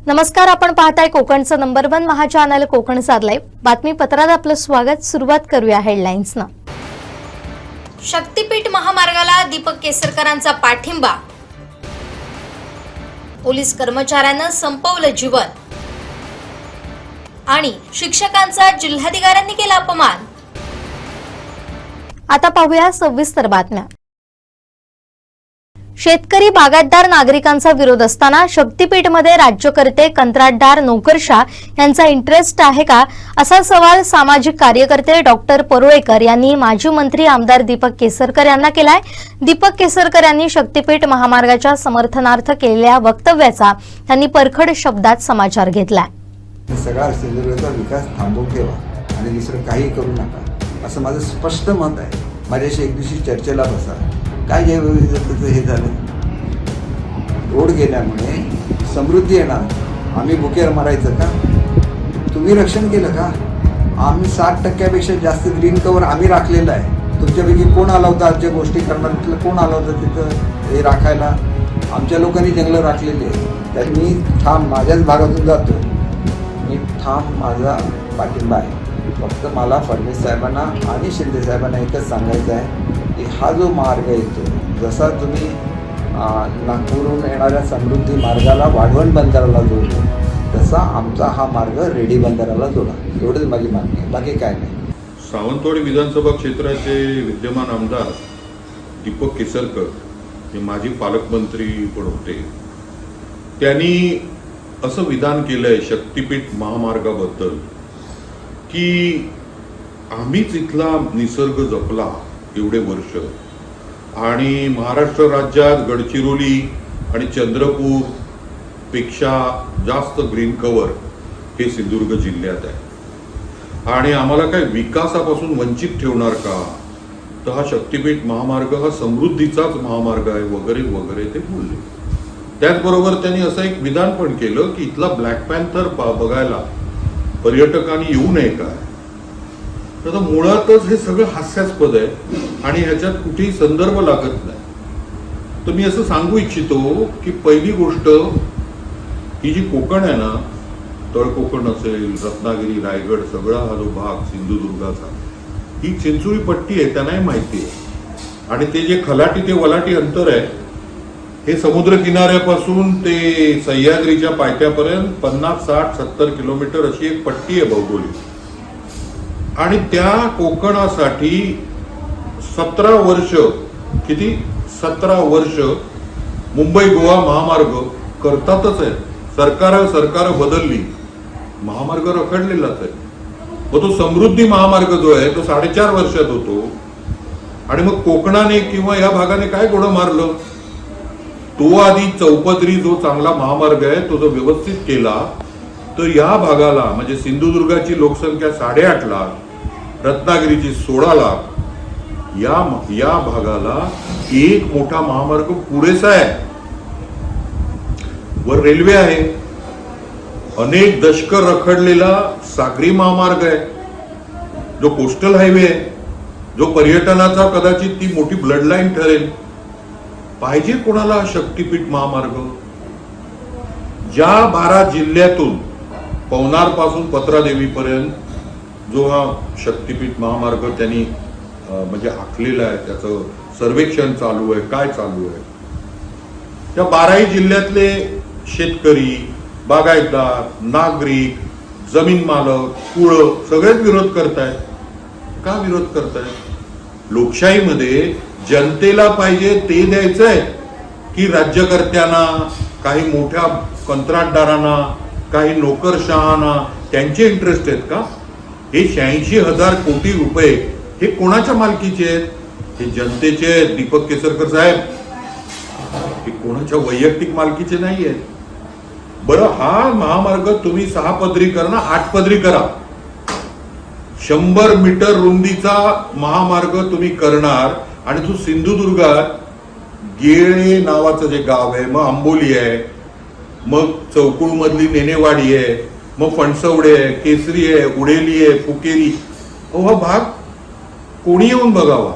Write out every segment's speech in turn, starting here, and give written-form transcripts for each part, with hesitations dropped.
नमस्कार, आपण पाहताय कोकणचं नंबर 1 महा चॅनल कोकण साधलाय बातमीपत्रात आपलं स्वागत। सुरुवात करूया हेडलाईन्सनं। शक्तीपीठ महामार्गाला दीपक केसरकरांचा पाठिंबा, पोलीस कर्मचाऱ्यांना संपवलं जीवन आणि शिक्षकांचा जिल्हाधिकाऱ्यांनी केला अपमान। आता पाहूया सविस्तर बातम्या। शेतकरी बागायतदार नागरिकांचा विरोध असताना शक्तीपीठमध्ये राज्यकर्ते कंत्राटदार नोकरशाह यांचा इंटरेस्ट आहे का, असा सवाल सामाजिक कार्यकर्ते डॉक्टर परुळेकर यांनी माजी मंत्री आमदार दीपक केसरकर यांना केलाय। दीपक केसरकर यांनी शक्तीपीठ महामार्गाच्या समर्थनार्थ केलेल्या वक्तव्याचा त्यांनी परखड शब्दात समाचार घेतलाय। सगळा सिंधुदुर्गाचा विकास थांबवून ठेवा आणि दुसरं काही करू नका, असं माझं स्पष्ट मत आहे। माझ्याशी एक दिवशी चर्चेला बसा। काय जैवविविधतेचं हे झालं, रोड गेल्यामुळे समृद्धी येणार, आम्ही बुकेर मारायचं का? तुम्ही रक्षण केलं का? आम्ही 60% जास्त ग्रीन कव्हर आम्ही राखलेलं आहे। तुमच्यापैकी कोण आला होता आजच्या गोष्टी करणार? तिथलं कोण आला होता तिथं हे राखायला? आमच्या लोकांनी जंगलं राखलेली आहे। तर मी ठाम माझ्याच भागातून जातो, मी ठाम माझा पाठिंबा आहे। फक्त मला फडणवीस साहेबांना आणि शिंदे साहेबांना एकच सांगायचं आहे की हा जो मार्ग येतो, जसा तुम्ही नागपूरहून येणाऱ्या समृद्धी मार्गाला वाढवण बंदराला जोडतो, तसा आमचा हा मार्ग रेडी बंदराला जोडा। एवढंच माझी मागणी आहे, बाकी काय नाही। सावंतवाडी विधानसभा क्षेत्राचे विद्यमान आमदार दीपक केसरकर हे माजी पालकमंत्री पण होते। त्यांनी असं विधान केलंय शक्तीपीठ महामार्गाबद्दल की आम्हीच इथला निसर्ग जपला एवढे वर्ष, आणि महाराष्ट्र राज्यात गडचिरोली आणि चंद्रपूर पेक्षा जास्त ग्रीन कव्हर हे सिंधुदुर्ग जिल्ह्यात आहे, आणि आम्हाला काय विकासापासून वंचित ठेवणार का? तर हा शक्तीपीठ महामार्ग हा समृद्धीचाच महामार्ग आहे वगैरे वगैरे ते बोलले। त्याचबरोबर त्यांनी असं एक विधान पण केलं की इथला ब्लॅक पॅन्थर बघायला पर्यटकांनी येऊ नये काय? तर मुळातच हे सगळं हास्यास्पद आहे आणि ह्याच्यात कुठेही संदर्भ लागत नाही। तर मी असं सांगू इच्छितो की पहिली गोष्ट, ही जी कोकण आहे ना, तळ कोकण असेल, रत्नागिरी, रायगड, सगळा हा जो भाग सिंधुदुर्गाचा, ही चिंचोळी पट्टी आहे, त्यांनाही माहिती आहे। आणि ते जे खलाटी ते वलाटी अंतर आहे, हे समुद्र किनाऱ्यापासून ते सह्याद्रीच्या पायथ्यापर्यंत 50, 60, 70 किलोमीटर अशी एक पट्टी आहे भौगोलिक। आणि त्या कोकणासाठी 17 वर्ष, किती 17 वर्ष मुंबई गोवा महामार्ग करतातच आहे। सरकार बदलली, महामार्ग रखडलेलाच आहे। मग तो समृद्धी महामार्ग जो आहे तो 4.5 वर्षात होतो, आणि मग कोकणाने किंवा या भागाने काय घोडं मारलं? तो आधी चौपदरी जो चांगला महामार्ग आहे तो जर व्यवस्थित केला तर या भागाला, म्हणजे सिंधुदुर्गाची लोकसंख्या 8.5 लाख, रत्नागिरीची 16 लाख, या भागाला एक मोठा महामार्ग पुरेसा आहे। वर रेल्वे आहे, अनेक दशक रखडलेला सागरी महामार्ग आहे, जो कोस्टल हायवे आहे, जो पर्यटनाचा कदाचित ती मोठी ब्लड लाईन ठरेल। पाहिजे कोणाला शक्तीपीठ महामार्ग? ज्या 12 जिल्ह्यातून पवनार पासून पत्रादेवीपर्यंत जो हा शक्तीपीठ महामार्ग त्यांनी म्हणजे आखलेला आहे, त्याचं सर्वेक्षण चालू आहे, काय चालू आहे, त्या 12ही जिल्ह्यातले शेतकरी, बागायतदार, नागरिक, जमीन मालक, कुळं सगळेच विरोध करतायत। का विरोध करतायत? लोकशाहीमध्ये जनतेला पाहिजे ते द्यायचंय की राज्यकर्त्यांना, काही मोठ्या कंत्राटदारांना, काही नोकरशहांना त्यांचे इंटरेस्ट आहेत का? हे 86,000 कोटी रुपये हे कोणाच्या मालकीचे आहेत? हे जनतेचे आहेत दीपक केसरकर साहेब, हे कोणाच्या वैयक्तिक मालकीचे नाही आहेत। बरं, हा महामार्ग तुम्ही 6 पदरी करा ना, 8 पदरी करा। 100 मीटर रुंदीचा महामार्ग तुम्ही करणार, आणि तो सिंधुदुर्गात गेळे नावाचं जे गाव आहे, मग आंबोली आहे, मग चौकुळ मधली नेनेवाडी आहे, मग फणसवडे आहे, केसरी आहे, उडेली आहे, फुकेरी, हा भाग कोणी येऊन बघावा।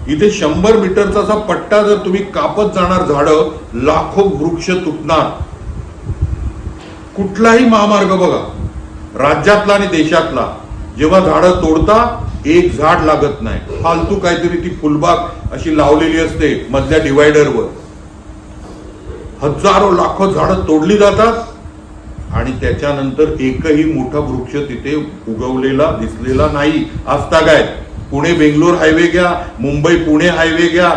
इथे 100 मीटरचा असा पट्टा जर तुम्ही कापत जाणार, झाडं लाखो वृक्ष तुटणार। कुठलाही महामार्ग बघा, राज्यातला आणि देशातला, जेव्हा झाडं तोडता एक झाड लागत नाही, फालतू काहीतरी ती फुलबाग अशी लावलेली असते मधल्या डिवायडरवर, हजारो लाखो झाडं तोडली जातात आणि त्याच्यानंतर एकही मोठा वृक्ष तिथे उगवलेला दिसलेला नाही. आजतागायत पुणे बेंगलोर हायवे घ्या, मुंबई पुणे हायवे घ्या,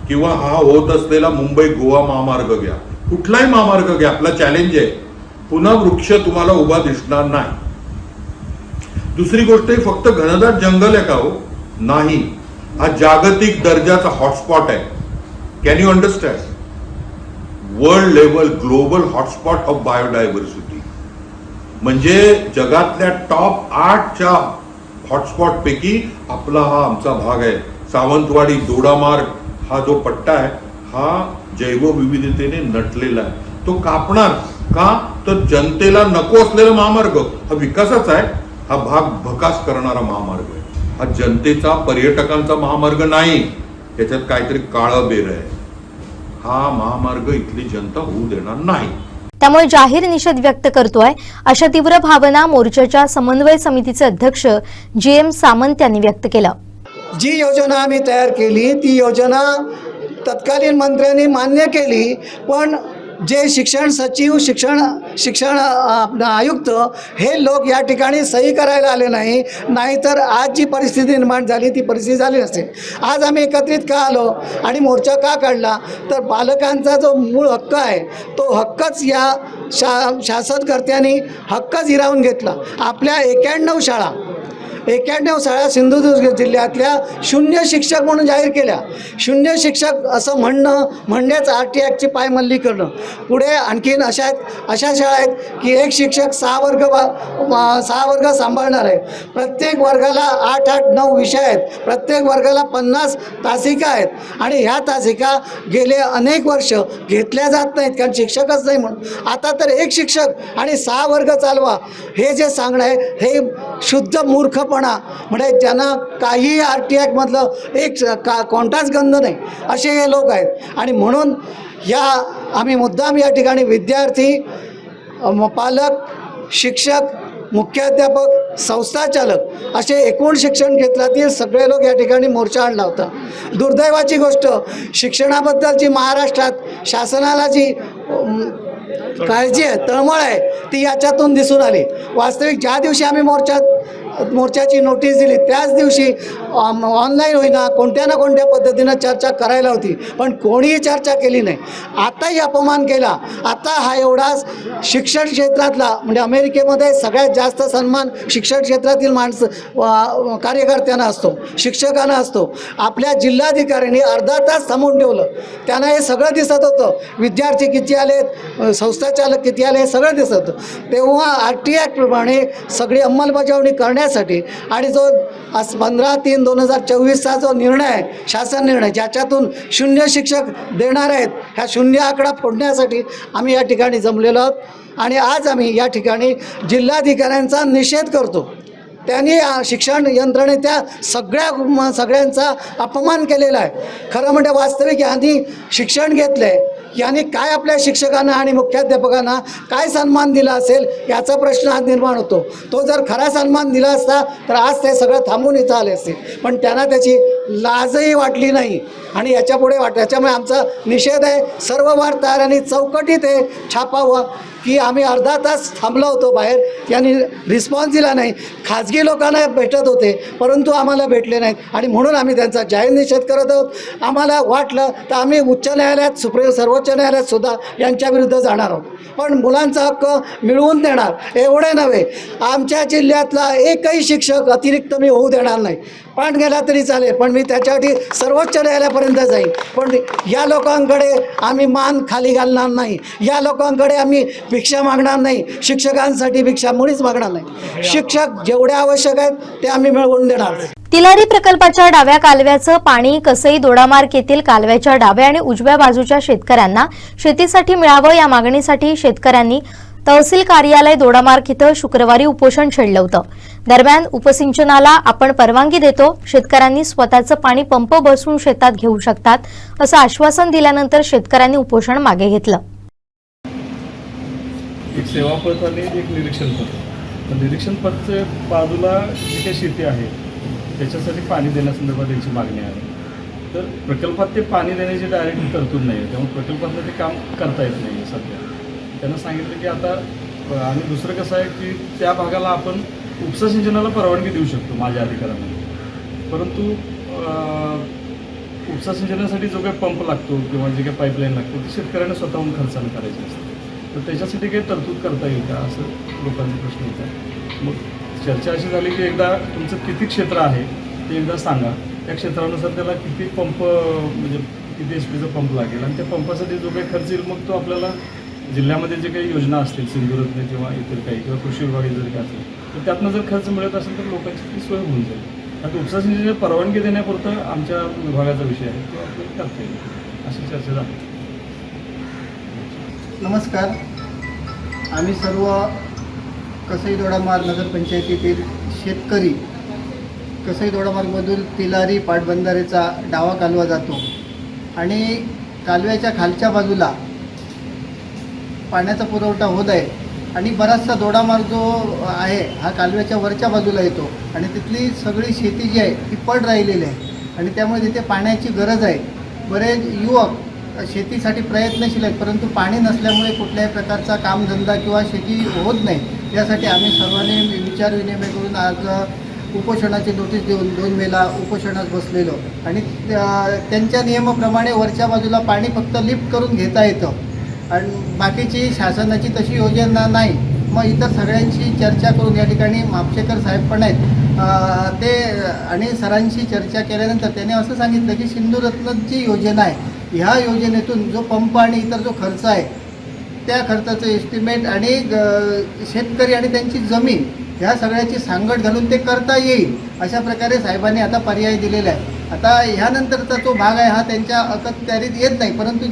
किंवा हा होत असलेला मुंबई गोवा महामार्ग घ्या, कुठलाही महामार्ग घ्या, आपला चॅलेंज आहे, पुन्हा वृक्ष तुम्हाला उभा दिसणार नाही. दुसरी गोष्ट, फक्त घनदाट जंगल आहे का हो? नाही, हा जागतिक दर्जाचा हॉटस्पॉट आहे. Can you understand? World level global hotspot of biodiversity. म्हणजे जगातल्या टॉप 8च्या हॉटस्पॉट पैकी आपला हा आमचा भाग आहे. सावंतवाडी, दोडामार्ग हा जो पट्टा आहे हा जैवविविधतेने नटलेला आहे. तो कापणार का? तर जनतेला नको असलेला महामार्ग हा विकासाचा आहे, हा भाग भकास करणारा महामार्ग आहे. हा जनतेचा, पर्यटकांचा महामार्ग नाही, याच्यात काहीतरी काळं बेर आहे. हा महामार्ग इथली जनता होऊ देणार नाही. त्यामुळे जाहीर निषेध व्यक्त करतोय, अशा तीव्र भावना मोर्चाच्या समन्वय समितीचे अध्यक्ष GM सामंत यांनी व्यक्त केलं. जी योजना आम्ही तयार केली ती योजना तत्कालीन मंत्र्यांनी मान्य केली, पण जे शिक्षण सचिव, शिक्षण आयुक्त हे लोक या ठिकाणी सही करायला आले नाही. नाहीतर आज जी परिस्थिती निर्माण झाली ती परिस्थिती झाली नसते. आज आम्ही एकत्रित का आलो आणि मोर्चा का काढला? तर पालकांचा जो मूळ हक्क आहे तो हक्कच या शासनकर्त्यांनी हक्कच हिरावून घेतला. आपल्या 91 शाळा सिंधुदुर्ग जिल्ह्यातल्या शून्य शिक्षक म्हणून जाहीर केल्या. शून्य शिक्षक असं म्हणणेच RT ॲक्टची पायमल्ली करणं. पुढे आणखीन अशा शाळा आहेत की एक शिक्षक 6 वर्ग सांभाळणार आहे. प्रत्येक वर्गाला 8-9 विषय आहेत. प्रत्येक वर्गाला 50 तासिका आहेत आणि ह्या तासिका गेले अनेक वर्ष घेतल्या जात नाहीत, कारण शिक्षकच नाही म्हणून. आता तर एक शिक्षक आणि 6 वर्ग चालवा, हे जे सांगणं आहे हे शुद्ध मूर्ख म्हणजे ज्यांना काही RT ॲक्टमधलं एक कोणताच गंध नाही असे हे लोक आहेत. आणि म्हणून आम्ही मुद्दाम या ठिकाणी विद्यार्थी, पालक, शिक्षक, मुख्याध्यापक, संस्थाचालक असे एकूण शिक्षण क्षेत्रातील सगळे लोक या ठिकाणी मोर्चा आणला होता. दुर्दैवाची गोष्ट, शिक्षणाबद्दलची महाराष्ट्रात शासनाला जी काळजी आहे, तळमळ आहे, ती याच्यातून दिसून आली. वास्तविक ज्या दिवशी आम्ही मोर्चाची नोटीस दिली त्याच दिवशी ऑनलाईन होईना कोणत्या ना कोणत्या पद्धतीनं चर्चा करायला होती, पण कोणीही चर्चा केली नाही. आताही अपमान केला. आता हा एवढाच शिक्षण क्षेत्रातला, म्हणजे अमेरिकेमध्ये सगळ्यात जास्त सन्मान शिक्षण क्षेत्रातील कार्यकर्त्यांना असतो, शिक्षकांना असतो. आपल्या जिल्हाधिकाऱ्यांनी अर्धा तास थांबवून ठेवलं. त्यांना हे सगळं दिसत होतं, विद्यार्थी किती आलेत, संस्थाचालक किती आले, हे सगळं दिसत होतं. तेव्हा RT ॲक्टप्रमाणे सगळी अंमलबजावणी करण्यासाठी आणि जो 15/3/2024चा जो निर्णय आहे, शासन निर्णय, ज्याच्यातून शून्य शिक्षक देणार आहेत, ह्या शून्य आकडा फोडण्यासाठी आम्ही या ठिकाणी जमलेलो आहोत. आणि आज आम्ही या ठिकाणी जिल्हाधिकाऱ्यांचा निषेध करतो. त्यांनी शिक्षण यंत्रणेच्या सगळ्यांचा अपमान केलेला आहे. खरं म्हणजे वास्तविक यांनी शिक्षण घेतलं आहे, यांनी काय आपल्या शिक्षकांना आणि मुख्याध्यापकांना काय सन्मान दिला असेल याचा प्रश्न आज निर्माण होतो. तो जर खरा सन्मान दिला असता तर आज ते सगळं थांबून इथं आले असते, पण त्यांना त्याची लाजही वाटली नाही आणि याच्यापुढे याच्यामुळे आमचा निषेध आहे. सर्व वार्ताहरांनी चौकटीत हे छापावं की आम्ही अर्धा तास थांबलो होतो बाहेर, यांनी रिस्पॉन्स दिला नाही. खाजगी लोकांना भेटत होते परंतु आम्हाला भेटले नाहीत आणि म्हणून आम्ही त्यांचा जाहीर निषेध करत आहोत. आम्हाला वाटलं तर आम्ही उच्च न्यायालयात, सर्वोच्च न्यायालयात सुद्धा यांच्या विरुद्ध जाणार आहोत, पण मुलांचा हक्क मिळवून देणार. एवढे नव्हे, आमच्या जिल्ह्यातला एकही शिक्षक अतिरिक्त मी होऊ देणार नाही. पण गेला तरी चालेल, पण मी त्याच्यासाठी सर्वोच्च न्यायालयापर्यंत जाईन. पण या लोकांकडे आम्ही मान खाली घालणार नाही, या लोकांकडे आम्ही भिक्षा मागणार नाही. शिक्षकांसाठी भिक्षा मुळीच मागणार नाही. शिक्षक जेवढे आवश्यक आहेत ते आम्ही मिळवून देणार. तिलारी प्रकल्पाच्या डाव्या कालव्याचं पाणी कसई दोडामार्ग येथील कालव्याच्या डाव्या आणि उजव्या बाजूच्या शेतकऱ्यांना शेतीसाठी मिळावं या मागणीसाठी शेतकऱ्यांनी तहसील कार्यालय दोडामार्ग इथं शुक्रवारी उपोषण छेडलं होतं. दरम्यान उपसिंचनाला आपण परवानगी देतो, शेतकऱ्यांनी स्वतःचं पाणी पंप बसवून शेतात घेऊ शकतात असं आश्वासन दिल्यानंतर शेतकऱ्यांनी उपोषण मागे घेतलं. एक सेवा पथ आणि एक निरीक्षण पथ. तर निरीक्षण पथच्या बाजूला जी काही शेती आहे त्याच्यासाठी पाणी देण्यासंदर्भात त्यांची मागणी आहे. तर प्रकल्पात ते पाणी देण्याची डायरेक्ट तरतूद नाही आहे, त्यामुळे प्रकल्पातलं ते काम करता येत नाही आहे सध्या. त्यांना सांगितलं की आता आणि दुसरं कसं आहे की त्या भागाला आपण उपसा सिंचनाला परवानगी देऊ शकतो माझ्या अधिकारामध्ये, परंतु उपसा सिंचनासाठी जो काही पंप लागतो किंवा जे काही पाईपलाईन लागतो ते शेतकऱ्यांना स्वतःहून खर्चानं करायचे असते. तर त्याच्यासाठी काही तरतूद करता येईल का असं लोकांचे प्रश्न होता. मग चर्चा अशी झाली की एकदा तुमचं किती क्षेत्र आहे ते एकदा सांगा, त्या क्षेत्रानुसार त्याला किती पंप म्हणजे किती HP चा पंप लागेल आणि त्या पंपासाठी जो काही खर्च येईल मग तो आपल्याला जिल्ह्यामध्ये जे काही योजना असतील सिंधुदुर्ग किंवा इतर काही किंवा कृषी विभाग जर काही असेल तर त्यातनं जर खर्च मिळत असेल तर लोकांची ती सोय होऊन जाईल. आता उपसा सिंचनाची परवानगी देण्यापुरतं आमच्या विभागाचा विषय आहे तो आपल्याला करता येईल अशी चर्चा झाली. नमस्कार. आम्ही सर्व कसई दोडामार्ग नगरपंचायतीतील शेतकरी कसई दोडामार्गमधून तिलारी पाटबंधारेचा डावा कालवा जातो आणि कालव्याच्या खालच्या बाजूला पाण्याचा पुरवठा होत आहे आणि बराचसा दोडामार्ग जो आहे हा कालव्याच्या वरच्या बाजूला येतो आणि तिथली सगळी शेती जी आहे ती पड राहिलेली आहे आणि त्यामुळे तिथे पाण्याची गरज आहे. बरेच युवक शेतीसाठी प्रयत्नशील आहेत, परंतु पाणी नसल्यामुळे कुठल्याही प्रकारचा कामधंदा किंवा शेती होत नाही. यासाठी आम्ही सर्वांनी विचार विनिमय करून आज उपोषणाची नोटीस देऊन 2 मेला उपोषणात बसलेलो आणि त्यांच्या नियमाप्रमाणे वरच्या बाजूला पाणी फक्त लिफ्ट करून घेता येतं आणि बाकीची शासनाची तशी योजना नाही. मग इतर सगळ्यांशी चर्चा करून या ठिकाणी म्हापशेकर साहेब पण आहेत ते आणि सरांशी चर्चा केल्यानंतर त्याने असं सांगितलं की सिंधुरत्नची योजना आहे, ह्या योजनेतून जो पंप आणि इतर जो खर्च आहे त्या खर्चाचं एस्टिमेट आणि शेतकरी आणि त्यांची जमीन ह्या सगळ्याची सांगड घालून ते करता येईल अशा प्रकारे साहेबांनी आता पर्याय दिलेला आहे. आता ह्यानंतरचा जो भाग आहे हा त्यांच्या अखत्यारीत येत नाही, परंतु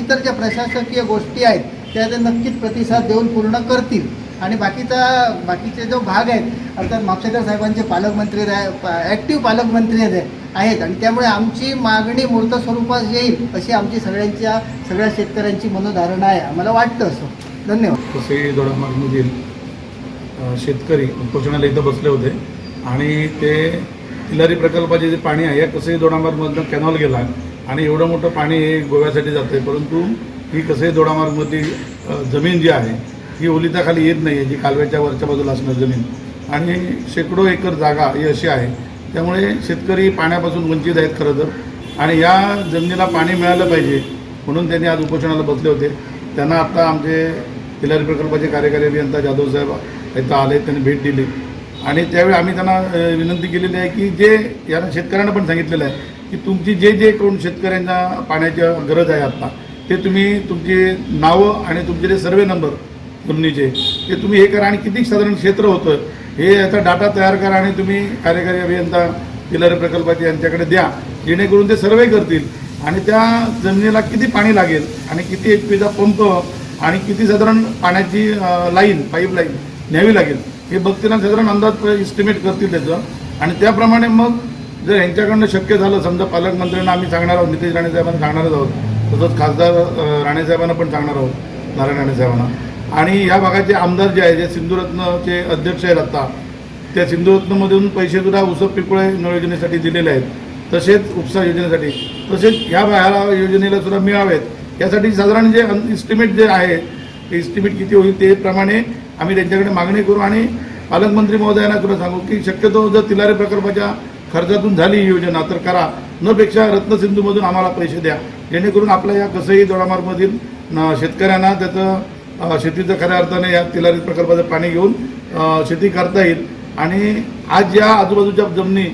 इतर ज्या प्रशासकीय गोष्टी आहेत त्या ते नक्कीच प्रतिसाद देऊन पूर्ण करतील आणि बाकीचे जो भाग आहेत अर्थात म्हापशेकर साहेबांचे पालकमंत्री ॲक्टिव्ह पालकमंत्री आहेत आणि त्यामुळे आमची मागणी मूर्त स्वरूपात येईल अशी आमची सगळ्या शेतकऱ्यांची मनोधारणा आहे, आम्हाला वाटतं असं. धन्यवाद. कसई दोडामार्गमधील शेतकरी उपोषणाला इथं बसले होते आणि ते तिलारी प्रकल्पाचे जे पाणी आहे या कसई दोडामार्गमधनं कॅनॉल गेला आणि एवढं मोठं पाणी हे गोव्यासाठी जातं आहे, परंतु ही कसई दोडामार्गमधली जमीन जी आहे ही ओलिताखाली येत नाही आहे, जी कालव्याच्या वरच्या बाजूला असणार जमीन आणि शेकडो एकर जागा ही अशी आहे. त्यामुळे शेतकरी पाण्यापासून वंचित आहेत खरं तर आणि या जमिनीला पाणी मिळालं पाहिजे म्हणून त्यांनी आज उपोषणाला बसले होते. त्यांना आत्ता आमचे तिलारी प्रकल्पाचे कार्यकारी अभियंता जाधव साहेब इथं आले, त्यांनी भेट दिली आणि त्यावेळी आम्ही त्यांना विनंती केलेली आहे की जे यांना शेतकऱ्यांना पण सांगितलेलं आहे की तुमची जे कोण शेतकऱ्यांना पाण्याची गरज आहे आत्ता ते तुम्ही तुमची नावं आणि तुमचे जे सर्वे नंबर जमिनीचे ते तुम्ही हे करा आणि किती साधारण क्षेत्र होतं हे याचा डाटा तयार करा आणि तुम्ही कार्यकारी अभियंता तिलारी प्रकल्पाचे यांच्याकडे द्या, जेणेकरून ते सर्वे करतील आणि त्या जमिनीला किती पाणी लागेल आणि किती HP चा पंप आणि किती साधारण पाण्याची लाईन पाईपलाईन न्यावी लागेल हे बघतील आणि साधारण अंदाज इस्टिमेट करतील त्याचं आणि त्याप्रमाणे मग जर यांच्याकडनं शक्य झालं समजा पालकमंत्र्यांना आम्ही सांगणार आहोत, नितेश राणे साहेबांना सांगणारच आहोत, तसंच खासदार राणे साहेबांना पण सांगणार आहोत, नारायण राणे साहेबांना आणि या भागाचे आमदार जे आहे जे सिंधुरत्नचे अध्यक्ष आहेत आता त्या सिंधुरत्नमधून पैसे सुद्धा उसप पिंपळे नळ योजनेसाठी दिलेले आहेत, तसेच उपसा योजनेसाठी तसेच ह्या योजनेला सुद्धा मिळावेत यासाठी साधारण जे इस्टिमेट जे आहे ते इस्टिमेट किती होईल ते प्रमाणे आम्ही त्यांच्याकडे मागणी करू आणि पालकमंत्री महोदयांना सुद्धा सांगू की शक्यतो जर तिलारी प्रकल्पाच्या खर्चातून झाली ही योजना तर करा, न पेक्षा रत्नसिंधूमधून आम्हाला पैसे द्या, जेणेकरून आपल्या या कसई दोडामार्गमधील शेतकऱ्यांना त्याचं शेतीचं खऱ्या अर्थाने या तिलारी प्रकल्पाचं पाणी घेऊन शेती करता येईल. आणि आज या आजूबाजूच्या जमिनी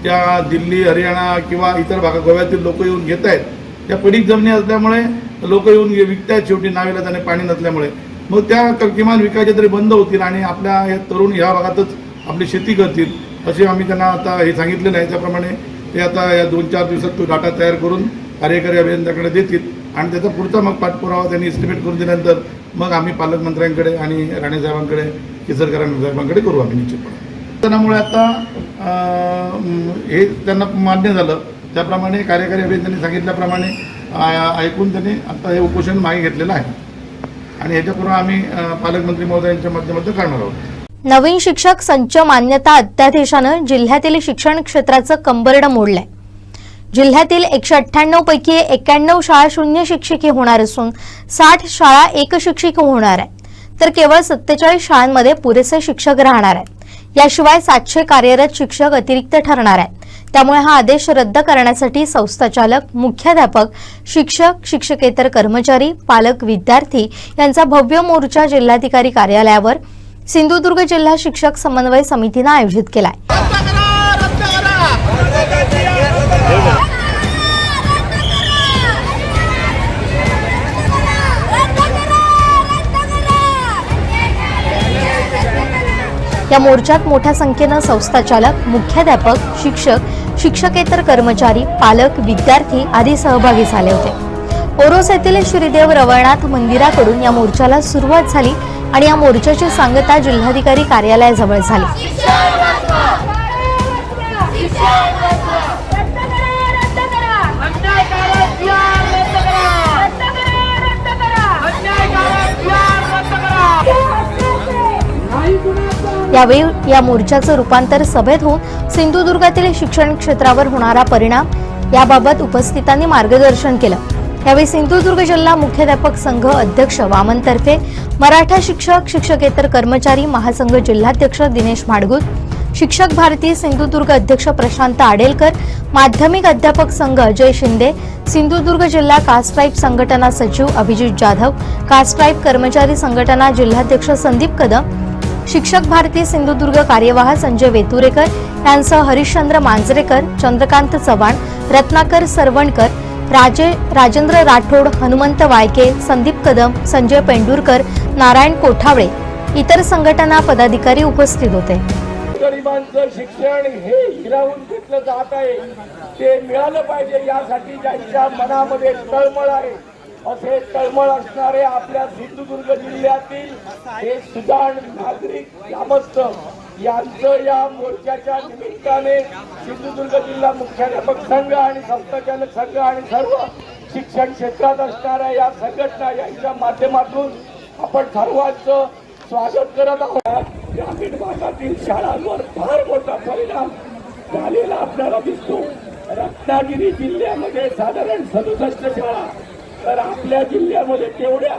त्या दिल्ली हरियाणा किंवा इतर भागात गोव्यातील लोक येऊन घेत आहेत, त्या पडीक जमिनी असल्यामुळे लोक येऊन विकत आहेत शेवटी नावेला त्याने पाणी नसल्यामुळे, मग त्या किमान विकायच्या तरी बंद होतील आणि आपल्या या तरुण ह्या भागातच आपली शेती करतील असे आम्ही त्यांना आता हे सांगितलेलं आहे. त्याप्रमाणे ते आता या 2-4 दिवसात तो डाटा तयार करून कार्यकारी अभियंत्याकडे देतील आणि त्याचा पुढचा मग पाठपुरावा त्यांनी एस्टिमेट करून दिल्यानंतर मग आम्ही पालकमंत्र्यांकडे आणि राणे साहेबांकडे केसरकर साहेबांकडे करू आम्ही निश्चितपणे. त्यामुळे आता हे त्यांना मान्य झालं त्याप्रमाणे कार्यकारी अभियंत्यांनी सांगितल्याप्रमाणे ऐकून त्यांनी आता हे उपोषण मागे घेतलेलं आहे. आणि ह्याच्यापूर्वी आम्ही पालकमंत्री महोदयांच्या माध्यमातून करणार आहोत. नवीन शिक्षक संच मान्यता अध्यादेशानं जिल्ह्यातील शिक्षण क्षेत्राचं कंबरडं मोडलंय. जिल्ह्यातील 198 पैकी 91 शाळा शून्य शिक्षिकी होणार असून 60 शाळा एकशिक्षिक होणार आहे, तर केवळ 47 शाळांमध्ये पुरेसे शिक्षक राहणार आहेत. याशिवाय 700 कार्यरत शिक्षक अतिरिक्त ठरणार आहेत. त्यामुळे हा आदेश रद्द करण्यासाठी संस्थाचालक, मुख्याध्यापक, शिक्षक, शिक्षकेतर कर्मचारी, पालक, विद्यार्थी यांचा भव्य मोर्चा जिल्हाधिकारी कार्यालयावर सिंधुदुर्ग जिल्हा शिक्षक समन्वय समितीनं आयोजित केलाय. या मोर्चात मोठ्या संख्येनं संस्थाचालक, मुख्याध्यापक, शिक्षक, शिक्षकेतर कर्मचारी, पालक, विद्यार्थी आदी सहभागी झाले होते. ओरोस येथील श्रीदेव रवळनाथ मंदिराकडून या मोर्चाला सुरुवात झाली आणि या मोर्चाची सांगता जिल्हाधिकारी कार्यालयाजवळ झाली. यावेळी या मोर्चाचं रूपांतर सभेत होऊन सिंधुदुर्गातील शिक्षण क्षेत्रावर होणारा परिणाम याबाबत उपस्थितांनी मार्गदर्शन केलं. यावेळी सिंधुदुर्ग जिल्हा मुख्याध्यापक संघ अध्यक्ष वामन तर्फे, मराठा शिक्षक, शिक्षकेतर कर्मचारी महासंघ जिल्हाध्यक्ष दिनेश माडगुळ, शिक्षक भारती सिंधुदुर्ग अध्यक्ष प्रशांत आडेलकर, माध्यमिक अध्यापक संघ अजय शिंदे, सिंधुदुर्ग जिल्हा कास्ट ट्राईब संघटना सचिव अभिजित जाधव, कास्ट ट्राईब कर्मचारी संघटना जिल्हाध्यक्ष संदीप कदम, शिक्षक भारती सिंधुदुर्ग कार्यवाह संजय वेतुरेकर यांसह हरिश्चंद्र मांजरेकर, चंद्रकांत चव्हाण, रत्नाकर सरवणकर, राजेंद्र राठोड, हनुमंत वायके, संदीप कदम, संजय पेंडुरकर, नारायण कोठावळे इतर संघटना पदाधिकारी उपस्थित होते. गरिबांचं शिक्षण हे हिरावून घेतलं जात आहे, ते मिळालं पाहिजे यासाठी ज्यांच्या मनामध्ये तळमळ आहे, असे तळमळ असणारे आपल्या सिंधुदुर्ग जिल्ह्यातील हे सुजाण नागरिक ग्रामस्थ यांचं या मोर्चाच्या निमित्ताने सिंधुदुर्ग जिल्हा मुख्याध्यापक संघ आणि संस्थाचालक संघ आणि सर्व शिक्षण क्षेत्रात असणाऱ्या या संघटना यांच्या माध्यमातून आपण सर्वांचं स्वागत करत आहोत. ग्रामीण भागातील शाळांवर फार मोठा परिणाम झालेला आपल्याला दिसतो. रत्नागिरी जिल्ह्यामध्ये साधारण 67 शाळा, तर आपल्या जिल्ह्यामध्ये तेवढ्या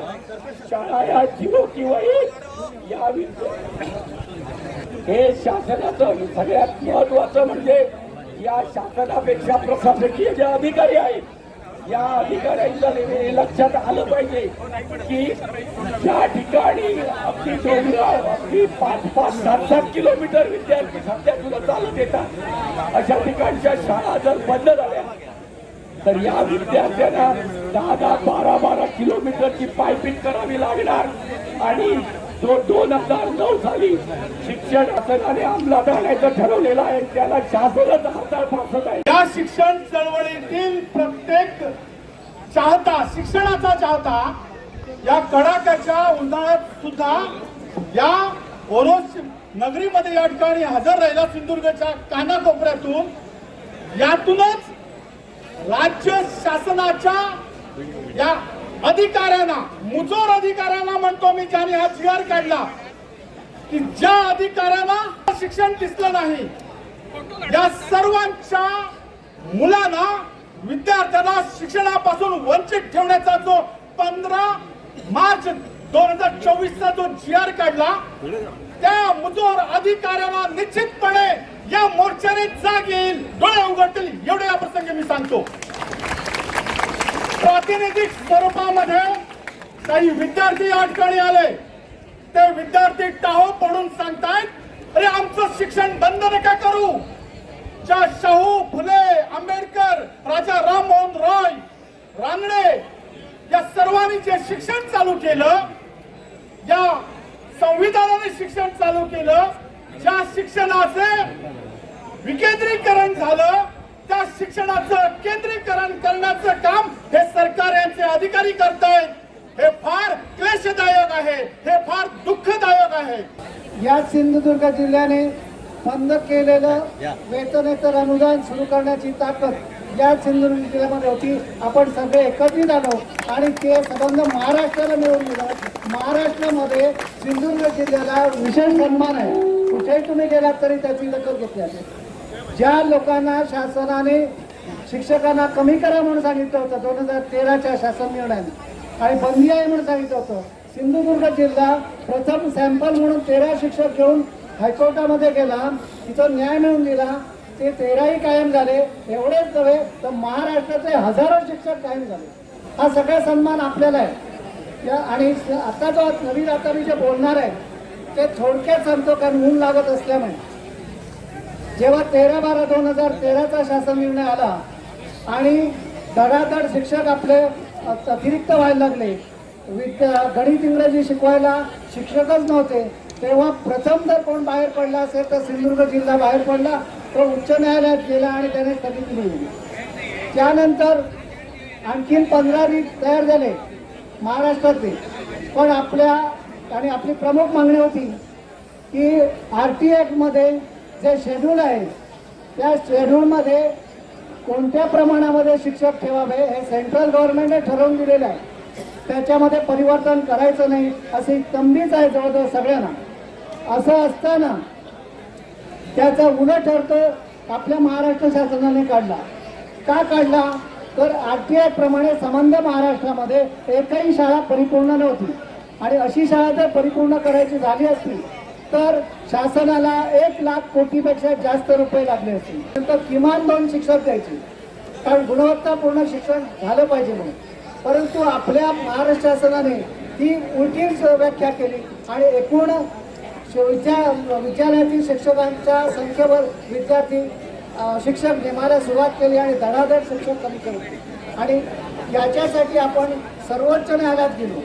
शाळा या 0 किंवा 1 या हे शासनाचं सगळ्यात महत्वाचं म्हणजे या शासनापेक्षा प्रशासकीय जे अधिकारी आहेत, या अधिकाऱ्यांच्या लक्षात आलं पाहिजे की ज्या ठिकाणी अगदी डोंगराळ, अगदी 5-5, 7-7 किलोमीटर विद्यार्थी सध्या सुद्धा चालत येतात, अशा ठिकाणच्या शाळा जर बंद झाल्या तर या विद्यार्थ्यांना 10-10, 12-12 किलोमीटरची पायपीट करावी लागणार. आणि जो 2009 साली शिक्षण शासनाने अंमलात आणायचं ठरवलेलं आहे त्याला शासनच हाताळ फासत आहे. या शिक्षण चळवळीतील प्रत्येक चाहता, शिक्षणाचा चाहता या कडाक्याच्या उन्हाळ्यात सुद्धा या ओरोस नगरीमध्ये या ठिकाणी हजर राहिला. सिंधुदुर्गच्या कानाकोपऱ्यातून यातूनच राज्य शासनाच्या या अधिकाऱ्यांना, मुजोर अधिकाऱ्यांना म्हणतो मी, ज्याने हा GR काढला की ज्या अधिकाऱ्यांना शिक्षण दिसलं नाही, या सर्वांच्या मुलांना, विद्यार्थ्यांना शिक्षणापासून वंचित ठेवण्याचा जो 15 मार्च 2024 जो GR काढला, त्या मुजोर अधिकाऱ्यांना निश्चितपणे या मोर्चाने जाग येईल, डोळे उघडतील, एवढे या प्रसंगी मी सांगतो. प्रातिनिधिक स्वरूपामध्ये काही विद्यार्थी या ठिकाणी आले, ते विद्यार्थी टाहो पडून सांगतायत, अरे आमचं शिक्षण बंद नका करू. ज्या शाहू, फुले, आंबेडकर, राजा राममोहन रॉय, रानडे या सर्वांनी जे शिक्षण चालू केलं, या संविधानाने शिक्षण चालू केलं, ज्या शिक्षणाचे विकेंद्रीकरण झालं, त्या शिक्षणाचं केंद्रीकरण करण्याचं काम हे सरकार यांचे अधिकारी करतायत. हे फार क्लेशदायक आहे, हे फार दुःखदायक आहे. या सिंधुदुर्ग जिल्ह्याने बंद केलेलं वेतनेतर अनुदान सुरू करण्याची ताकद ज्या सिंधुदुर्ग जिल्ह्यामध्ये होती आपण सगळे एकत्रित आलो आणि ते संबंध महाराष्ट्राला मिळवून दिलं। महाराष्ट्रामध्ये सिंधुदुर्ग जिल्ह्याला विशेष सन्मान आहे, कुठेही तुम्ही गेलात तरी त्याची दखल घेतली जाते। ज्या लोकांना शासनाने शिक्षकांना कमी करा म्हणून सांगितलं होतं 2013च्या शासन निर्णयाने आणि बंदी आहे म्हणून सांगितलं होतं, सिंधुदुर्ग जिल्हा प्रथम सॅम्पल म्हणून 13 शिक्षक घेऊन हायकोर्टामध्ये गेला, तिथं न्याय मिळवून दिला, ते 13ही कायम झाले। एवढेच नव्हे तर महाराष्ट्राचे हजारो शिक्षक कायम झाले। हा सगळा सन्मान आपल्याला आहे। आणि आता जो नवीन आता मी जे बोलणार आहे ते थोडक्यात सांगतो, कारण ऊन लागत असल्यामुळे जेव्हा 13/12/2013चा शासन निर्णय आला आणि धडाधड शिक्षक आपले अतिरिक्त व्हायला लागले, गणित इंग्रजी शिकवायला शिक्षकच नव्हते, तेव्हा प्रथम जर कोण बाहेर पडला असेल तर सिंधुदुर्ग जिल्हा बाहेर पडला, तो उच्च न्यायालयात गेला आणि त्याने स्थगिती मिळवली। त्यानंतर आणखीन 15 रीत तयार झाले महाराष्ट्रातले, पण आपली प्रमुख मागणी होती की RT ॲक्टमध्ये जे शेड्यूल आहे त्या शेड्यूलमध्ये कोणत्या प्रमाणामध्ये शिक्षक ठेवावे हे सेंट्रल गव्हर्नमेंटने ठरवून दिलेलं आहे, त्याच्यामध्ये परिवर्तन करायचं नाही अशी तंबीच आहे जवळजवळ सगळ्यांना। असं असताना त्याचा उलट अर्थ आपल्या महाराष्ट्र शासनाने काढला। का काढला तर RT ॲक्ट प्रमाणे संबंध महाराष्ट्रामध्ये एकही शाळा परिपूर्ण नव्हती आणि अशी शाळा जर परिपूर्ण करायची झाली असती तर शासनाला 1 लाख कोटीपेक्षा जास्त रुपये लागले असतील। नंतर किमान 2 शिक्षक द्यायचे, कारण गुणवत्तापूर्ण शिक्षण झालं पाहिजे म्हणून। परंतु आपल्या महाराष्ट्र शासनाने ही उलटीच व्याख्या केली आणि एकूण विद्यालयातील शिक्षकांच्या संख्येवर विद्यार्थी शिक्षक नेमायला सुरुवात केली आणि धडाधड शिक्षक कमी केले। आणि याच्यासाठी आपण सर्वोच्च न्यायालयात गेलो,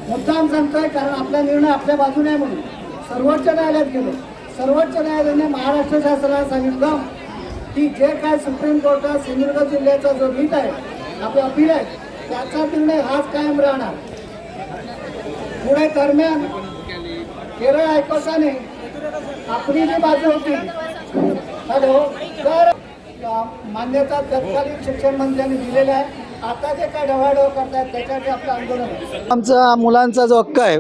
मुद्दाम सांगतोय कारण आपला निर्णय आपल्या बाजूने आहे म्हणून सर्वोच्च न्यायालयात गेलो। सर्वोच्च न्यायालयाने महाराष्ट्र शासनाला सांगितलं की जे काय सुप्रीम कोर्टात सिंधुदुर्ग जिल्ह्याचा जो रीत आहे, आपला अपील आहे, त्याचा निर्णय हाच कायम राहणार। पुढे दरम्यान केरळ हायकोर्टाने आपली जी बाजू होती तर मान्यता तत्कालीन शिक्षण मंत्र्यांनी दिलेल्या आहे। आता जे काय ढवळाढवळ करतायत त्याच्यासाठी आपलं आंदोलन आहे। आमचा मुलांचा जो हक्क आहे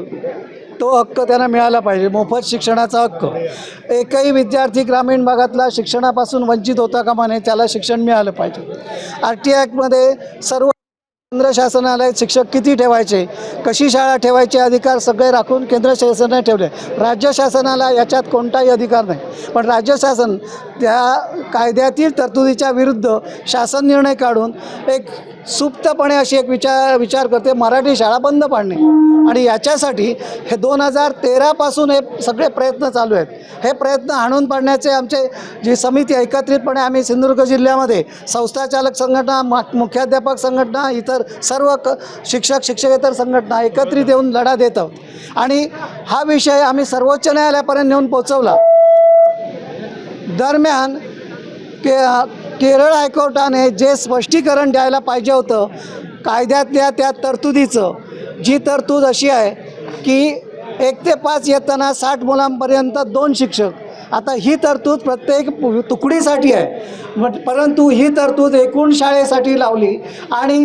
तो हक्क त्यांना मिळाला पाहिजे, मोफत शिक्षणाचा हक्क। एकही विद्यार्थी ग्रामीण भागातला शिक्षणापासून वंचित होता कामा नये, त्याला शिक्षण मिळालं पाहिजे। RT ॲक्टमध्ये सर्व केंद्र शासनाला शिक्षक किती ठेवायचे, कशी शाळा ठेवायचे अधिकार सगळे राखून केंद्र शासनाने ठेवले, राज्य शासनाला याच्यात कोणताही अधिकार नाही। पण राज्य शासन त्या कायद्यातील तरतुदीच्या विरुद्ध शासन निर्णय काढून एक सुप्तपणे अशी एक विचार करते मराठी शाळा बंद पाडणे। आणि याच्यासाठी हे 2013पासून हे सगळे प्रयत्न चालू आहेत। हे प्रयत्न हाणून पाडण्याचे आमचे जी समिती एकत्रितपणे आम्ही सिंधुदुर्ग जिल्ह्यामध्ये संस्थाचालक संघटना, मुख्याध्यापक संघटना, इतर सर्व शिक्षक शिक्षकेतर संघटना एकत्रित येऊन लढा देत आहोत आणि हा विषय आम्ही सर्वोच्च न्यायालयापर्यंत नेऊन पोहोचवला। दरम्यान केरळ हायकोर्टाने जे स्पष्टीकरण द्यायला पाहिजे होतं कायद्यातल्या त्या तरतुदीचं, जी तरतूद अशी आहे की 1 ते 5 येताना 60 मुलांपर्यंत 2 शिक्षक, आता ही तरतूद प्रत्येक तुकडीसाठी आहे, परंतु ही तरतूद एकूण शाळेसाठी लावली आणि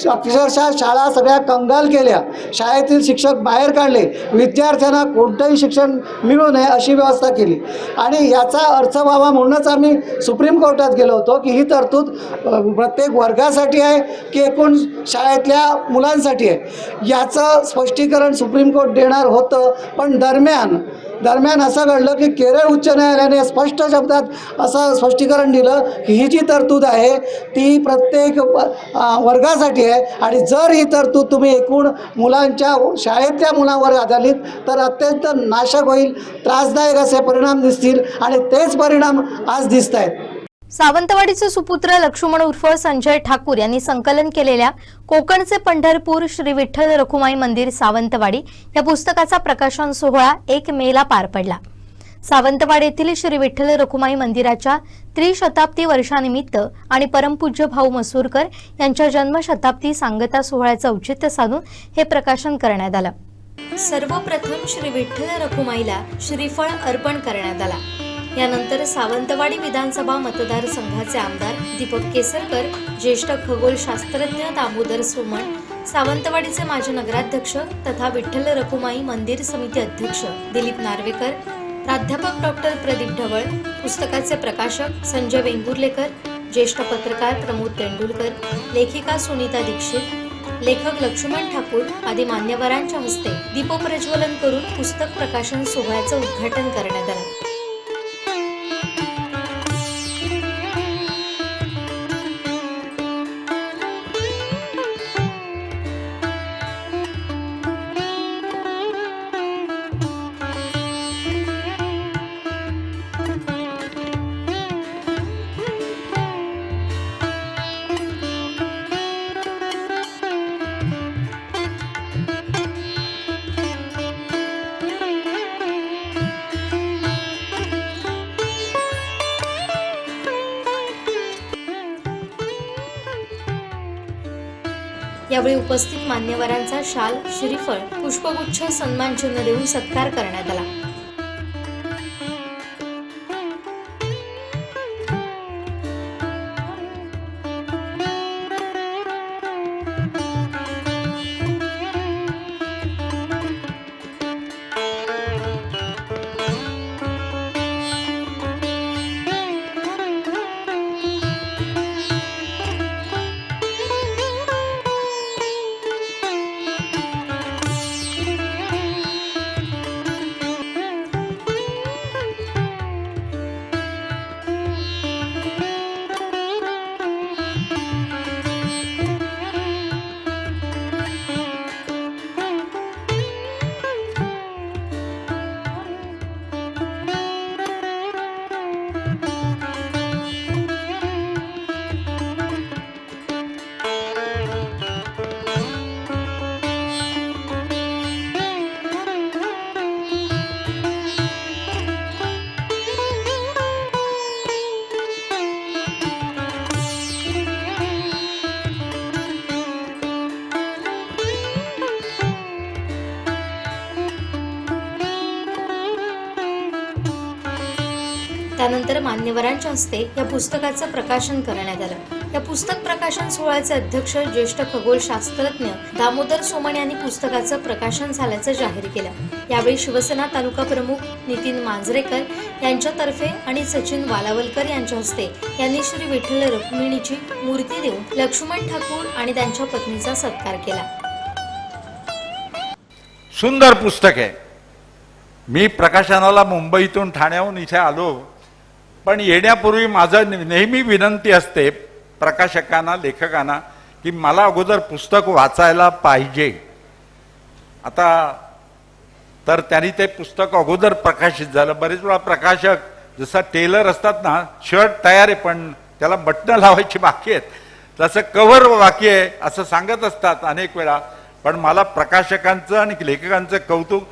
अक्षरशः शाळा सगळ्या कंगाल केल्या, शाळेतील शिक्षक बाहेर काढले, विद्यार्थ्यांना कोणतंही शिक्षण मिळू नये अशी व्यवस्था केली। आणि याचा अर्थ व्हावा म्हणूनच आम्ही सुप्रीम कोर्टात गेलो होतो की ही तरतूद प्रत्येक वर्गासाठी आहे की एकूण शाळेतल्या मुलांसाठी आहे, याचं स्पष्टीकरण सुप्रीम कोर्ट देणार होतं। पण दरम्यान असं घडलं की केरळ उच्च न्यायालयाने स्पष्ट शब्दात असं स्पष्टीकरण दिलं की ही जी तरतूद आहे ती प्रत्येक वर्गासाठी आहे आणि जर ही तरतूद तुम्ही एकूण मुलांच्या शाळेतल्या मुलांवर आधारित तर अत्यंत नाशक होईल, त्रासदायक असे परिणाम दिसतील आणि तेच परिणाम आज दिसत आहेत। सावंतवाडीचे सुपुत्र लक्ष्मण उर्फ संजय ठाकूर यांनी संकलन केलेल्या कोकणचे पंढरपूर श्री विठ्ठल रखुमाई मंदिर सावंतवाडी या पुस्तकाचा प्रकाशन सोहळा 1 मेला पार पडला। सावंतवाडी येथील श्री विठ्ठल रखुमाई मंदिराच्या त्रिशताब्दी वर्षानिमित्त आणि परमपूज्य भाऊ मसूरकर यांच्या जन्मशताब्दी सांगता सोहळ्याचं औचित्य साधून हे प्रकाशन करण्यात आलं। सर्वप्रथम श्री विठ्ठल रखुमाईला श्रीफळ अर्पण करण्यात आला। यानंतर सावंतवाडी विधानसभा मतदारसंघाचे आमदार दीपक केसरकर, ज्येष्ठ खगोलशास्त्रज्ञ दामोदर सोमण, सावंतवाडीचे माजी नगराध्यक्ष तथा विठ्ठल रखुमाई मंदिर समिती अध्यक्ष दिलीप नार्वेकर, प्राध्यापक डॉक्टर प्रदीप ढवळ, पुस्तकाचे प्रकाशक संजय वेंगुर्लेकर, ज्येष्ठ पत्रकार प्रमोद तेंडुलकर, लेखिका सुनीता दीक्षित, लेखक लक्ष्मण ठाकूर आदी मान्यवरांच्या हस्ते दीपप्रज्वलन करून पुस्तक प्रकाशन सोहळ्याचं उद्घाटन करण्यात आलं. यावेळी उपस्थित मान्यवरांचा शाल, श्रीफळ, पुष्पगुच्छ, सन्मानचिन्ह देऊन सत्कार करण्यात आला. त्यानंतर मान्यवरांच्या हस्ते या पुस्तकाचं प्रकाशन करण्यात आलं. या पुस्तक प्रकाशन सोहळ्याचे अध्यक्ष ज्येष्ठ खगोलशास्त्रज्ञ दामोदर सोमण यांनी पुस्तकाचं प्रकाशन झाल्याचं जाहीर केलं. यावेळी शिवसेना तालुका प्रमुख नितीन मांजरेकर यांच्यातर्फे आणि सचिन वालावलकर यांच्या हस्ते यांनी श्री विठ्ठल रुक्मिणीची मूर्ती देऊन लक्ष्मण ठाकूर आणि त्यांच्या पत्नीचा सत्कार केला. सुंदर पुस्तक आहे. मी प्रकाशनाला मुंबईतून ठाण्याहून इथे आलो, पण येण्यापूर्वी माझं नेहमी विनंती असते प्रकाशकांना, लेखकांना, की मला अगोदर पुस्तक वाचायला पाहिजे. आता तर त्यांनी ते पुस्तक अगोदर प्रकाशित झालं. बरेच वेळा प्रकाशक जसा टेलर असतात ना, शर्ट तयार आहे पण त्याला बटणं लावायची बाकी आहेत, तसं कव्हर बाकी आहे असं सांगत असतात अनेक वेळा. पण मला प्रकाशकांचं आणि लेखकांचं कौतुक,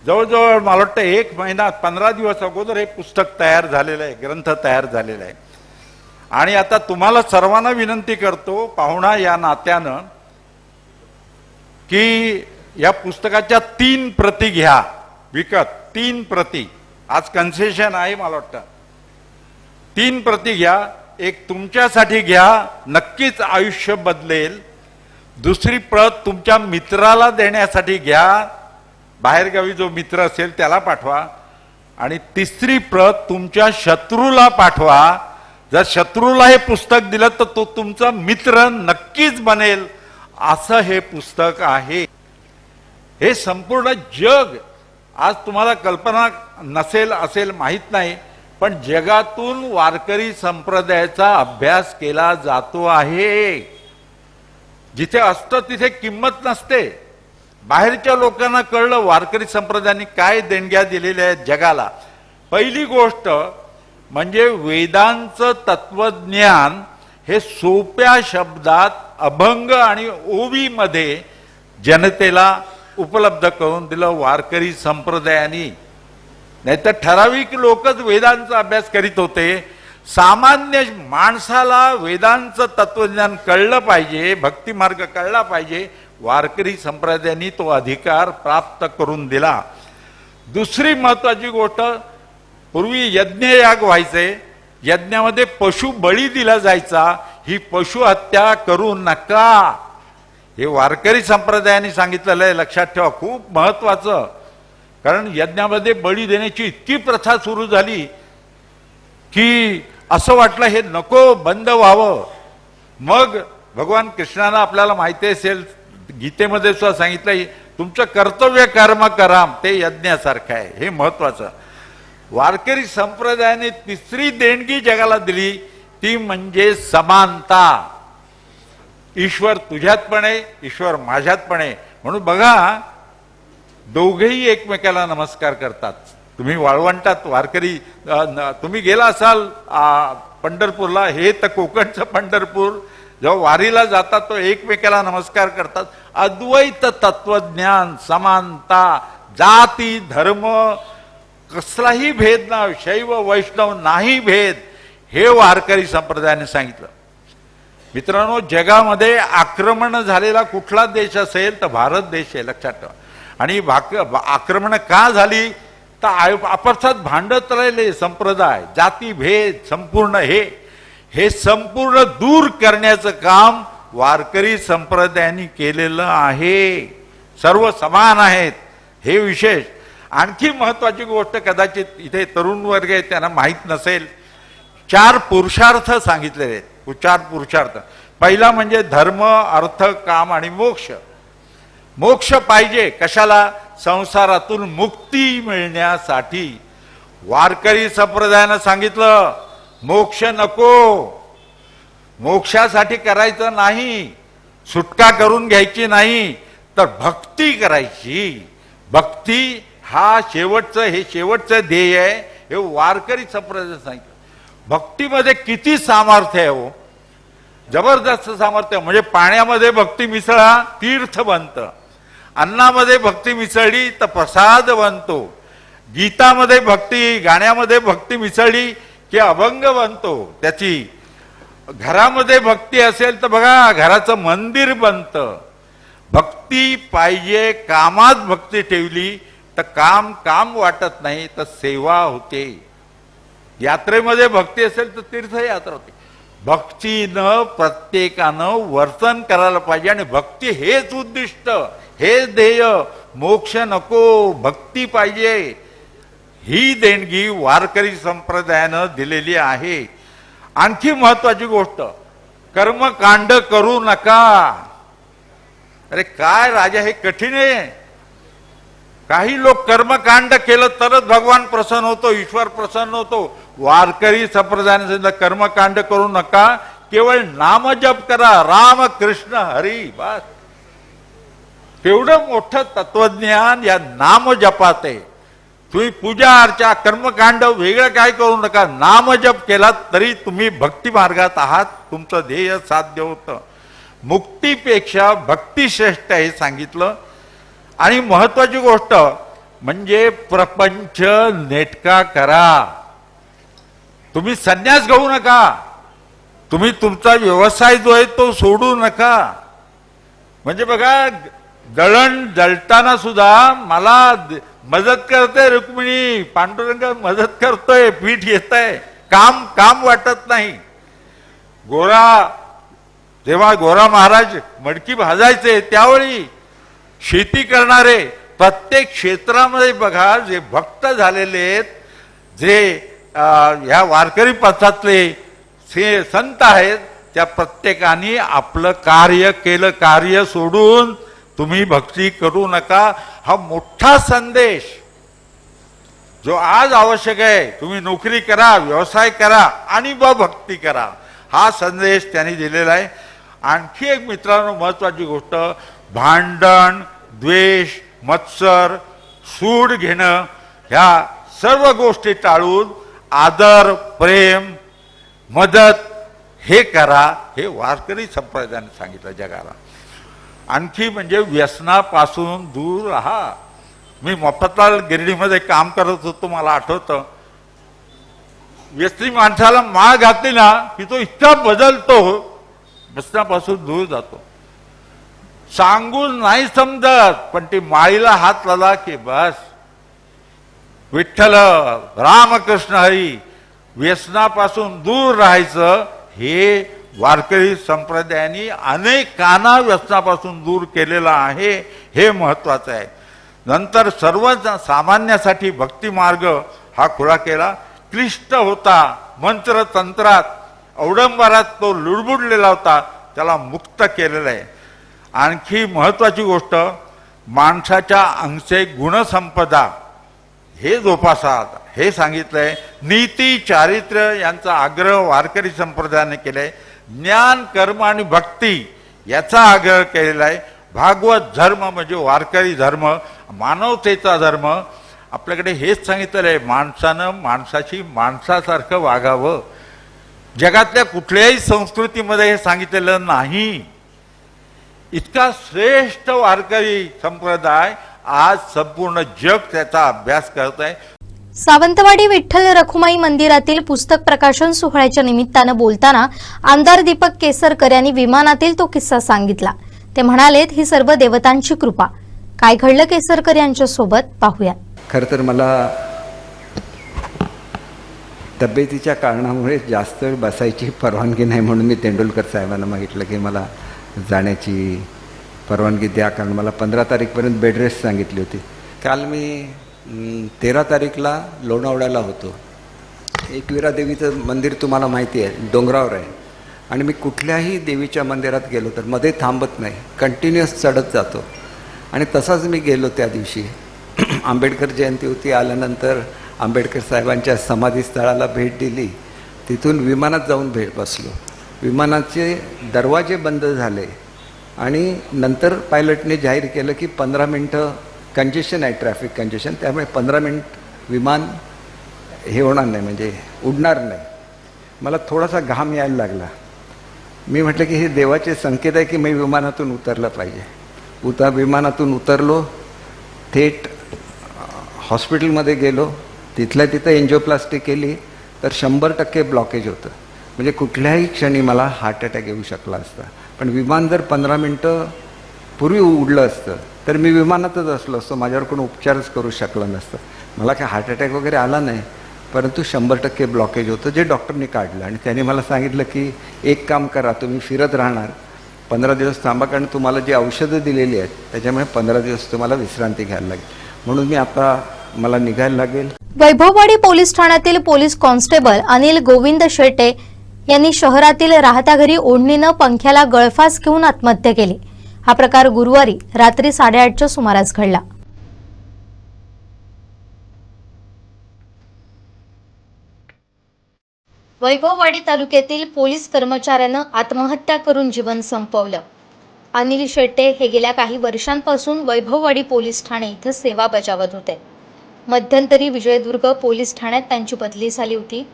जवळजवळ मला वाटतं 1 महिना 15 दिवस अगोदर हे पुस्तक तयार झालेलं आहे, ग्रंथ तयार झालेला आहे. आणि आता तुम्हाला सर्वांना विनंती करतो पाहुणा या नात्यानं, की या पुस्तकाच्या 3 प्रती घ्या विकत. 3 प्रती आज कन्सेशन आहे मला वाटतं. 3 प्रती घ्या. एक तुमच्यासाठी घ्या, नक्कीच आयुष्य बदलेल. दुसरी प्रत तुमच्या मित्राला देण्यासाठी घ्या, बाहेरगावी जो मित्र असेल त्याला पाठवा. आणि तिसरी प्रत तुमच्या शत्रूला पाठवा. जर शत्रूला हे पुस्तक दिलं तर तो तुमचा मित्र नक्कीच बनेल, असं हे पुस्तक आहे. हे संपूर्ण जग, आज तुम्हाला कल्पना नसेल असेल माहीत नाही, पण जगातून वारकरी संप्रदायाचा अभ्यास केला जातो आहे. जिथे असतं तिथे किंमत नसते. बाहेरच्या लोकांना कळलं वारकरी संप्रदायाने काय देणग्या दिलेल्या आहेत जगाला. पहिली गोष्ट म्हणजे वेदांचं तत्वज्ञान हे सोप्या शब्दात अभंग आणि ओवीमध्ये जनतेला उपलब्ध करून दिलं वारकरी संप्रदायाने. नाहीतर ठराविक लोकच वेदांचा अभ्यास करीत होते. सामान्य माणसाला वेदांचं तत्वज्ञान कळलं पाहिजे, भक्तिमार्ग कळला पाहिजे. वारकरी संप्रदायाने तो अधिकार प्राप्त करून दिला. दुसरी महत्वाची गोष्ट, पूर्वी यज्ञयाग व्हायचे, यज्ञामध्ये पशु बळी दिला जायचा, ही पशु हत्या करू नका. हे वारकरी संप्रदायाने सांगितलेलं आहे, लक्षात ठेवा, खूप महत्वाचं. कारण यज्ञामध्ये बळी देण्याची इतकी प्रथा सुरू झाली की असं वाटलं हे नको, बंद व्हावं. मग भगवान कृष्णानं आपल्याला माहिती असेल गीतेमध्ये सुद्धा सांगितलं, तुमचं कर्तव्य कर्म करा, ते यज्ञासारखं आहे. हे महत्वाचं. वारकरी संप्रदायाने तिसरी देणगी जगाला दिली, ती म्हणजे समानता. ईश्वर तुझ्यात पण आहे, ईश्वर माझ्यात पण आहे. म्हणून बघा, दोघेही एकमेकाला नमस्कार करतात. तुम्ही वाळवंटात वारकरी तुम्ही गेला असाल पंढरपूरला, हे तर कोकणचं पंढरपूर, जेव्हा वारीला जातात तो एकमेकाला नमस्कार करतात. अद्वैत तत्वज्ञान, समानता, जाती धर्म कसलाही भेद ना, शैव वैष्णव नाही भेद, हे वारकरी संप्रदायाने सांगितलं. मित्रांनो, जगामध्ये आक्रमण झालेला कुठला देश असेल तर भारत देश आहे, लक्षात ठेवा. आणि आक्रमण का झाली तर आपसात भांडत राहिले संप्रदाय, जाती भेद संपूर्ण, हे संपूर्ण दूर करण्याचं काम वारकरी संप्रदायाने केलेलं आहे. सर्व समान आहेत, हे विशेष. आणखी महत्वाची गोष्ट कदाचित इथे तरुण वर्ग आहे त्यांना माहीत नसेल, 4 पुरुषार्थ सांगितलेले आहेत. 4 पुरुषार्थ. पहिला म्हणजे धर्म, अर्थ, काम आणि मोक्ष. मोक्ष पाहिजे कशाला? संसारातून मुक्ती मिळण्यासाठी. वारकरी संप्रदायानं सांगितलं मोक्ष नको, मोक्षासाठी करायचं नाही, सुटका करून घ्यायची नाही, तर भक्ती करायची. भक्ती हा शेवटचं ध्येय आहे, हे वारकरी संप्रदायानं सांगितलं. भक्तीमध्ये किती सामर्थ्य आहे हो, जबरदस्त सामर्थ्य. म्हणजे पाण्यामध्ये भक्ती मिसळा तीर्थ बनतं, अन्नामध्ये भक्ती मिसळली तर प्रसाद बनतो, गीतामध्ये भक्ती, गाण्यामध्ये भक्ती मिसळली की अभंग बनतो त्याची, घरामध्ये भक्ती असेल तर बघा घराचं मंदिर बनतं. भक्ती पाहिजे. कामात भक्ती ठेवली तर काम वाटत नाही, तर सेवा होते. यात्रेमध्ये भक्ती असेल तर तीर्थयात्रा होते. भक्तीनं प्रत्येकानं वर्तन करायला पाहिजे, आणि भक्ती हेच उद्दिष्ट, हे ध्येय. मोक्ष नको, भक्ती पाहिजे. ही देणगी वारकरी संप्रदायानं दिलेली आहे. आणखी महत्वाची गोष्ट, कर्मकांड करू नका. अरे काय राजा, हे कठीण आहे. काही लोक कर्मकांड केलं तरच भगवान प्रसन्न होतो, ईश्वर प्रसन्न होतो. वारकरी संप्रदायाने कर्मकांड करू नका, केवळ नामजप करा, राम कृष्ण हरी, बस. तेवढं मोठं तत्वज्ञान या नामजपात आहे. तुम्ही पूजा अर्चा कर्मकांड वेगळं काय करू नका. नामजप केला तरी तुम्ही भक्ती मार्गात आहात, तुमचं ध्येय साध्य होतं. मुक्तीपेक्षा भक्ती श्रेष्ठ हे सांगितलं. आणि महत्वाची गोष्ट म्हणजे प्रपंच नेटका करा. तुम्ही संन्यास घेऊ नका, तुम्ही तुमचा व्यवसाय जो आहे तो सोडू नका. म्हणजे बघा, दळण दळताना सुद्धा मला मदत करते रुक्मिणी, पांडुरंग मदत करतोय, पीठ येतंय, काम वाटत नाही. जेव्हा गोरा महाराज मडकी भाजायचे त्यावेळी शेती करणारे प्रत्येक क्षेत्रामध्ये बघा, जे भक्त झालेले आहेत, जे ह्या वारकरी पथातले संत आहेत, त्या प्रत्येकाने आपलं कार्य केलं. कार्य सोडून तुम्ही भक्ती करू नका. हा मोठा संदेश जो आज आवश्यक आहे. तुम्ही नोकरी करा, व्यवसाय करा आणि भक्ती करा, हा संदेश त्यांनी दिलेला आहे. आणखी एक मित्रांनो महत्वाची गोष्ट, भांडण, द्वेष, मत्सर, सूड घेणं, ह्या सर्व गोष्टी टाळून आदर, प्रेम, मदत हे करा. हे वारकरी संप्रदायाने सांगितलं जगाला. आणखी म्हणजे व्यसनापासून दूर राहा. मी मफतलाल गिरडीमध्ये काम करत होतो, मला आठवतं, व्यसनी माणसाला माळ घातली ना की तो इतका बदलतो, व्यसनापासून दूर जातो. सांगून नाही समजत, पण ती माळीला हात लावला की बस विठ्ठल रामकृष्ण हरी व्यसनापासून दूर राहायचं हे वारकरी संप्रदायाने अनेकांना व्यसनापासून दूर केलेलं आहे, हे महत्त्वाचं आहे. नंतर सर्व सामान्यासाठी भक्ती मार्ग हा खुला केला. क्लिष्ट होता, मंत्रतंत्रात अवडंबरात तो लुडबुडलेला होता, त्याला मुक्त केलेलं आहे. आणखी महत्त्वाची गोष्ट, माणसाच्या अंगचे गुणसंपदा हे जोपासा हे सांगितलंय. नीती चारित्र्य यांचा आग्रह वारकरी संप्रदायाने केलाय. ज्ञान कर्म आणि भक्ती याचा आग्रह केलेला आहे. भागवत धर्म म्हणजे वारकरी धर्म, मानवतेचा धर्म. आपल्याकडे हेच सांगितलेलं आहे, माणसानं माणसाशी माणसासारखं वागावं. जगातल्या कुठल्याही संस्कृतीमध्ये हे सांगितलेलं नाही. इतका श्रेष्ठ वारकरी संप्रदाय आज संपूर्ण जग त्याचा अभ्यास करत आहे. सावंतवाडी विठ्ठल रखुमाई मंदिरातील पुस्तक प्रकाशन सोहळ्याच्या निमित्तानं बोलताना आमदार दीपक केसरकर यांनी विमानातील तो किस्सा सांगितला. ते म्हणालेत, ही सर्व देवतांची कृपा. काय घडलं केसरकर यांच्या सोबत पाहूया. खरं तर मला तब्येतीच्या कारणामुळे जास्त वेळ बसायची परवानगी नाही, म्हणून मी तेंडुलकर साहेबांना मागितलं की मला जाण्याची परवानगी द्या, कारण मला 15 तारीखपर्यंत बेड रेस्ट सांगितली होती. काल मी 13 तारीखला लोणावळ्याला होतो. एकविरा देवीचं मंदिर तुम्हाला माहिती आहे, डोंगरावर आहे. आणि मी कुठल्याही देवीच्या मंदिरात गेलो तर मध्ये थांबत नाही, कंटिन्युअस चढत जातो. आणि तसाच मी गेलो त्या दिवशी. आंबेडकर जयंती होती. आल्यानंतर आंबेडकर साहेबांच्या समाधीस्थळाला भेट दिली. तिथून विमानात जाऊन बसलो. विमानाचे दरवाजे बंद झाले आणि नंतर पायलटने जाहीर केलं की 15 मिनटं कंजेशन आहे, ट्रॅफिक कंजेशन, त्यामुळे 15 मिनिट विमान हे होणार नाही, म्हणजे उडणार नाही. मला थोडासा घाम यायला लागला. मी म्हटलं की हे देवाचे संकेत आहे की मी विमानातून उतरलं पाहिजे. विमानातून उतरलो, थेट हॉस्पिटलमध्ये गेलो. तिथल्या तिथं एन्जिओप्लास्टी केली तर 100% ब्लॉकेज होतं. म्हणजे कुठल्याही क्षणी मला हार्ट अटॅक येऊ शकला असता. पण विमान जर 15 मिनटं पूर्वी उडलं असतं तर मी विमानातच असलो असतो, माझ्यावर कोण उपचारच करू शकला नसतं. मला काय हार्ट अटॅक वगैरे आला नाही, परंतु 100% ब्लॉकेज होतं, जे डॉक्टरनी काढलं. आणि त्याने मला सांगितलं की एक काम करा, तुम्ही फिरत राहणार, 15 दिवस थांबा, कारण तुम्हाला जी औषधं दिलेली आहेत त्याच्यामुळे 15 दिवस तुम्हाला विश्रांती घ्यायला लागेल. म्हणून मी आता मला निघायला लागेल. वैभववाडी पोलीस ठाण्यातील पोलीस कॉन्स्टेबल अनिल गोविंद शेटे यांनी शहरातील राहत्या घरी ओढणीनं पंख्याला गळफास घेऊन आत्महत्या केली. हा प्रकार गुरुवारी रात्री 8:30च्या सुमारास घडला. वैभववाडी तालुक्यातील पोलीस कर्मचाऱ्यानं आत्महत्या करून जीवन संपवलं. अनिल शेट्टे हे गेल्या काही वर्षांपासून वैभववाडी पोलीस ठाणे इथं सेवा बजावत होते. मध्यंतरी विजयदुर्ग पोलीस ठाण्यात त्यांची बदली झाली होती.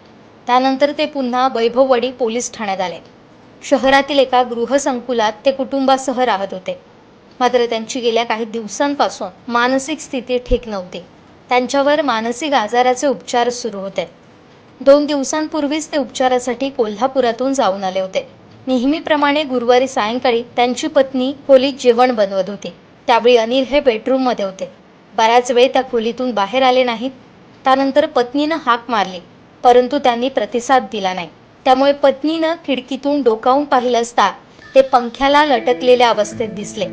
त्यानंतर ते पुन्हा वैभववाडी पोलीस ठाण्यात आले. शहरातील एका गृहसंकुलात ते कुटुंबासह राहत होते. मात्र त्यांची गेल्या काही दिवसांपासून मानसिक स्थिती ठीक नव्हती. त्यांच्यावर मानसिक आजाराचे उपचार सुरू होते. 2 दिवसांपूर्वीच ते उपचारासाठी कोल्हापुरातून जाऊन आले होते. नेहमीप्रमाणे गुरुवारी सायंकाळी त्यांची पत्नी खोलीत जेवण बनवत होती. त्यावेळी अनिल हे बेडरूममध्ये होते. बराच वेळ त्या खोलीतून बाहेर आले नाहीत. त्यानंतर पत्नीनं हाक मारली, परंतु त्यांनी प्रतिसाद दिला नाही. त्यामुळे पत्नीनं खिडकीतून डोकावून पाहिलं असता ते पंख्याला लटकलेल्या अवस्थेत दिसले.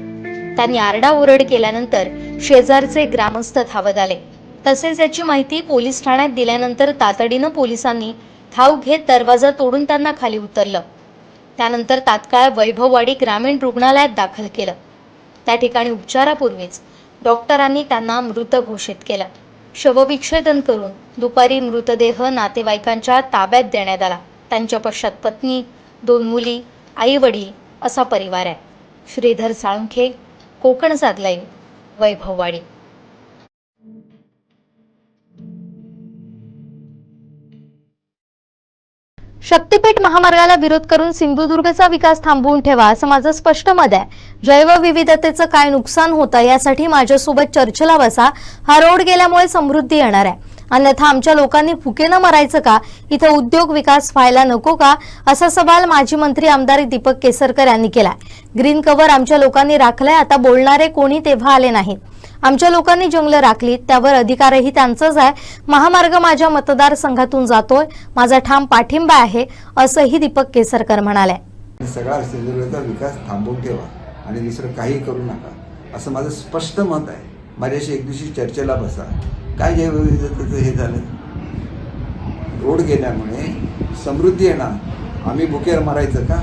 त्यांनी आरडाओरड केल्यानंतर शेजारचे ग्रामस्थ धावत आले. तसेच याची माहिती पोलीस ठाण्यात दिल्यानंतर तातडीनं पोलिसांनी धाव घेत दरवाजा तोडून त्यांना खाली उतरलं. त्यानंतर तात्काळ वैभववाडी ग्रामीण रुग्णालयात दाखल केलं. त्या ठिकाणी उपचारापूर्वीच डॉक्टरांनी त्यांना मृत घोषित केलं. शवविच्छेदन करून दुपारी मृतदेह नातेवाईकांच्या ताब्यात देण्यात आला. त्यांच्या पश्चात पत्नी, 2 मुली, आई वडील असा परिवार आहे. श्रीधर साळुंखे, कोकणसाद लाईव्ह, वैभववाडी. शक्तीपीठ महामार्गाला विरोध करून सिंधुदुर्गचा विकास थांबवून ठेवा असं माझं स्पष्ट मत आहे. जैवविविधतेचं काय नुकसान होतं यासाठी माझ्यासोबत चर्चेला बसा. हा रोड गेल्यामुळे समृद्धी येणार आहे, अन्यथा आमच्या लोकांनी भुकेनं मरायचं का? इथं उद्योग विकास व्हायला नको का? असा सवाल माजी मंत्री आमदार दीपक केसरकर यांनी केलाय. ग्रीन कव्हर आमच्या लोकांनी राखलंय, आता बोलणारे कोणी तेव्हा आले नाहीत. आमच्या लोकांनी जंगलं राखलीत, त्यावर अधिकारही त्यांचाच आहे. महामार्ग माझ्या मतदारसंघातून जातोय, माझा ठाम पाठिंबा आहे, असंही दीपक केसरकर म्हणाले. सगळा सिंधुदुर्गाचा विकास थांबवून ठेवा आणि दुसरं काही करू नका, असं माझं स्पष्ट मत आहे. माझ्याशी एक दिवशी चर्चेला बसा. काय जैवविविधतेचं हे झालं, रोड गेल्यामुळे समृद्धी येणार. आम्ही भुकेवर मरायचं का?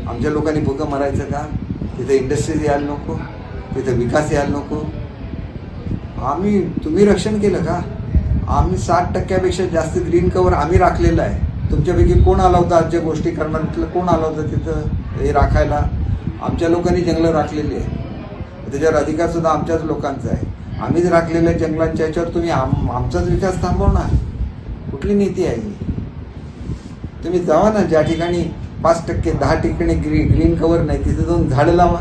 आमच्या लोकांनी भुकं मरायचं का? तिथे इंडस्ट्रीज यायला नको, तिथे विकास यायला नको. तुम्ही रक्षण केलं का? आम्ही 60% जास्त ग्रीन कव्हर आम्ही राखलेलं आहे. तुमच्यापैकी कोण आला होता आजच्या गोष्टी करणार? तिथलं कोण आलं होतं तिथं हे राखायला? आमच्या लोकांनी जंगलं राखलेली आहे, त्याच्यावर अधिकारसुद्धा आमच्याच लोकांचा आहे. आम्हीच राखलेल्या जंगलांच्या ह्याच्यावर तुम्ही आमचाच विकास थांबवणार? कुठली नीती आहे ही? तुम्ही जावा ना, ज्या ठिकाणी 5%, 10% ग्रीन कव्हर नाही तिथे जाऊन झाडं लावा.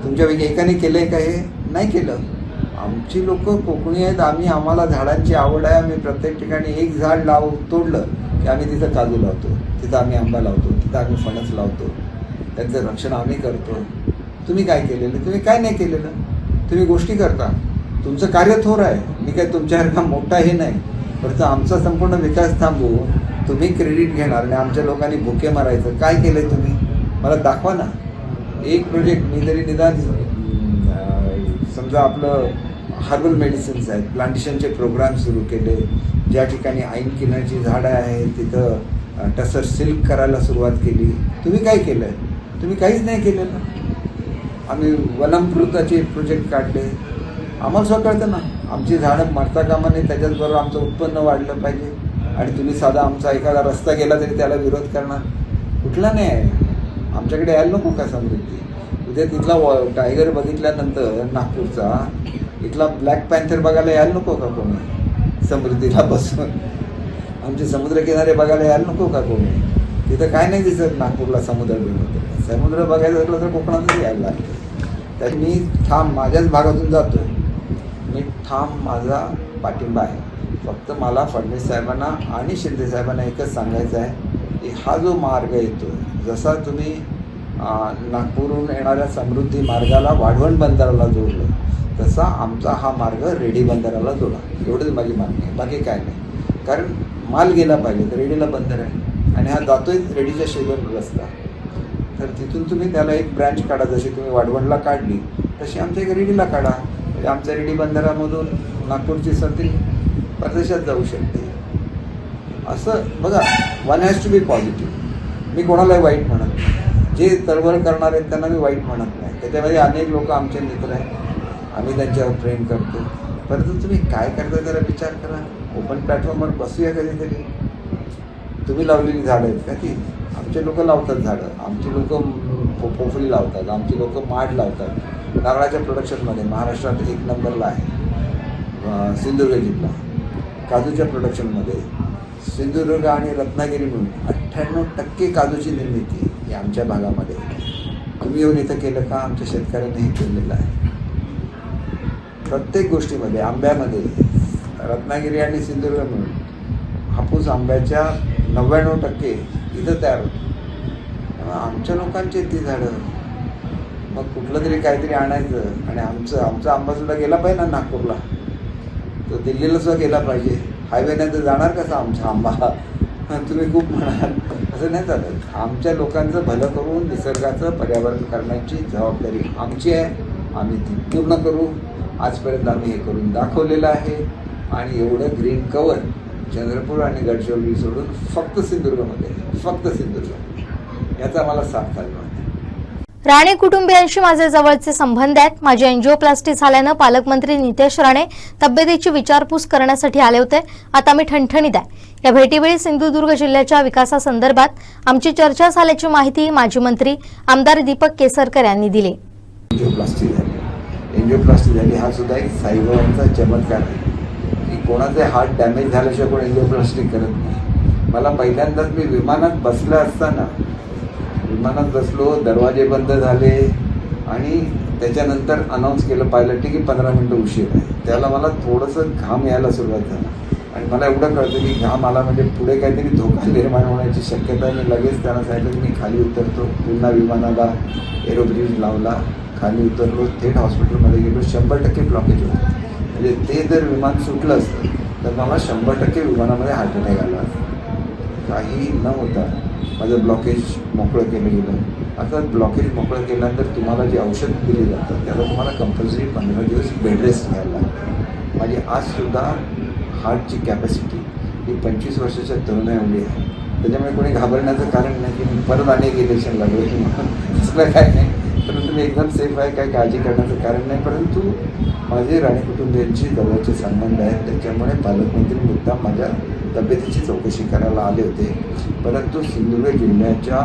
तुमच्यापैकी एकाने केलं आहे का? हे नाही केलं. आमची लोक कोकणी आहेत, आम्हाला झाडांची आवड आहे. आम्ही प्रत्येक ठिकाणी एक झाड तोडलं की आम्ही तिथं काजू लावतो, तिथं आम्ही आंबा लावतो, तिथं आम्ही फणस लावतो. त्यांचं रक्षण आम्ही करतो. तुम्ही काय केलेलं? तुम्ही काय नाही केलेलं. तुम्ही गोष्टी करता. तुमचं कार्य थोर आहे. मी काय तुमच्यासारखा मोठा हे नाही. परंतु आमचा संपूर्ण विकास थांबवून तुम्ही क्रेडिट घेणार आणि आमच्या लोकांनी भुके मारायचं. काय केलं आहे तुम्ही? मला दाखवा ना एक प्रोजेक्ट. मी तरी निदान समजा आपलं हर्बल मेडिसिन्स आहेत, प्लांटेशनचे प्रोग्राम सुरू केले. ज्या ठिकाणी ऐन किनारची झाडं आहेत तिथं टसर सिल्क करायला सुरुवात केली. तुम्ही काय केलं आहे? तुम्ही काहीच नाही केलेलं. आम्ही वनमृताचे प्रोजेक्ट काढले. आम्हाला स्वतः कळतं ना, आमची झाडं मरता कामा नये, त्याच्याचबरोबर आमचं उत्पन्न वाढलं पाहिजे. आणि तुम्ही साधा आमचा एखादा रस्ता गेला तरी त्याला विरोध करणार? कुठला नाही आहे. आमच्याकडे यायला नको का समृद्धी? उद्या तिथला टायगर बघितल्यानंतर नागपूरचा, इथला ब्लॅक पॅन्थर बघायला यायला नको का कोणी? समृद्धीला बसून आमचे समुद्रकिनारे बघायला यायला नको का कोणी? तिथं काय नाही दिसत नागपूरला समुद्र बिमुद्र. समुद्र बघायचं असलं तर कोकणातच यायला लागतं. तर मी ठाम माझ्याच भागातून जातो. मी ठाम माझा पाठिंबा आहे. फक्त मला फडणवीस साहेबांना आणि शिंदे साहेबांना एकच सांगायचं आहे की हा जो मार्ग येतो, जसा तुम्ही नागपूरहून येणाऱ्या समृद्धी मार्गाला वाढवण बंदराला जोडलं, तसा आमचा हा मार्ग रेडी बंदराला जोडा. एवढंच माझी मागणी आहे, बाकी काय नाही. कारण माल गेला पाहिजे तर रेडीला बंदर आहे आणि हा जातोय रेडीच्या शेजारी रस्ता. तर तिथून तुम्ही त्याला एक ब्रँच काढा. जशी तुम्ही वाढवणला काढली तशी आमच्या एक रेडीला काढा. म्हणजे आमच्या रेडी बंदरामधून नागपूरची संत्री परदेशात जाऊ शकते. असं बघा, one has to be positive. मी कोणालाही वाईट म्हणत नाही. जे तळमळ करणार आहेत त्यांना मी वाईट म्हणत नाही. त्याच्यामध्ये अनेक लोक आमचे मित्र आहेत, आम्ही त्यांच्यावर प्रेम करतो. परंतु तुम्ही काय करता त्याला विचार करा. ओपन प्लॅटफॉर्मवर बसूया कधीतरी. तुम्ही लावलेली झाडं आहेत का ती? आमचे लोक लावतात झाडं. आमची लोक पोफळी लावतात, आमची लोक माड लावतात. नारळाच्या प्रोडक्शनमध्ये महाराष्ट्रात 1 नंबरला आहे सिंधुदुर्ग जिल्हा. काजूच्या प्रोडक्शनमध्ये सिंधुदुर्ग आणि रत्नागिरी मिळून 98% काजूची निर्मिती ही आमच्या भागामध्ये. तुम्ही येऊन इथं केलं का? आमच्या शेतकऱ्यांनी हे केलेलं आहे. प्रत्येक गोष्टीमध्ये, आंब्यामध्ये रत्नागिरी आणि सिंधुदुर्ग मिळून हापूस आंब्याच्या 99% इथं तयार होतं. आमच्या लोकांची ती झाडं. मग कुठलं तरी काहीतरी आणायचं आणि आमचा आंबासुद्धा गेला पाहिजे ना नागपूरला. तो दिल्लीला सुद्धा गेला पाहिजे. हायवेने तर जाणार कसा आमचा आंबा? तुम्ही खूप म्हणाल, असं नाही चालत. आमच्या लोकांचं भलं करून निसर्गाचं पर्यावरण करण्याची जबाबदारी आमची आहे. आम्ही ती पूर्ण करू. आजपर्यंत आम्ही हे करून दाखवलेलं आहे. आणि एवढं ग्रीन कव्हर चंद्रपूर आणि गडचिरोली सोडून फक्त सिंधुदुर्गमध्ये, फक्त सिंधुदुर्ग, याचा मला साथ चालू आहे. राणे कुटुंबियांशी माझे जवळचे संबंध आहेत. माझी एंजिओप्लास्टी झाल्यानं पालकमंत्री नितेश राणे तब्येतीची विचारपूस करण्यासाठी आले होते. आता मी ठणठणीत आहे. या भेटीवेळी सिंधुदुर्ग जिल्ह्याच्या विकासासंदर्भात आमची चर्चा झाल्याची माहिती माजी मंत्री आमदार दीपक केसरकर यांनी दिली. एंजिओप्लास्टी झाली हा सुद्धा एक साईबाबांचा चमत्कार आहे की कोणाचे हार्ट डॅमेज झाल्याशिवाय कोण एंजिओप्लास्टी करत नाही. मला पहिल्यांदाच मी विमानात बसलं असताना, विमानात बसलो, दरवाजे बंद झाले आणि त्याच्यानंतर अनाऊन्स केलं पायलटने की 15 मिनटं उशीर आहे. त्याला मला थोडंसं घाम यायला सुरुवात झाला आणि मला एवढं कळतं की घाम आला म्हणजे पुढे काहीतरी धोका निर्माण होण्याची शक्यता आहे. मी लगेच त्यांना सांगितलं की मी खाली उतरतो. पुन्हा विमानाला एरोब्रिज लावला, खाली उतरलो, थेट हॉस्पिटलमध्ये गेलो, 100% ब्लॉकेज होतं. म्हणजे ते जर विमान सुटलं असतं तर मला 100% विमानामध्ये हार्ट अटॅक आला असता. काही न होता माझं ब्लॉकेज मोकळं केलं गेलं. आता ब्लॉकेज मोकळं केल्यानंतर तुम्हाला जी औषध दिली जातात त्याला तुम्हाला कंपल्सरी 15 दिवस बेड रेस्ट घ्यायला लागतं. माझी आजसुद्धा हार्टची कॅपॅसिटी ही 25 वर्षाच्या तरुण एवढी आहे. त्याच्यामुळे कोणी घाबरण्याचं कारण नाही की मी परत अनेक इलेक्शन लागलो की असलं काय नाही. परंतु मी एकदम सेफ आहे, काय काळजी करण्याचं कारण नाही. परंतु माझे राणे कुटुंबियांशी जवळचे संबंध आहेत, त्याच्यामुळे पालकमंत्री मुद्दाम माझ्या तब्येतीची चौकशी करायला आले होते. परंतु सिंधुदुर्ग जिल्ह्याच्या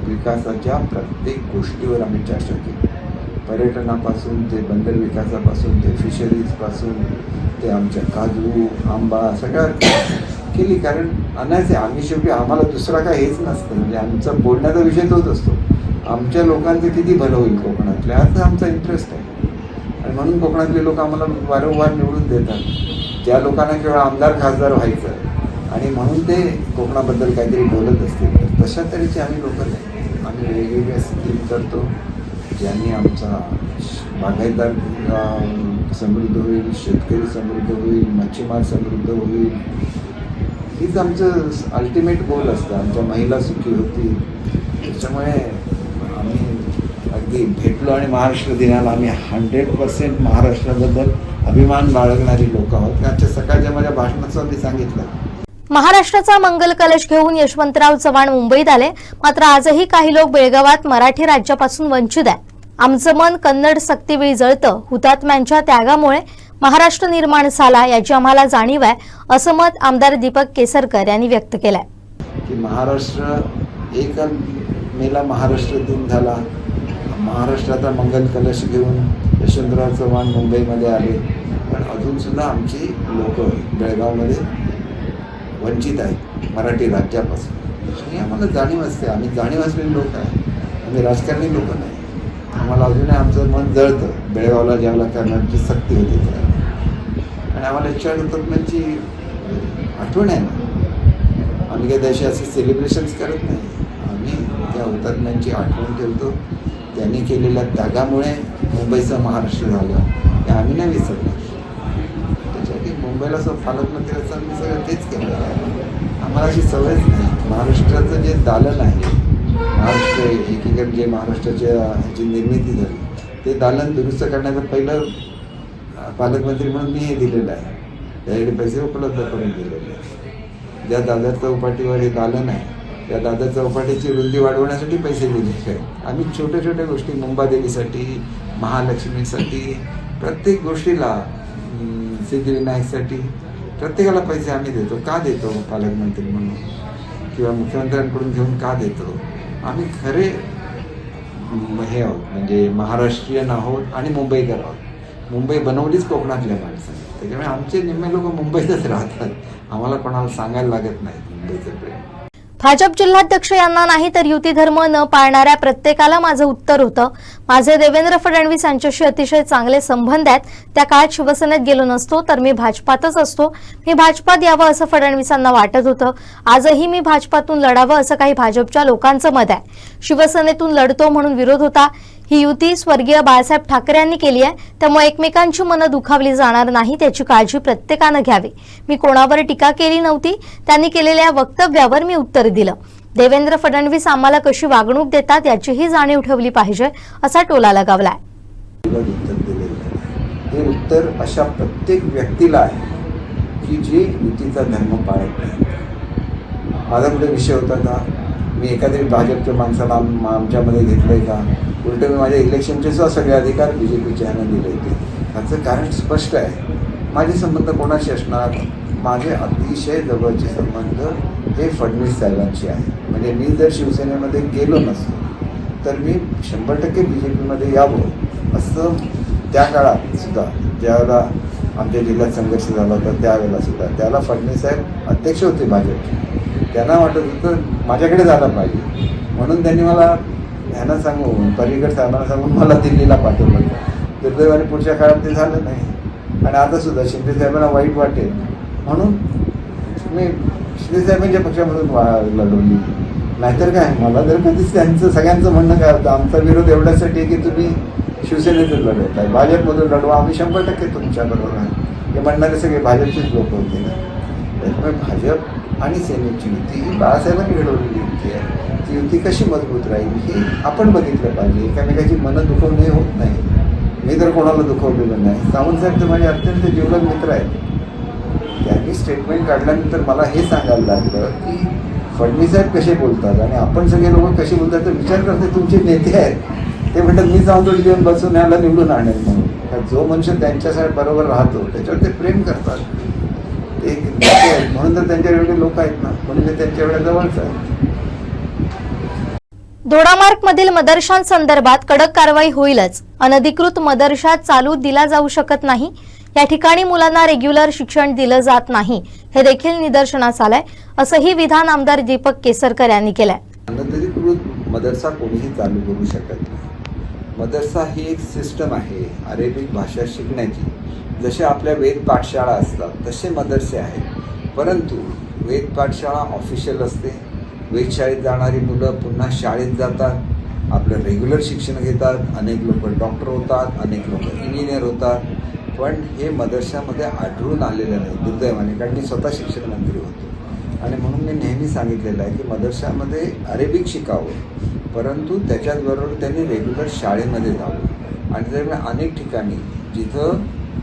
विकासाच्या प्रत्येक गोष्टीवर आम्ही चर्चा केली. पर्यटनापासून ते बंदर विकासापासून ते फिशरीजपासून ते आमच्या काजू आंबा सगळ्या केली. कारण अनायचे आम्ही शेवटी आम्हाला दुसरा काय हेच नसतं. म्हणजे आमचा बोलण्याचा विषय तोच असतो, आमच्या लोकांचं किती भलं होईल कोकणातल्या, हा आमचा इंटरेस्ट आहे. आणि म्हणून कोकणातले लोक आम्हाला वारंवार निवडून देतात. ज्या लोकांना केवळ आमदार खासदार व्हायचं आणि म्हणून ते कोकणाबद्दल काहीतरी बोलत असतील, तर तशा तऱ्हेचे आम्ही लोक नाही. आम्ही वेगवेगळ्या स्कीम करतो ज्यांनी आमचा बागायतदार समृद्ध होईल, शेतकरी समृद्ध होईल, मच्छीमार समृद्ध होईल. हीच आमचं अल्टिमेट गोल असतं. आमच्या महिला सुखी होतील. त्याच्यामुळे आम्ही अगदी भेटलो आणि महाराष्ट्र दिनाला आम्ही 100% महाराष्ट्राबद्दल अभिमान बाळगणारी लोक आहोत. आजच्या सकाळच्या माझ्या भाषणाचं मी सांगितलं. महाराष्ट्राचा मंगल कलश घेऊन यशवंतराव चव्हाण मुंबईत आले. मात्र आजही काही लोक बेळगावात मराठी राज्यापासून वंचित आहे. आमचं मन कन्नड सक्तीवेळी जळतं. हुतात्म्यांच्या त्यागामुळे महाराष्ट्र निर्माण झाला याची आम्हाला जाणीव आहे, असं मत आमदार दीपक केसरकर यांनी व्यक्त केलंय. की महाराष्ट्र 1 मेला महाराष्ट्र दिन झाला. महाराष्ट्राचा मंगल कलश घेऊन यशवंतराव चव्हाण मुंबईमध्ये आले. पण अजूनसुद्धा आमची लोक बेळगावमध्ये वंचित आहेत मराठी राज्यापासून. आणि आम्हाला जाणीव असते. आम्ही जाणीव असलेले लोक आहे, आम्ही राजकारणी लोक नाही. आम्हाला अजूनही आमचं मन जळतं बेळगावला ज्यावेळेला कर्नाटकची सक्ती होती त्यावेळेला. आणि आम्हाला 108 हुतात्म्यांची आठवण आहे ना. आम्ही काही तसे असे सेलिब्रेशन्स करत नाही. आम्ही त्या हुतात्म्यांची आठवण ठेवतो. त्यांनी केलेल्या त्यागामुळे मुंबईचं महाराष्ट्र झालं हे आम्ही नाही विसरणार. त्याच्यासाठी मुंबईला पालकमंत्री असताना मी सगळं तेच केलं आहे. आम्हाला अशी सवयच नाही. महाराष्ट्राचं जे दालन आहे, महाराष्ट्र एकीकडे जे महाराष्ट्राच्या ह्याची निर्मिती झाली ते दालन दुरुस्त करण्याचं पहिलं पालकमंत्री म्हणून मी हे दिलेलं आहे. त्यासाठी पैसे उपलब्ध करून दिलेले आहे. ज्या दादर चौपाटीवर हे दालन आहे त्या दादर चौपाटीची रुंदी वाढवण्यासाठी पैसे दिलेले आहेत. आम्ही छोट्या छोट्या गोष्टी मुंबादेवीसाठी, महालक्ष्मीसाठी, प्रत्येक गोष्टीला, सिद्धिविनायकसाठी प्रत्येकाला पैसे आम्ही देतो. का देतो? पालकमंत्री म्हणून किंवा मुख्यमंत्र्यांकडून घेऊन का देतो? आम्ही खरे हे आहोत, म्हणजे महाराष्ट्रीयन आहोत आणि मुंबईकर आहोत. मुंबई बनवलीच कोकणातल्या माणसाने. त्याच्यामुळे आमचे निम्मे लोक मुंबईतच राहतात. आम्हाला कोणाला सांगायला लागत नाही मुंबईचं प्रेम. भाजप जिल्हाध्यक्ष यांना नाही तर युती धर्म न पाळणाऱ्या प्रत्येकाला माझं उत्तर होतं. माझे देवेंद्र फडणवीस यांच्याशी अतिशय चांगले संबंध आहेत. त्या काळात शिवसेनेत गेलो नसतो तर मी भाजपातच असतो. मी भाजपात यावं असं फडणवीसांना वाटत होतं. आजही मी भाजपातून लढावं असं काही भाजपच्या लोकांचं मत आहे. शिवसेनेतून लढतो म्हणून विरोध होता. ही युती स्वर्गीय बाळासाहेब ठाकरे यांनी केली आहे. त्यामुळे एकमेकांची मनं दुखावली जाणार नाही त्याची काळजी प्रत्येकानं घ्यावी. मी कोणावर टीका केली नव्हती. त्यांनी केलेल्या वक्तव्यावर मी उत्तर दिलं. देवेंद्र फडणवीस आम्हाला कशी वागणूक देतात याचीही जाणीव ठेवली पाहिजे असा टोला लगावलाय. हे उत्तर अशा प्रत्येक व्यक्तीला आहे की जे युतीचा धर्म पाळत नाही. माझा कुठे विषय होता का? मी एखाद्या भाजपच्या माणसाला आमच्यामध्ये घेतलंय का? उलट मी माझ्या इलेक्शनचे सुद्धा सगळे अधिकार बीजेपीच्या ह्यानं दिले होते. त्याचं कारण स्पष्ट आहे. माझे संबंध कोणाशी असणार? माझे अतिशय जवळचे संबंध हे फडणवीस साहेबांशी आहे. म्हणजे मी जर शिवसेनेमध्ये गेलो नसतो तर मी 100% बीजेपीमध्ये यावं असं त्या काळात सुद्धा ज्यावेळेला आमच्या जिल्ह्यात संघर्ष झाला होता त्यावेळेला सुद्धा त्याला फडणवीस साहेब अध्यक्ष होते भाजपचे. त्यांना वाटत होतं माझ्याकडे झालं पाहिजे म्हणून त्यांनी मला ह्यांना सांगून पर्रिकर साहेबांना सांगून मला दिल्लीला पाठवलं होतं. दुर्दैवाने पुढच्या काळात ते झालं नाही. आणि आता सुद्धा शिंदे साहेबांना वाईट वाटेल म्हणून मी शिंदे साहेबांच्या पक्षामधून लढवली. नाहीतर काय मला जर कधीच त्यांचं सगळ्यांचं म्हणणं काय होतं आमचा विरोध एवढ्यासाठी की तुम्ही शिवसेनेतच लढवत आहे, भाजपमधून लढवा, आम्ही 100% तुमच्याबरोबर आहे हे म्हणणारे सगळे भाजपचेच लोक होते ना. त्यामुळे भाजप आणि सेनेची युती ही बाळासाहेबांनी घडवलेली युती आहे. ती युती कशी मजबूत राहील हे आपण बघितलं पाहिजे. एकामेकाची मनं दुखवणे होत नाही. मी तर कोणाला दुखवलेलं नाही. सावंत साहेब तर माझे अत्यंत जीवलग मित्र आहेत. त्यांनी स्टेटमेंट काढल्यानंतर मला हे सांगायला लागलं की फडणवीस साहेब कसे बोलतात आणि आपण सगळे लोक कसे बोलतात तर विचार करते तुमचे नेते आहेत ते म्हणतात मी जाऊन थोडी देऊन बसून याला निवडून आणेल म्हणून. जो मनुष्य त्यांच्यासाठी बरोबर राहतो त्याच्यावर ते प्रेम करतात. ते नेते आहेत म्हणून तर त्यांच्या एवढे लोक आहेत ना, म्हणून ते त्यांच्या एवढ्या जवळच आहेत. दोडामार्गमधील मदरशांसंदर्भात कडक कारवाई होईलच. अनधिकृत मदरशा चालू दिला जाऊ शकत नाही. या ठिकाणी मुलांना रेग्युलर शिक्षण दिलं जात नाही हे देखील निदर्शनास आलंय, असंही विधान आमदार दीपक केसरकर यांनी केलंय. अनधिकृत मदरसा कोणीही चालू करू शकत नाही. मदरसा ही एक सिस्टम आहे अरेबिक भाषा शिकण्याची. जसे आपल्या वेद पाठशाळा असतात तसे मदरसे आहेत. परंतु वेद पाठशाळा ऑफिशियल असते. वेधशाळेत जाणारी मुलं पुन्हा शाळेत जातात, आपलं रेग्युलर शिक्षण घेतात. अनेक लोक डॉक्टर होतात, अनेक लोक इंजिनियर होतात. पण हे मदरशामध्ये आढळून आलेलं नाही दुर्दैवाने, कारण मी स्वतः शिक्षण मंत्री होतो आणि म्हणून मी नेहमी सांगितलेलं आहे की मदरशामध्ये अरेबिक शिकावं, परंतु त्याच्याचबरोबर त्यांनी रेग्युलर शाळेमध्ये जावं. आणि त्यामुळे अनेक ठिकाणी जिथं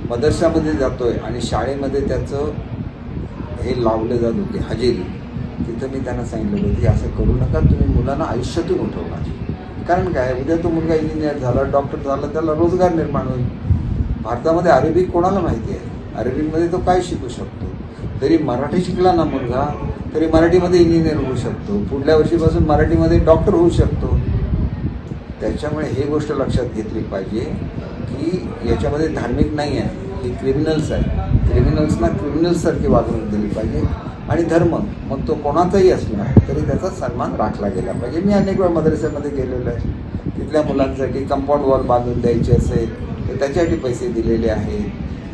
मदरशामध्ये जातोय आणि शाळेमध्ये त्याचं हे लावलं जात होते हजेरी, तिथं मी त्यांना सांगितलं होतं की असं करू नका, तुम्ही मुलांना आयुष्यातून उठवणार. कारण काय, उद्या तो मुलगा इंजिनियर झाला, डॉक्टर झाला, त्याला रोजगार निर्माण होईल. भारतामध्ये अरेबिक कोणाला माहिती आहे? अरेबिकमध्ये तो काय शिकू शकतो? तरी मराठी शिकला ना मुलगा तरी मराठीमध्ये इंजिनियर होऊ शकतो, पुढल्या वर्षीपासून मराठीमध्ये डॉक्टर होऊ शकतो. त्याच्यामुळे ही गोष्ट लक्षात घेतली पाहिजे की याच्यामध्ये धार्मिक नाही आहे, हे क्रिमिनल्स आहे. क्रिमिनल्सना क्रिमिनल्ससारखी वागणूक दिली पाहिजे. आणि धर्म मग तो कोणाचाही असला तरी त्याचा सन्मान राखला गेला पाहिजे. मी अनेक वेळा मदरशामध्ये गेलेलो आहे. तिथल्या मुलांसाठी कंपाऊंड वॉल बांधून द्यायची असेल तर त्याच्यासाठी पैसे दिलेले आहेत.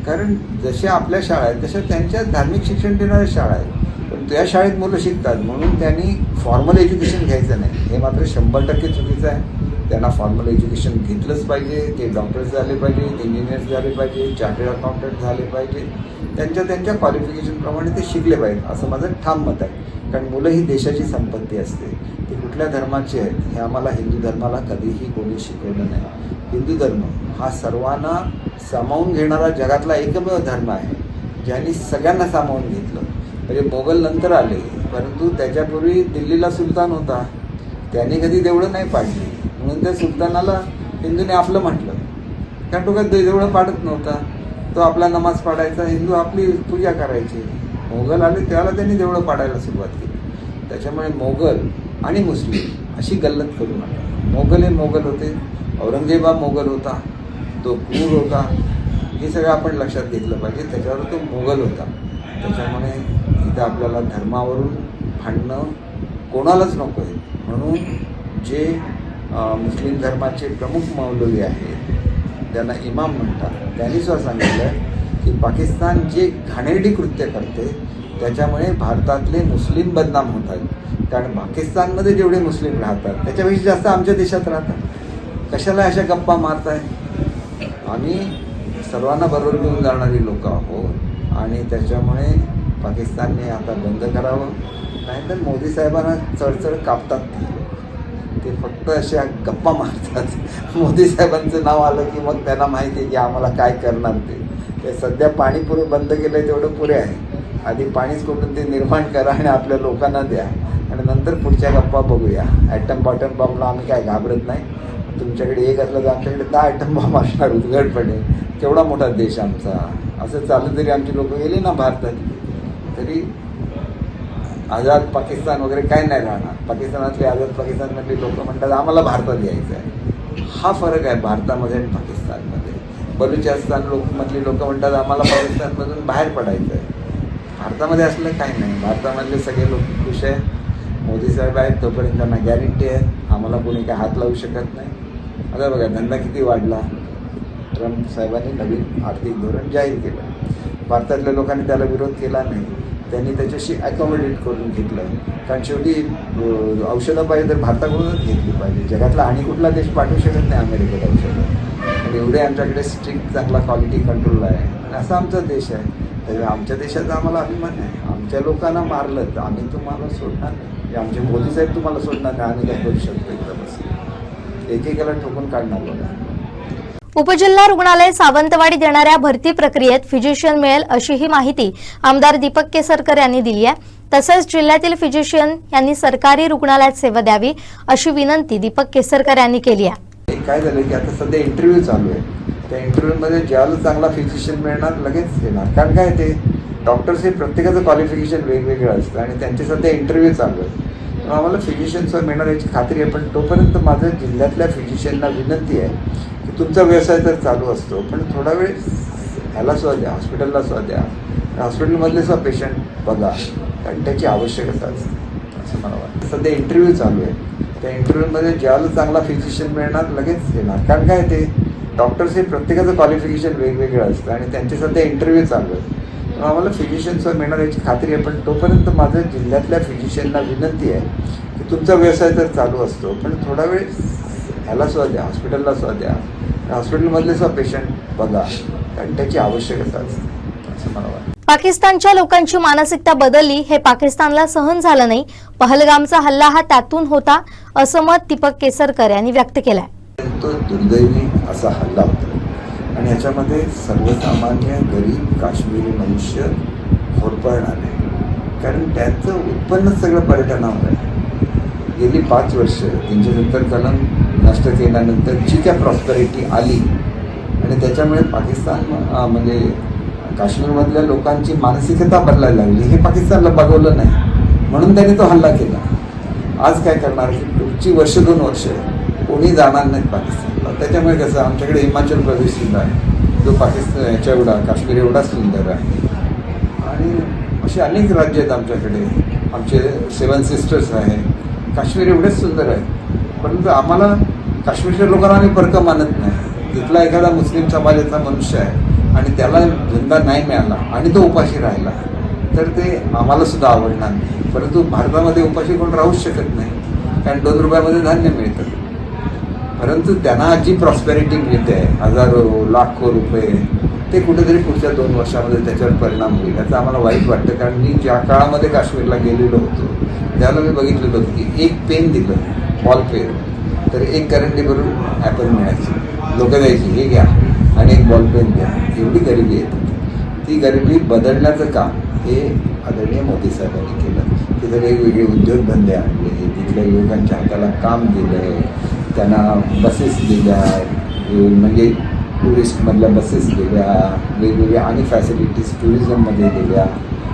कारण जशा आपल्या शाळा आहेत तशा त्यांच्या धार्मिक शिक्षण देणाऱ्या शाळा आहेत. पण त्या शाळेत मुलं शिकतात म्हणून त्यांनी फॉर्मल एज्युकेशन घ्यायचं नाही, हे मात्र 100% चुकीचं आहे. त्यांना फॉर्मल एज्युकेशन घेतलंच पाहिजे. ते डॉक्टर्स झाले पाहिजे, इंजिनियर्स झाले पाहिजे, चार्टर्ड अकाउंटंट झाले पाहिजे. त्यांच्या क्वालिफिकेशनप्रमाणे ते शिकले पाहिजेत असं माझं ठाम मत आहे. कारण मुलं ही देशाची संपत्ती असते. ते कुठल्या धर्माचे आहेत हे आम्हाला हिंदू धर्माला कधीही कोणी शिकवलं नाही. हिंदू धर्म हा सर्वांना सामावून घेणारा जगातला एकमेव धर्म आहे ज्यांनी सगळ्यांना सामावून घेतलं. म्हणजे मोगल नंतर आले, परंतु त्याच्यापूर्वी दिल्लीला सुलतान होता, त्याने कधी देवळं नाही पाडली. म्हणून त्या सुलतानाला हिंदूने आपलं म्हटलं, कारण तो कधी देवळं पाडत नव्हता. तो आपला नमाज पाडायचा, हिंदू आपली पूजा करायची. मोगल आले त्याला त्यांनी देवळं पाडायला सुरुवात केली. त्याच्यामुळे मोगल आणि मुस्लिम अशी गल्लत करू नका. मोगल हे मोगल होते, औरंगजेब हा मोगल होता, तो क्रूर होता, हे सगळं आपण लक्षात घेतलं पाहिजे. त्याच्यावर तो मोगल होता. त्याच्यामुळे इथं आपल्याला धर्मावरून भांडणं कोणालाच नको आहे. म्हणून जे मुस्लिम धर्माचे प्रमुख मौलवी आहेत त्यांना इमाम म्हणतात, त्यांनी सुद्धा सांगितलं की पाकिस्तान जे घाणेरडी कृत्य करते त्याच्यामुळे भारतातले मुस्लिम बदनाम होत आहेत. कारण पाकिस्तानमध्ये जेवढे मुस्लिम राहतात त्याच्यापेक्षा जास्त आमच्या देशात राहतात. कशाला अशा गप्पा मारताय? आम्ही सर्वांना बरोबर घेऊन जाणारी लोक आहोत आणि त्याच्यामुळे पाकिस्तानने आता बंद करावं. नाहीतर मोदी साहेबांना चढचढ कापतात. ते फक्त अशा गप्पा मारतात. मोदी साहेबांचं नाव आलं की मग त्यांना माहिती आहे की आम्हाला काय करणार ते सध्या पाणी पुरं बंद केलं तेवढं पुरे आहे. आधी पाणीच कुठून ते निर्माण करा आणि आपल्या लोकांना द्या आणि नंतर पुढच्या गप्पा बघूया. ॲटम बॉटम बॉम्बला आम्ही काय घाबरत नाही. तुमच्याकडे एक असलं तर आमच्याकडे 10 ॲटम बॉम्ब असणार उघडपणे. केवढा मोठा देश आमचा. असं चाललं तरी आमची लोक गेली ना भारतात तरी आझाद पाकिस्तान वगैरे काय नाही राहणार. पाकिस्तानातले आझाद पाकिस्तानमधले लोक म्हणतात आम्हाला भारतात यायचं आहे. हा फरक आहे भारतामध्ये आणि पाकिस्तानमध्ये. बलुचिस्तान मधली लोक म्हणतात आम्हाला पाकिस्तानमधून बाहेर पडायचं आहे. भारतामध्ये असलं काही नाही. भारतामधले सगळे लोक खुश आहे. मोदी साहेब आहेत तोपर्यंत त्यांना गॅरंटी आहे आम्हाला कोणी काय हात लावू शकत नाही. आता बघा धंदा किती वाढला. ट्रम्प साहेबांनी नवीन आर्थिक धोरण जाहीर केलं. भारतातल्या लोकांनी त्याला विरोध केला नाही. त्यांनी त्याच्याशी अकॉमोडेट करून घेतलं. कारण शेवटी औषधं पाहिजे तर भारताकडूनच घेतली पाहिजे. जगातला आणि कुठला देश पाठवू शकत नाही अमेरिकेत औषधं. आणि एवढे आमच्याकडे स्ट्रिक्ट चांगला क्वालिटी कंट्रोल आहे आणि असा आमचा देश आहे. त्यामुळे आमच्या देशाचा आम्हाला अभिमान आहे. आमच्या लोकांना मारलं तर आम्ही तुम्हाला सोडणार नाही, म्हणजे आमचे मोदी साहेब तुम्हाला सोडणार नाही. आम्ही काय करू शकतो एकदा बस एकेकाला ठोकून काढणार बघा. उपजिल्हा रुग्णालय सावंतवाडी देणाऱ्या भरती प्रक्रियेत फिजिशियन मिळेल अशी ही माहिती आमदार दीपक केसरकर यांनी दिली आहे. तसंच जिल्ह्यातील फिजिशियन यांनी सरकारी रुग्णालयात सेवा द्यावी अशी विनंती दीपक केसरकर यांनी केली आहे. काय झालं की आता सध्या इंटरव्ह्यू चालू आहे. त्या इंटरव्ह्यूमध्ये ज्याला चांगला फिजिशियन मिळणार लगेच येणार. कारण काय ते डॉक्टर्स हे प्रत्येकाचं क्वालिफिकेशन वेगवेगळं असतं आणि त्यांचे सध्या इंटरव्ह्यू चालू आहे. त्यामुळे आम्हाला फिजिशियन्सवर मिळणार याची खात्री आहे. पण तोपर्यंत माझं जिल्ह्यातल्या फिजिशियनला विनंती आहे की तुमचा व्यवसाय तर चालू असतो पण थोडा वेळ ह्याला सुद्धा द्या, हॉस्पिटलला सुद्धा द्या. हॉस्पिटलमधले सुद्धा पेशंट बघा कारण त्याची आवश्यकता असते असं मला वाटतं. सध्या इंटरव्ह्यू चालू आहे. त्या इंटरव्ह्यूमध्ये ज्याला चांगला फिजिशियन मिळणार लगेच येणार. कारण काय ते डॉक्टर्स हे प्रत्येकाचं क्वालिफिकेशन वेगवेगळं असतं आणि त्यांचे सध्या इंटरव्ह्यू चालू आहे. त्यामुळे आम्हाला फिजिशियन्सवर मिळणार याची खात्री आहे. पण तोपर्यंत माझं जिल्ह्यातल्या फिजिशियनला विनंती आहे की तुमचा व्यवसाय तर चालू असतो पण थोडा वेळ ह्याला सुद्धा द्या, हॉस्पिटलला सुद्धा द्या. हॉस्पिटलमधले सुद्धा पेशंट बघा कारण त्याची आवश्यकता असते असं मला वाटतं. पाकिस्तानच्या लोकांची मानसिकता बदलली हे पाकिस्तानला सहन झालं नाही. पहलगामचा हल्ला हा त्यातून होता असं मत दीपक केसरकर यांनी व्यक्त केलंय. तो दुर्दैवी असा हल्ला होता आणि ह्याच्यामध्ये सर्वसामान्य गरीब काश्मीरी मनुष्य होरपळणार आहे. कारण त्याचं उत्पन्नच सगळं पर्यटनावर आहे. गेली 5 वर्ष 370 कलम नष्ट केल्यानंतर जी काय प्रॉस्पेरिटी आली आणि त्याच्यामुळे पाकिस्तान म्हणजे काश्मीरमधल्या लोकांची मानसिकता बदलायला लागली. हे पाकिस्तानला बघवलं नाही म्हणून त्याने तो हल्ला केला. आज काय करणार की पुढची वर्ष 2 वर्ष कोणी जाणार नाहीत पाकिस्तानला. त्याच्यामुळे कसं आमच्याकडे हिमाचल प्रदेश सुद्धा आहे जो पाकिस्तान याच्या एवढा काश्मीर एवढा सुंदर आहे आणि असे अनेक राज्य आहेत आमच्याकडे. आमचे 7 सिस्टर्स आहे. काश्मीर एवढेच सुंदर आहे परंतु आम्हाला काश्मीरच्या लोकांना आम्ही फरक मानत नाही. तिथला एखादा मुस्लिम समाजाचा मनुष्य आहे आणि त्याला धंदा नाही मिळाला आणि तो उपाशी राहिला तर ते आम्हाला सुद्धा आवडणार नाही. परंतु भारतामध्ये उपाशी कोण राहूच शकत नाही कारण 2 रुपयामध्ये धान्य मिळतं. परंतु त्यांना जी प्रॉस्पेरिटी मिळते हजारो लाखो रुपये ते कुठेतरी पुढच्या 2 वर्षामध्ये त्याच्यावर परिणाम होईल याचं आम्हाला वाईट वाटतं. कारण मी ज्या काळामध्ये काश्मीरला गेलेलो होतो त्याला मी बघितलेलं होतं की एक पेन दिलं बॉल पेन तर 1 करंडी भरून ॲपल मिळायची. लोक द्यायची हे घ्या आणि 1 बॉल पेन घ्या. एवढी गरिबी येते. ती गरिबी बदलण्याचं काम हे आदरणीय मोदी साहेबांनी केलं. तिथे वेगवेगळे उद्योगधंदे आणले, तिथल्या युवकांच्या हाताला काम दिलं, त्यांना बसेस दिल्या म्हणजे टुरिस्टमधल्या बसेस दिल्या, वेगवेगळ्या आणि फॅसिलिटीज टुरिझममध्ये दिल्या.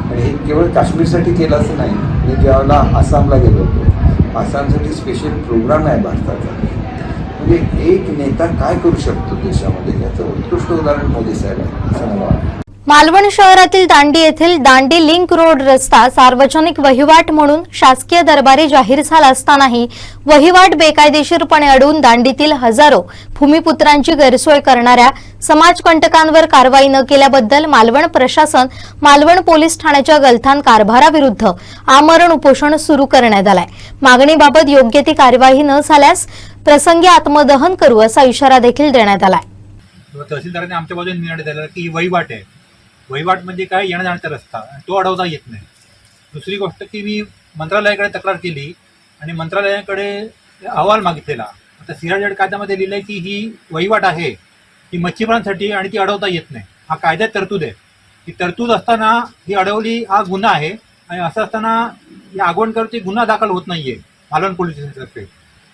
आणि हे केवळ काश्मीरसाठी केलं असं नाही. मी ज्यावेळेला आसामला गेलो होतो आसामसाठी स्पेशल प्रोग्राम आहे भारताचा. म्हणजे एक नेता काय करू शकतो देशामध्ये याचं उत्कृष्ट उदाहरण मोदी साहेब आहे असं मला वाटतं. मालवण शहरातील दांडी येथील दांडी लिंक रोड रस्ता सार्वजनिक वहिवाट म्हणून शासकीय दरबारी जाहीर झाला असतानाही वहिवाट बेकायदेशीरपणे अडवून दांडीतील हजारो भूमिपुत्रांची गैरसोय करणाऱ्या समाजकंटकांवर कारवाई न केल्याबद्दल मालवण प्रशासन मालवण पोलीस ठाण्याच्या गलथान कारभाराविरुद्ध आमरण उपोषण सुरू करण्यात आलंय. मागणीबाबत योग्य ती कार्यवाही न झाल्यास प्रसंगी आत्मदहन करू असा इशारा देखील देण्यात आलाय. तहसीलदारांनी आमच्या बाजूने निर्णय दिला की ही वहिवाट आहे. वहिवाट म्हणजे काय येण्या जाण्याचा रस्ता तो अडवता येत नाही. दुसरी गोष्ट की मी मंत्रालयाकडे तक्रार केली आणि मंत्रालयाकडे अहवाल मागितलेला. आता सिंहगड कायद्यामध्ये लिहिलं आहे की ही वहिवाट आहे ती मच्छीमारांसाठी आणि ती अडवता येत नाही. हा कायद्यात तरतूद आहे. ही तरतूद असताना ही अडवली हा गुन्हा आहे आणि असं असताना या आगवणकरची गुन्हा दाखल होत नाही आहे मालवण पोलीस स्टेशनतर्फे.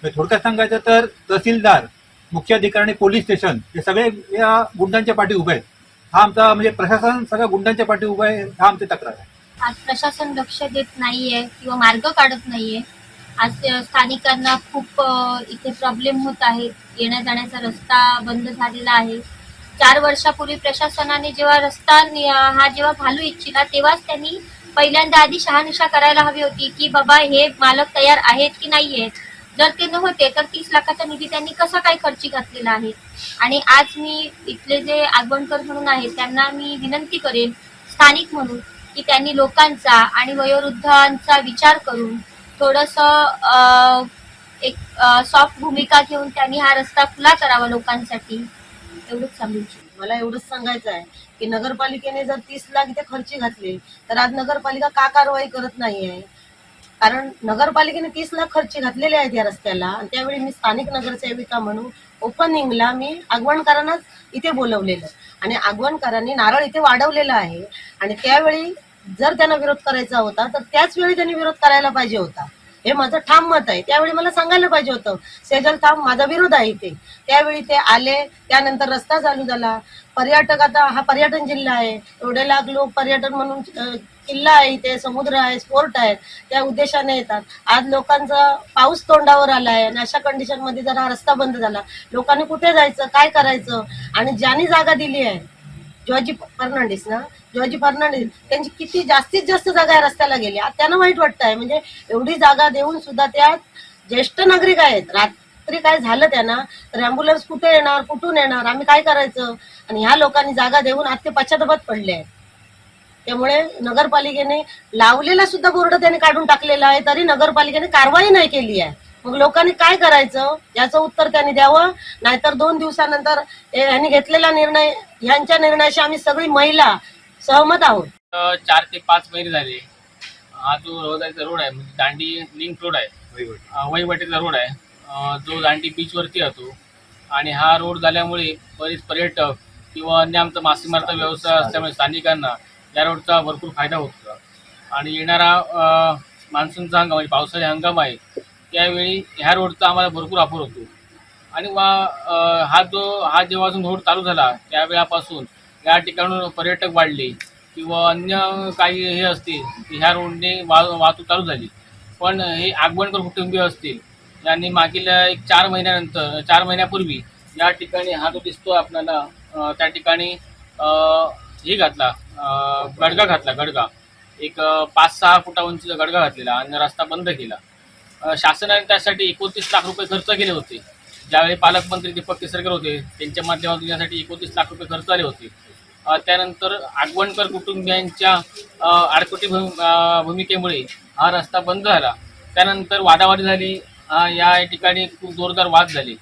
थोडक्यात सांगायचं तर तहसीलदार मुख्याधिकारी आणि पोलीस स्टेशन हे सगळे या गुंडांच्या पाठी उभे आहेत. हा आमचा म्हणजे प्रशासन सगळ्या गुंडांच्या पाठी उभं आहे हा आमची तक्रार आहे. आज प्रशासन लक्ष देत नाहीये किंवा मार्ग काढत नाहीये. आज स्थानिकांना खूप इथे प्रॉब्लेम होत आहेत. येण्या जाण्याचा रस्ता बंद झालेला आहे. 4 वर्षापूर्वी प्रशासनाने जेव्हा रस्ता हा जेव्हा घालू इच्छिला तेव्हाच त्यांनी पहिल्यांदा आधी शहानिशा करायला हवी होती की बाबा हे मालक तयार आहेत की नाहीये. जर ते नव्हते तर 30 लाखाचा निधी त्यांनी कसा काय खर्ची घातलेला आहे. आणि आज मी इथले जे आगवणकर म्हणून आहेत त्यांना मी विनंती करेन स्थानिक म्हणून की त्यांनी लोकांचा आणि वयोवृद्धांचा विचार करून थोडंसं एक सॉफ्ट भूमिका घेऊन त्यांनी हा रस्ता खुला करावा लोकांसाठी. एवढंच सांगू इच्छितो. मला एवढंच सांगायचं आहे की नगरपालिकेने जर 30 लाख इथे खर्ची घातले तर आज नगरपालिका का कारवाई करत नाहीये? कारण नगरपालिकेने 30 लाख खर्ची घातलेले आहेत या रस्त्याला आणि त्यावेळी मी स्थानिक नगरसेविका म्हणून ओपनिंगला मी आगवणकरांनाच इथे बोलवलेलं आणि आगवणकरांनी नारळ इथे वाढवलेला आहे आणि त्यावेळी जर त्यांना विरोध करायचा होता तर त्याच वेळी त्यांनी विरोध करायला पाहिजे होता. हे माझं ठाम मत आहे. त्यावेळी मला सांगायला पाहिजे होतं सेजल थांब माझा विरोध आहे इथे. त्यावेळी ते आले, त्यानंतर रस्ता चालू झाला. पर्यटक, आता हा पर्यटन जिल्हा आहे, एवढे लाख लोक पर्यटन म्हणून किल्ला आहे इथे, समुद्र आहे, स्पोर्ट आहे, त्या उद्देशाने येतात. आज लोकांचा पाऊस तोंडावर आला आहे आणि अशा कंडिशन मध्ये जर हा रस्ता बंद झाला, लोकांनी कुठे जायचं, काय करायचं? आणि ज्यांनी जागा दिली आहे जॉर्जी फर्नांडिस त्यांची किती जास्तीत जास्त जागा या रस्त्याला गेली. त्यांना वाईट वाटत आहे. म्हणजे एवढी जागा देऊन सुद्धा त्या ज्येष्ठ नागरिक आहेत, रात्री काय झालं त्यांना तर अँब्युलन्स कुठे येणार, कुठून येणार, आम्ही काय करायचं? आणि ह्या लोकांनी जागा देऊन आज ते पश्चातापात पडले आहेत. त्यामुळे नगरपालिकेने लावलेला सुद्धा बोर्ड त्यांनी काढून टाकलेला आहे, तरी नगरपालिकेने कारवाई नाही केली आहे. मग लोकांनी काय करायचं याचं उत्तर त्यांनी द्यावं. नाहीतर 2 दिवसानंतर यांनी घेतलेला निर्णय, यांच्या निर्णयाशी आम्ही सगळी महिला सहमत आहोत. 4 ते 5 महिने झाले हा जो रहदारीचा रोड आहे, म्हणजे दांडी लिंक रोड आहे, वहीवाटेचा रोड आहे, जो दांडी बीचवरती जातो. आणि हा रोड झाल्यामुळे बरेच पर्यटक किंवा अन्य आमचा मासेमारचा व्यवसाय असल्यामुळे स्थानिकांना या रोडचा भरपूर फायदा होतो. आणि येणारा मान्सूनचा हंगाम म्हणजे पावसाळी हंगाम आहे, त्यावेळी ह्या रोडचा आम्हाला भरपूर वापर होतो. आणि हा जेव्हापासून रोड चालू झाला त्यावेळापासून या ठिकाणून पर्यटक वाढले किंवा अन्य काही हे असतील की ह्या रोडने वाहतूक चालू झाली. पण हे आगवणकर कुटुंबीय असतील, यांनी मागील 4 महिन्यापूर्वी या ठिकाणी हा जो दिसतो आपल्याला त्या ठिकाणी हे घातला, गडगा एक 5-6 फुटा उंचीचा गडगा घातलेला आणि रस्ता बंद केला. शासनाने त्यासाठी 29 लाख रुपये खर्च केले होते. ज्यावेळी पालकमंत्री दीपक केसरकर होते त्यांच्या माध्यमातून यासाठी 29 लाख रुपये खर्च आले होते. त्यानंतर आगवणकर कुटुंबियांच्या आडकोटी भूमिकेमुळे हा रस्ता बंद झाला. त्यानंतर वादावादी झाली, या ठिकाणी खूप जोरदार वाद झाले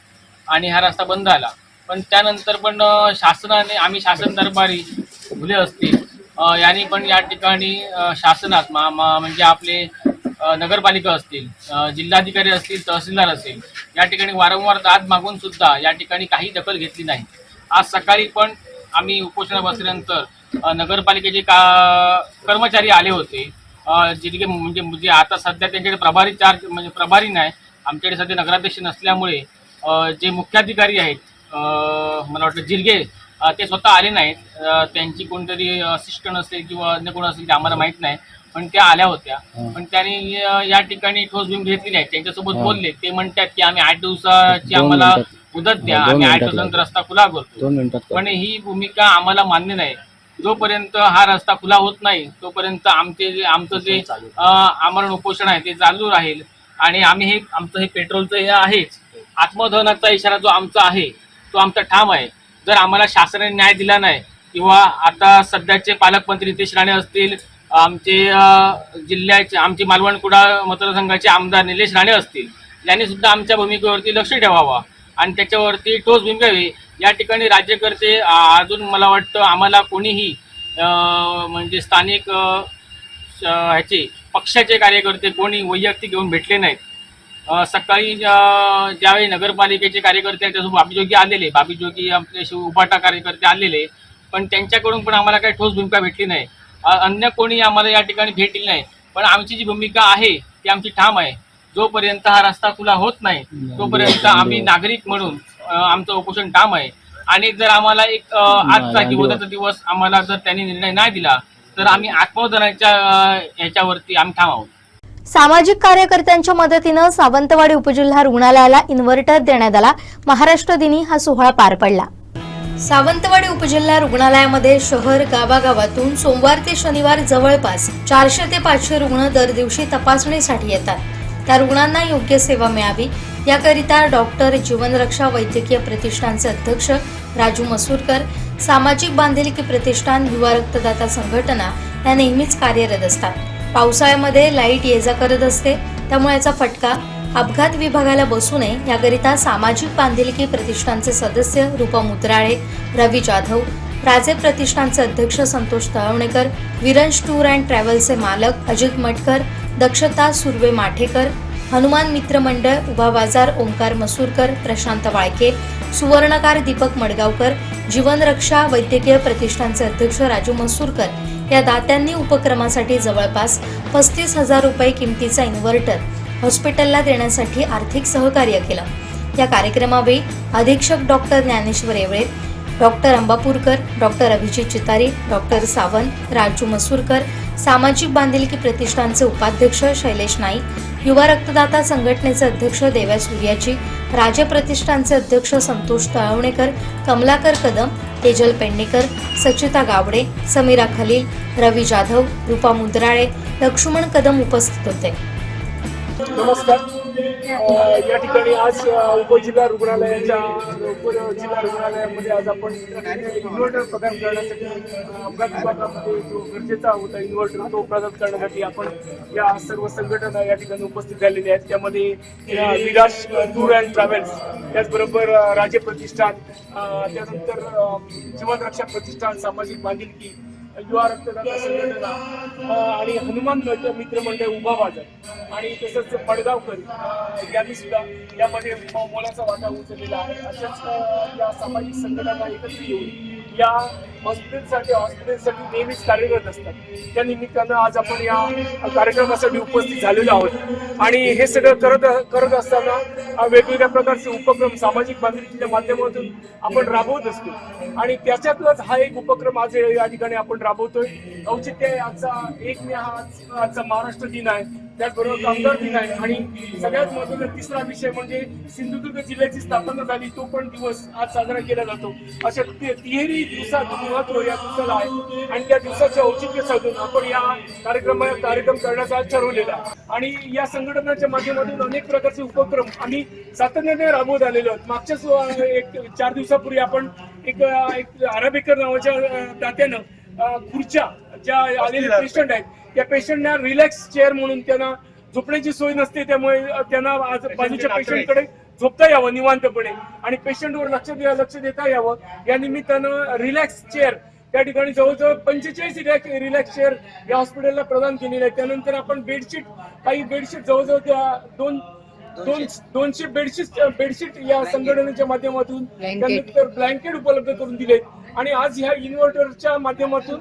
आणि हा रस्ता बंद झाला. पण त्यानंतर पण शासनाने, आम्ही शासन दरबारी फुले असतील यांनी पण या ठिकाणी शासनात म्हणजे आपले नगरपालिका असतील, जिल्हाधिकारी असतील, तहसीलदार असतील, या ठिकाणी वारंवार दाद मागून सुद्धा या ठिकाणी काही दखल घेतली नाही. आज सकाळी पण आम्ही उपोषणात बसल्यानंतर नगरपालिकेचे कर्मचारी आले होते, जिथे म्हणजे आता सध्या त्यांच्याकडे प्रभारी नाही, आमच्याकडे सध्या नगराध्यक्ष नसल्यामुळे जे मुख्याधिकारी आहेत मला वाटतं जिरगे, ते स्वतः आले नाहीत. त्यांची कोणतरी असिस्टंट असेल किंवा अन्य कोण असेल ते आम्हाला माहीत नाही, पण त्या आल्या होत्या. पण त्यांनी या ठिकाणी ठोस भूमिका घेतली नाही. त्यांच्यासोबत बोलले, ते म्हणतात की आम्ही 8 दिवसाची आम्हाला मुदत द्या, आम्ही 8 दिवसानंतर रस्ता खुला करतो. पण ही भूमिका आम्हाला मान्य नाही. जोपर्यंत हा रस्ता खुला होत नाही तोपर्यंत आमचं जे आमरण उपोषण आहे ते चालू राहील. आणि आम्ही आमचं हे पेट्रोलचं हे आहेच, आत्मदहनाचा इशारा जो आमचा आहे तो आमचा ठाम आहे. जर आम्हाला शासनाने न्याय दिला नाही किंवा आता सध्याचे पालकमंत्री नितेश राणे असतील, आमचे जिल्ह्याचे आमचे मालवण-कुडाळ मतदारसंघाचे आमदार निलेश राणे असतील, यांनी सुद्धा आमच्या भूमिकेवरती लक्ष ठेवावा आणि त्याच्यावरती ठोस भूमिका घ्यावी. या ठिकाणी राज्यकर्ते अजून मला वाटतं आम्हाला कोणीही म्हणजे स्थानिक ह्याचे पक्षाचे कार्यकर्ते कोणी वैयक्तिक घेऊन भेटले नाहीत. सकाळी ज्यावेळी नगरपालिकेचे कार्यकर्ते त्याच्यासोबत बाबी जोगी आपले शिव उभाटा कार्यकर्ते आलेले, पण त्यांच्याकडून पण आम्हाला काही ठोस भूमिका भेटली नाही. अन्य कोणी आम्हाला या ठिकाणी भेटली नाही. पण आमची जी भूमिका आहे ती आमची ठाम आहे. जोपर्यंत हा रस्ता खुला होत नाही तोपर्यंत आम्ही नागरिक म्हणून आमचं उपोषण ठाम आहे. आणि जर आम्हाला एक आजचा किंवा उद्याचा दिवस आम्हाला जर त्यांनी निर्णय नाही दिला तर आम्ही आत्मदहनाच्या याच्यावरती आम्ही ठाम आहोत. सामाजिक कार्यकर्त्यांच्या मदतीनं सावंतवाडी उपजिल्हा रुग्णालयाला इन्व्हर्टर देण्यात आला. महाराष्ट्र दिनी हा सोहळा पार पडला. सावंतवाडी उपजिल्हा रुग्णालयामध्ये शहर गावागावातून सोमवार ते शनिवार जवळपास 400 ते 500 रुग्ण दर दिवशी तपासणीसाठी येतात. त्या रुग्णांना योग्य सेवा मिळावी याकरिता डॉक्टर जीवनरक्षा वैद्यकीय प्रतिष्ठानचे अध्यक्ष राजू मसूरकर, सामाजिक बांधिलकी प्रतिष्ठान, युवा रक्तदाता संघटना या नेहमीच कार्यरत असतात. पावसाळ्यामध्ये लाईट ये जा करत असते, त्यामुळे याचा फटका अपघात विभागाला बसू नये याकरिता सामाजिक बांधिलकी प्रतिष्ठानचे सदस्य रूपा मुद्राळे, रवी जाधव, राजे प्रतिष्ठानचे अध्यक्ष संतोष तळवणेकर, विरंज टूर अँड ट्रॅव्हल्सचे मालक अजित मटकर, दक्षता सुर्वे माठेकर, हनुमान मित्र मंडळ उभा बाजार ओंकार मसूरकर, प्रशांत वाळके, सुवर्णकार दीपक मडगावकर, जीवनरक्षा वैद्यकीय प्रतिष्ठानचे अध्यक्ष राजू मसूरकर या दात्यांनी उपक्रमासाठी जवळपास 35,000 रुपये किमतीचा इन्व्हर्टर हॉस्पिटलला देण्यासाठी आर्थिक सहकार्य केलं। या कार्यक्रमावेळी अधीक्षक doctor Dnyaneshwar Yevale, doctor Ambapurkar, doctor Abhijit Chitari, doctor Sawant, Raju Masurkar, सामाजिक बांधिलकी प्रतिष्ठानचे उपाध्यक्ष शैलेश नाईक, युवा रक्तदाता संघटनेचे अध्यक्ष देव्या सूर्याची, राजे प्रतिष्ठानचे अध्यक्ष संतोष तळवणेकर, कमलाकर कदम, तेजल पेडणेकर, सचिता गावडे, समीरा खलील, रवी जाधव, रूपा मुद्राळे, लक्ष्मण कदम उपस्थित होते। नमस्कार। या ठिकाणी आज उपजिल्हा रुग्णालयाच्या उपजिल्हा रुग्णालयामध्ये आज आपण इन्व्हर्टर प्रदान करण्यासाठी अपघात विभागामध्ये जो गरजेचा होता इन्व्हर्टर तो प्रदान करण्यासाठी आपण या सर्व संघटना या ठिकाणी उपस्थित झालेल्या आहेत। त्यामध्ये विराज टूर अँड ट्रॅव्हल्स, त्याचबरोबर राजे प्रतिष्ठान, त्यानंतर जीवनरक्षा प्रतिष्ठान, सामाजिक बांधिलकी, युवा रक्तदाता संघटना आणि हनुमान मित्र मंडळ उभा बाजार आणि तसंच मडगावकर यांनी सुद्धा यामध्ये मोलाचा वाटा उचललेला आहे। अशाच या सामाजिक संघटना एकत्र येऊन या हॉस्पिटलसाठी नेहमीच कार्यरत असतात। त्या निमित्तानं आज आपण या कार्यक्रमासाठी उपस्थित झालेलो आहोत आणि हे सगळं करत असताना वेगवेगळ्या प्रकारचे उपक्रम सामाजिक बांधिलकीच्या माध्यमातून आपण राबवत असतो आणि त्याच्यातलाच हा एक उपक्रम आज या ठिकाणी आपण राबवतोय। औचित्य आजचा 1 मे हा आजचा महाराष्ट्र दिन आहे, त्याचबरोबर कामगार दिन आहे आणि सगळ्यात महत्त्वाचा तिसरा विषय म्हणजे सिंधुदुर्ग जिल्ह्याची स्थापना झाली तो पण दिवस आज साजरा केला जातो। अशा तिहेरी दिवसात महत्त्व या दिवसाला आहे आणि त्या दिवसाचे औचित्य साधून आपण या कार्यक्रम करण्याचा ठरवलेला आहे आणि या संघटनाच्या माध्यमातून अनेक प्रकारचे उपक्रम आम्ही सातत्याने राबवत आलेलो आहोत। मागच्याच 4 दिवसापूर्वी आपण एक आराबेकर नावाच्या दात्यानं खुर्च्या ज्या आलेले पेशंट आहेत त्या पेशंटना रिलॅक्स चेअर म्हणून त्यांना झोपण्याची सोय नसते, त्यामुळे त्यांना आज बाजूच्या पेशंटकडे झोपता यावं निवांतपणे आणि पेशंटवर लक्ष देता यावं या निमित्तानं रिलॅक्स चेअर त्या ठिकाणी जवळजवळ 45 रिलॅक्स चेअर या हॉस्पिटलला प्रदान केलेले आहेत। त्यानंतर आपण काही बेडशीट जवळजवळ 200 बेडशीट या संघटनेच्या माध्यमातून त्यानंतर ब्लँकेट उपलब्ध करून दिलेत आणि आज ह्या इन्व्हर्टरच्या माध्यमातून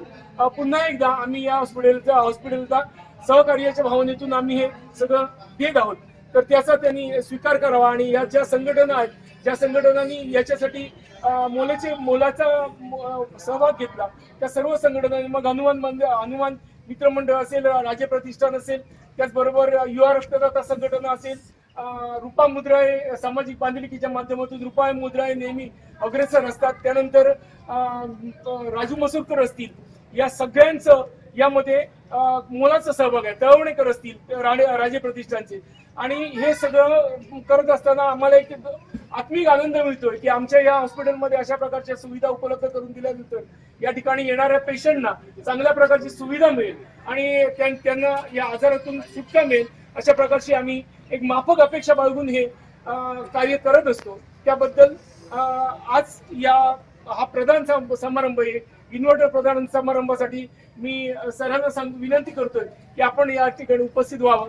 पुन्हा एकदा आम्ही या हॉस्पिटलचा सहकार्याच्या भावनेतून आम्ही हे सगळं देत आहोत। तर त्याचा त्यांनी स्वीकार करावा आणि या ज्या संघटना आहेत ज्या संघटनांनी याच्यासाठी मोलाचा सहभाग घेतला त्या सर्व संघटनांनी मग हनुमान मित्र मंडळ असेल, राजे प्रतिष्ठान असेल, त्याचबरोबर युवा रक्तदाता संघटना असेल, रूपा मुद्राळे सामाजिक बांधिलकीच्या माध्यमातून रूपा मुद्राळे नेहमी अग्रेसर असतात, त्यानंतर राजू मसूरकर असतील, या सगळ्यांचं यामध्ये मोलाचा सहभाग आहे। तळवणेकर असतील राजे प्रतिष्ठानचे आणि हे सगळं करत असताना आम्हाला एक आत्मिक आनंद मिळतोय की आमच्या या हॉस्पिटलमध्ये अशा प्रकारच्या सुविधा उपलब्ध करून दिल्यानंतर या ठिकाणी येणाऱ्या पेशंटना चांगल्या प्रकारची सुविधा मिळेल आणि त्यांना या आजारातून सुटका मिळेल अशा प्रकारची आम्ही एक माफक अपेक्षा बाळगून हे कार्य करत असतो। त्याबद्दल आज हा प्रधान समारंभ आहे इन्व्हर्टर प्रदान समारंभासाठी मी सरांना विनंती करतोय की आपण या ठिकाणी उपस्थित व्हावं।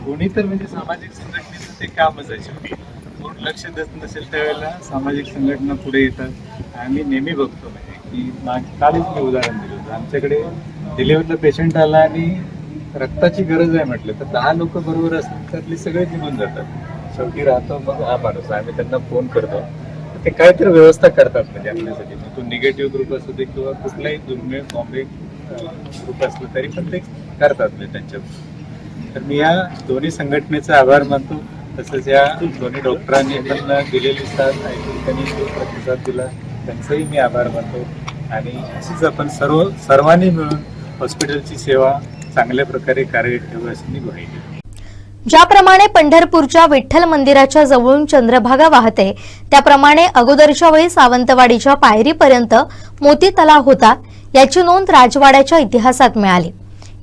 कोणी तर म्हणजे सामाजिक संघटनेचं ते कामच आहे शेवटी, कोण लक्ष देत नसेल त्यावेळेला सामाजिक संघटना पुढे येतात। आम्ही नेहमी बघतो म्हणजे की कालच मी उदाहरण दिलं होतं, आमच्याकडे डिलिव्हरीला पेशंट आला आणि रक्ताची गरज आहे म्हटलं तर 10 लोक बरोबर असतात, त्यातले सगळे निघून जातात। शेवटी राहतो मग हा माणूस, आम्ही त्यांना फोन करतो, ते काहीतरी व्यवस्था करतात म्हणजे आपल्यासाठी, मग तो निगेटिव्ह ग्रुप असू दे किंवा कुठलाही दुर्मिळ बॉम्बे ग्रुप असलं तरी पण ते करतात म्हणजे त्यांच्या। तर मी या दोन्ही संघटनेचा आभार मानतो, तसंच या दोन्ही डॉक्टरांनी पण दिलेली साथ ऐकून त्यांनी जो प्रतिसाद दिला त्यांचाही मी आभार मानतो आणि अशीच आपण सर्वांनी मिळून हॉस्पिटलची सेवा चांगल्या प्रकारे कार्यरत ठेवू अशी मी ग्वाही देतो। ज्याप्रमाणे पंढरपूरच्या विठ्ठल मंदिराच्या जवळून चंद्रभागा वाहते त्याप्रमाणे अगोदरच्या वेळी सावंतवाडीच्या पायरीपर्यंत मोती तलाव होता याची नोंद राजवाड्याच्या इतिहासात मिळाली।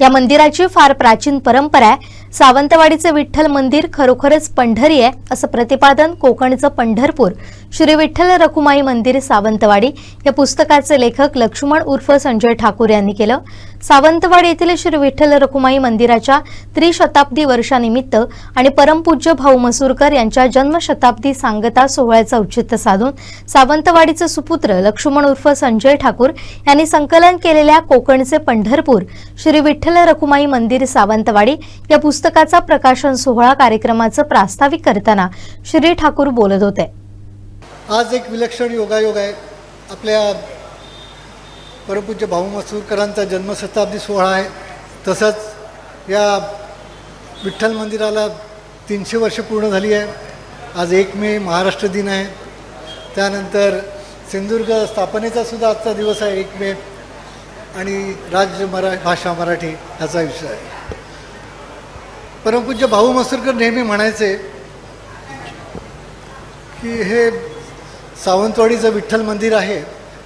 या मंदिराची फार प्राचीन परंपरा आहे. सावंतवाडीचे विठ्ठल मंदिर खरोखरच पंढरी आहे असं प्रतिपादन कोकणचं पंढरपूर श्री विठ्ठल रखुमाई मंदिर सावंतवाडी या पुस्तकाचे लेखक लक्ष्मण उर्फ संजय ठाकूर यांनी केलं. सावंतवाडी येथील श्री विठ्ठल रखुमाई मंदिराच्या त्रिशताब्दी वर्षानिमित्त आणि परमपूज्य भाऊ मसूरकर यांच्या जन्मशताब्दी सांगता सोहळ्याचं औचित्य साधून सावंतवाडीचे सुपुत्र लक्ष्मण उर्फ संजय ठाकूर यांनी संकलन केलेल्या कोकणचे पंढरपूर श्री विठ्ठल रखुमाई मंदिर सावंतवाडी या पुस्तकाचा प्रकाशन सोहळा कार्यक्रमाचं प्रास्ताविक करताना श्री ठाकूर बोलत होते. आज एक विलक्षण योगायोग आहे. आपल्या परमपूज्य भाऊ मसूरकरांचा जन्मशताब्दी सोहळा आहे. तसंच या विठ्ठल मंदिराला 300 वर्ष पूर्ण झाली आहे. आज 1 मे महाराष्ट्र दिन आहे. त्यानंतर सिंधुदुर्ग स्थापनेचा सुद्धा आजचा दिवस आहे 1 मे आणि भाषा मराठी ह्याचा विषय आहे. परमपूज्य भाऊ मसूरकर नेहमी म्हणायचे की हे सावंतवाडीचं विठ्ठल मंदिर आहे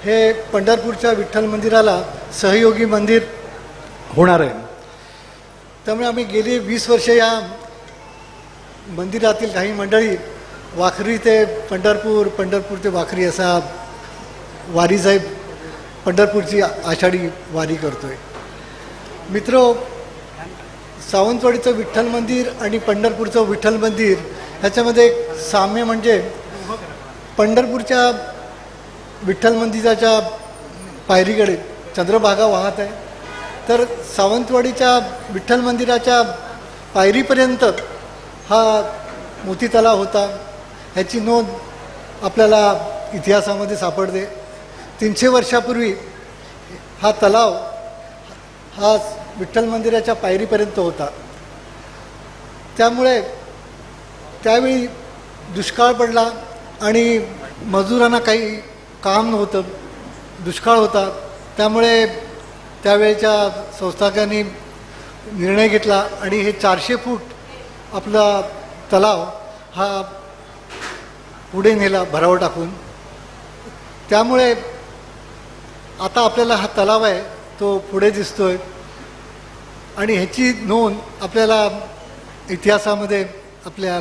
हे पंढरपूरच्या विठ्ठल मंदिराला सहयोगी मंदिर होणार आहे. त्यामुळे आम्ही गेली 20 वर्षे या मंदिरातील काही मंडळी वाखरी ते पंढरपूर, पंढरपूर ते वाखरी असा वारीचा पंढरपूरची आषाढी वारी करतोय. मित्र, सावंतवाडीचं विठ्ठल मंदिर आणि पंढरपूरचं विठ्ठल मंदिर ह्याच्यामध्ये एक साम्य म्हणजे पंढरपूरच्या विठ्ठल मंदिराच्या पायरीकडे चंद्रभागा वाहत आहे, तर सावंतवाडीच्या विठ्ठल मंदिराच्या पायरीपर्यंत हा मोती तलाव होता. ह्याची नोंद आपल्याला इतिहासामध्ये सापडते. 300 वर्षापूर्वी हा तलाव हा विठ्ठल मंदिराच्या पायरीपर्यंत होता. त्यामुळे त्यावेळी दुष्काळ पडला आणि मजुरांना काही काम नव्हतं, दुष्काळ होता. त्यामुळे त्यावेळेच्या संस्थाकांनी निर्णय घेतला आणि हे 400 फूट आपला तलाव हा पुढे नेला भराव टाकून. त्यामुळे आता आपल्याला हा तलाव आहे तो पुढे दिसतोय आणि ह्याची नोंद आपल्याला इतिहासामध्ये आपल्या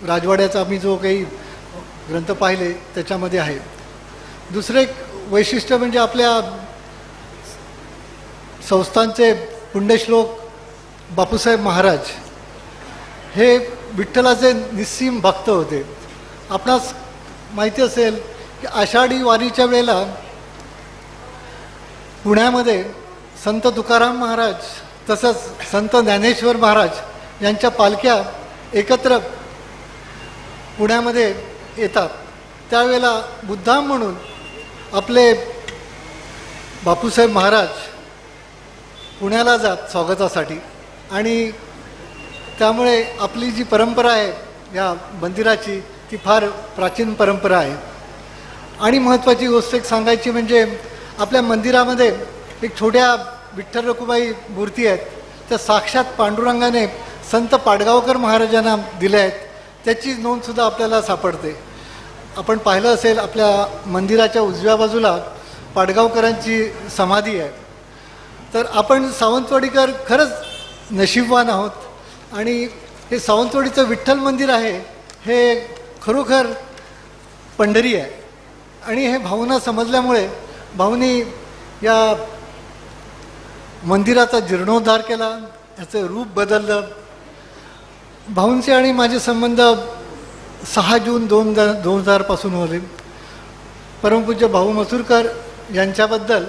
राजवाड्याचा आम्ही जो काही ग्रंथ पाहिले त्याच्यामध्ये आहे. दुसरं एक वैशिष्ट्य म्हणजे आपल्या संस्थांचे पुण्यश्लोक बापूसाहेब महाराज हे विठ्ठलाचे निस्सीम भक्त होते. आपणास माहिती असेल की आषाढी वारीच्या वेळेला पुण्यामध्ये संत तुकाराम महाराज तसंच संत ज्ञानेश्वर महाराज यांच्या पालख्या एकत्र पुण्यामध्ये येतात. त्यावेळेला मुद्दाम म्हणून आपले बापूसाहेब महाराज पुण्याला जात स्वागतासाठी आणि त्यामुळे आपली जी परंपरा आहे या मंदिराची ती फार प्राचीन परंपरा आहे. आणि महत्त्वाची गोष्ट एक सांगायची म्हणजे आपल्या मंदिरामध्ये एक छोट्या विठ्ठल रखुमाई मूर्ती आहेत, त्या साक्षात पांडुरंगाने संत पाडगावकर महाराजांना दिल्या आहेत. त्याची नोंदसुद्धा आपल्याला सापडते. आपण पाहिलं असेल आपल्या मंदिराच्या उजव्या बाजूला पाडगावकरांची समाधी आहे. तर आपण सावंतवाडीकर खरंच नशीबवान आहोत आणि हे सावंतवाडीचं विठ्ठल मंदिर आहे हे खरोखर पंढरी आहे. आणि हे भावना समजल्यामुळे भाऊनी या मंदिराचा जीर्णोद्धार केला, ह्याचं रूप बदललं. भाऊंचे आणि माझे संबंध 6 जून 2000 पासून होते. परमपूज्य भाऊ मसूरकर यांच्याबद्दल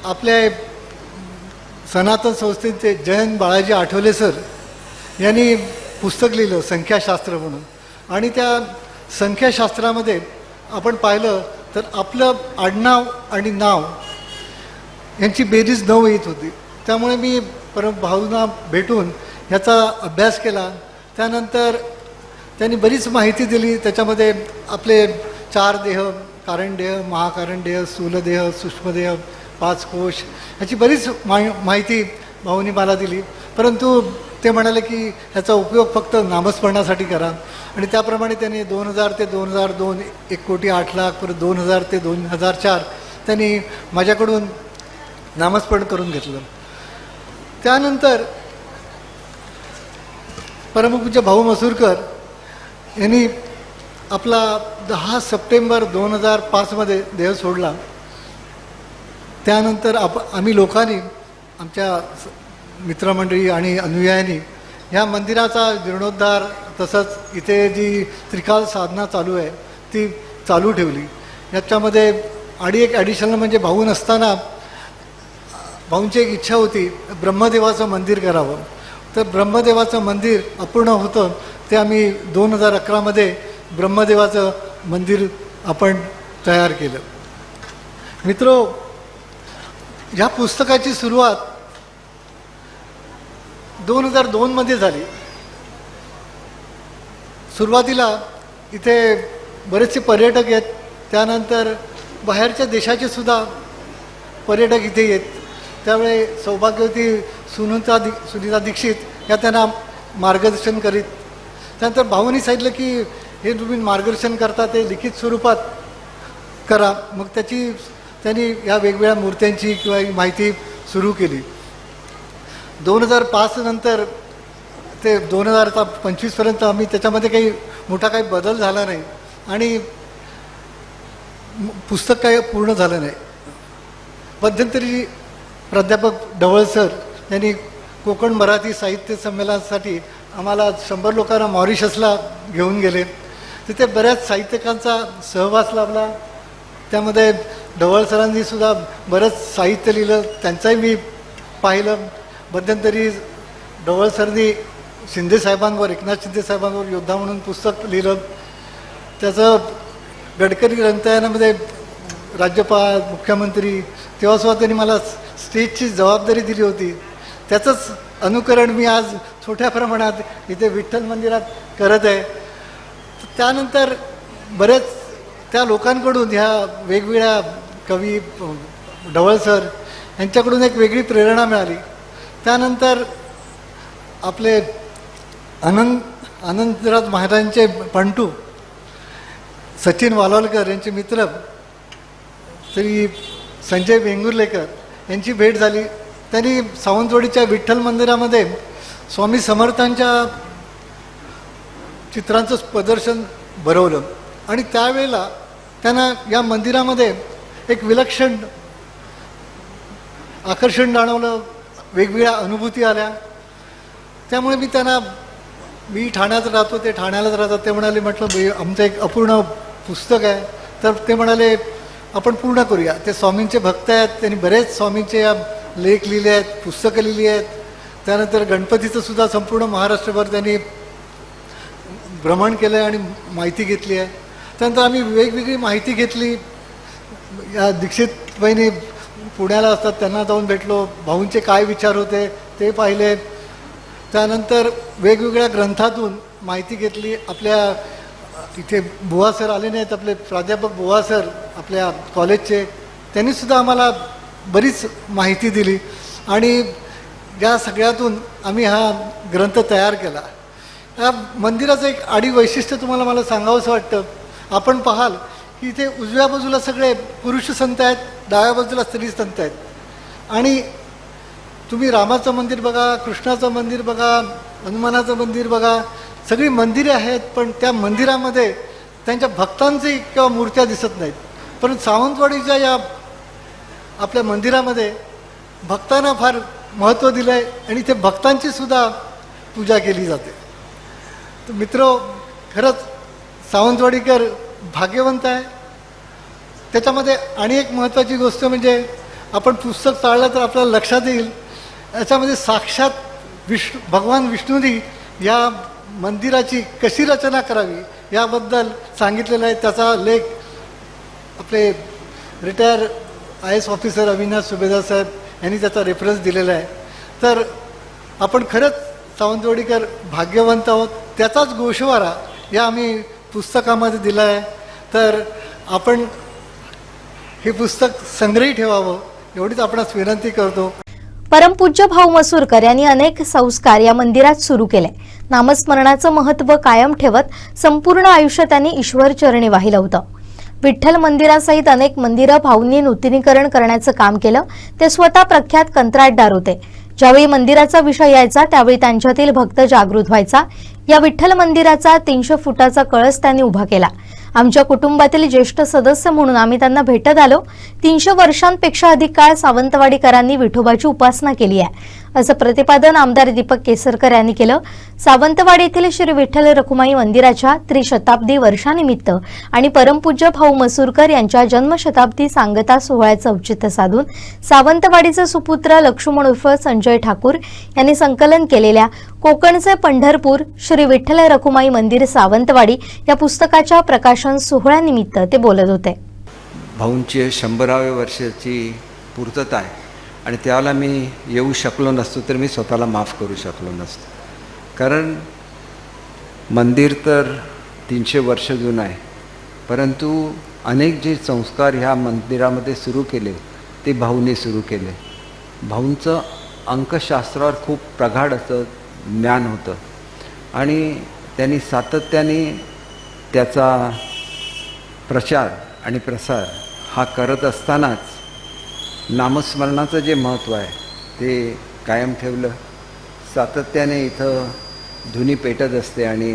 आपल्या सनातन संस्थेचे जयंत बाळाजी आठवले सर यांनी पुस्तक लिहिलं संख्याशास्त्र म्हणून. आणि त्या संख्याशास्त्रामध्ये आपण पाहिलं तर आपलं आडनाव आणि नाव यांची बेरीज 9 येत होती. त्यामुळे मी भाऊंना भेटून ह्याचा अभ्यास केला. त्यानंतर त्यांनी बरीच माहिती दिली. त्याच्यामध्ये आपले 4 देह, कारणदेह, महाकारणदेह, स्थूलदेह, सूक्ष्मदेह, 5 कोश ह्याची बरीच माहिती भाऊंनी मला दिली. परंतु ते म्हणाले की ह्याचा उपयोग फक्त नामस्मरणासाठी करा. आणि त्याप्रमाणे त्यांनी 2000 ते 2002 1,08,00,000 परत 2000 ते 2004 त्यांनी माझ्याकडून नामस्मरण करून घेतलं. त्यानंतर परमपूज्य भाऊ मसूरकर यांनी आपला 10 सप्टेंबर 2005 देह सोडला. त्यानंतर आम्ही लोकांनी, आमच्या मित्रमंडळी आणि अनुयायांनी ह्या मंदिराचा जीर्णोद्धार तसंच इथे जी त्रिकाल साधना चालू आहे ती चालू ठेवली. याच्यामध्ये एक ॲडिशनल म्हणजे भाऊ नसताना भाऊंची एक इच्छा होती ब्रह्मदेवाचं मंदिर करावं. तर ब्रह्मदेवाचं मंदिर अपूर्ण होतं, ते आम्ही 2011 ब्रह्मदेवाचं मंदिर आपण तयार केलं. मित्रो, ह्या पुस्तकाची सुरुवात 2002 झाली. सुरुवातीला इथे बरेचसे पर्यटक आहेत, त्यानंतर बाहेरच्या देशाचे सुद्धा पर्यटक इथे येत. त्यावेळी सौभाग्यवती सुनीता दीक्षित या त्यांना मार्गदर्शन करीत. त्यानंतर भाऊंनी सांगितलं की हे तुम्ही मार्गदर्शन करता ते लिखित स्वरूपात करा. मग त्यांनी या वेगवेगळ्या मूर्त्यांची किंवा ही माहिती सुरू केली. 2005 नंतर ते 2025 आम्ही त्याच्यामध्ये काही मोठा काही बदल झाला नाही आणि पुस्तक काही पूर्ण झालं नाही. मध्यंतरी प्राध्यापक ढवळ सर यांनी कोकण मराठी साहित्य संमेलनासाठी आम्हाला 100 लोकांना मॉरिशसला घेऊन गेले. तिथे बऱ्याच साहित्यिकांचा सहवास लाभला. त्यामध्ये ढवळ सरांनी सुद्धा बरंच साहित्य लिहिलं, त्यांचंही मी पाहिलं. मध्यंतरी ढवळ सरांनी एकनाथ शिंदे साहेबांवर योद्धा म्हणून पुस्तक लिहिलं. त्याचं गडकरी ग्रंथालयामध्ये राज्यपाल, मुख्यमंत्री तेव्हासुद्धा त्यांनी मला स्टेजची जबाबदारी दिली होती. त्याचंच अनुकरण मी आज छोट्या प्रमाणात इथे विठ्ठल मंदिरात करत आहे. त्यानंतर बरेच त्या लोकांकडून ह्या वेगवेगळ्या कवी ढवळ सर यांच्याकडून एक वेगळी प्रेरणा मिळाली. त्यानंतर आपले आनंदराज महाराजांचे पंटू सचिन वालोलकर यांचे मित्र श्री संजय वेंगुर्लेकर यांची भेट झाली. त्यांनी सावंतवाडीच्या विठ्ठल मंदिरामध्ये स्वामी समर्थांच्या चित्रांचं प्रदर्शन भरवलं आणि त्यावेळेला त्यांना या मंदिरामध्ये एक विलक्षण आकर्षण जाणवलं, वेगवेगळ्या अनुभूती आल्या. त्यामुळे मी ठाण्यात राहतो, ते ठाण्यालाच राहतात. ते म्हणाले, म्हटलं आमचं एक अपूर्ण पुस्तक आहे. तर ते म्हणाले आपण पूर्ण करूया. ते स्वामींचे भक्त आहेत, त्यांनी बरेच स्वामींचे लेख लिहिले आहेत, पुस्तकं लिहिली आहेत. त्यानंतर गणपतीचं सुद्धा संपूर्ण महाराष्ट्रभर त्यांनी भ्रमण केलं आहे आणि माहिती घेतली आहे. त्यानंतर आम्ही वेगवेगळी माहिती घेतली. या दीक्षित बहिणी पुण्याला असतात, त्यांना जाऊन भेटलो, भाऊंचे काय विचार होते ते पाहिले. त्यानंतर वेगवेगळ्या ग्रंथातून माहिती घेतली. आपल्या इथे बुवा सर आले नाहीत, आपले प्राध्यापक बुवा सर आपल्या कॉलेजचे, त्यांनीसुद्धा आम्हाला बरीच माहिती दिली आणि या सगळ्यातून आम्ही हा ग्रंथ तयार केला. या मंदिराचं एक वैशिष्ट्य तुम्हाला मला सांगावंसं वाटतं. आपण पाहाल की इथे उजव्या बाजूला सगळे पुरुष संत आहेत, डाव्या बाजूला स्त्री संत आहेत. आणि तुम्ही रामाचं मंदिर बघा, कृष्णाचं मंदिर बघा, हनुमानाचं मंदिर बघा, सगळी मंदिरे आहेत, पण त्या मंदिरामध्ये त्यांच्या भक्तांचे किंवा मूर्त्या दिसत नाहीत. पण सावंतवाडीच्या या आपल्या मंदिरामध्ये भक्तांना फार महत्त्व दिलं आहे आणि ते भक्तांची सुद्धा पूजा केली जाते. तर मित्र, खरंच सावंतवाडीकर भाग्यवंत आहे. त्याच्यामध्ये आणि एक महत्त्वाची गोष्ट म्हणजे आपण पुस्तक चाळलं तर आपल्याला लक्षात येईल, याच्यामध्ये साक्षात भगवान विष्णूंनी या मंदिराची कशी रचना करावी याबद्दल सांगितलेलं आहे. त्याचा लेख आपले रिटायर IAS ऑफिसर अविनाश सुभेदार साहेब यांनी त्याचा रेफरन्स दिलेला आहे. तर आपण खरंच सावंतवाडीकर भाग्यवंत आहोत. त्याचाच गोषवारा या आम्ही पुस्तकामध्ये दिला आहे. तर आपण हे पुस्तक संग्रही ठेवावं एवढीच आपणास विनंती करतो. परमपूज्य भाऊ मसूरकर यांनी अनेक संस्कार या मंदिरात सुरू केले. नामस्मरणाचं महत्त्व कायम ठेवत संपूर्ण आयुष्य त्यांनी ईश्वर चरणी वाहिलं होतं. विठ्ठल मंदिरासहित अनेक मंदिरं भाऊंनी नूतनीकरण करण्याचं काम केलं. ते स्वतः प्रख्यात कंत्राटदार होते. ज्यावेळी मंदिराचा विषय यायचा त्यावेळी त्यांच्यातील भक्त जागृत व्हायचा. या विठ्ठल मंदिराचा 300 फुटाचा कळस त्यांनी उभा केला. आमच्या कुटुंबातील ज्येष्ठ सदस्य म्हणून आम्ही त्यांना भेटत आलो. 300 वर्षांपेक्षा अधिक काळ सावंतवाडीकरांनी विठोबाची उपासना केली आहे, असं प्रतिपादन आमदार दीपक केसरकर यांनी केलं. सावंतवाडी येथील श्री विठ्ठल रखुमाई मंदिराच्या त्रिशताब्दी वर्षानिमित्त आणि परमपूज्य भाऊ मसूरकर यांच्या जन्मशताब्दी सांगता सोहळ्याचं औचित्य साधून सावंतवाडीचे सुपुत्र लक्ष्मण उर्फ संजय ठाकूर यांनी संकलन केलेल्या कोकणचे पंढरपूर श्री विठ्ठल रखुमाई मंदिर सावंतवाडी या पुस्तकाच्या प्रकाशन सोहळ्यानिमित्त ते बोलत होते. भाऊंची 100व्या वर्षाची पूर्तता आहे आणि त्याला मी येऊ शकलो नसतो तर मी स्वतःला माफ करू शकलो नसतो. कारण मंदिर तर 300 वर्ष जुनं आहे, परंतु अनेक जे संस्कार ह्या मंदिरामध्ये सुरू केले ते भाऊंनी सुरू केले. भाऊंचं अंकशास्त्रावर खूप प्रगाढ असं ज्ञान होतं आणि त्यांनी सातत्याने त्याचा प्रचार आणि प्रसार हा करत असतानाच नामस्मरणाचं जे महत्त्व आहे ते कायम ठेवलं. सातत्याने इथं धुनी पेटत असते आणि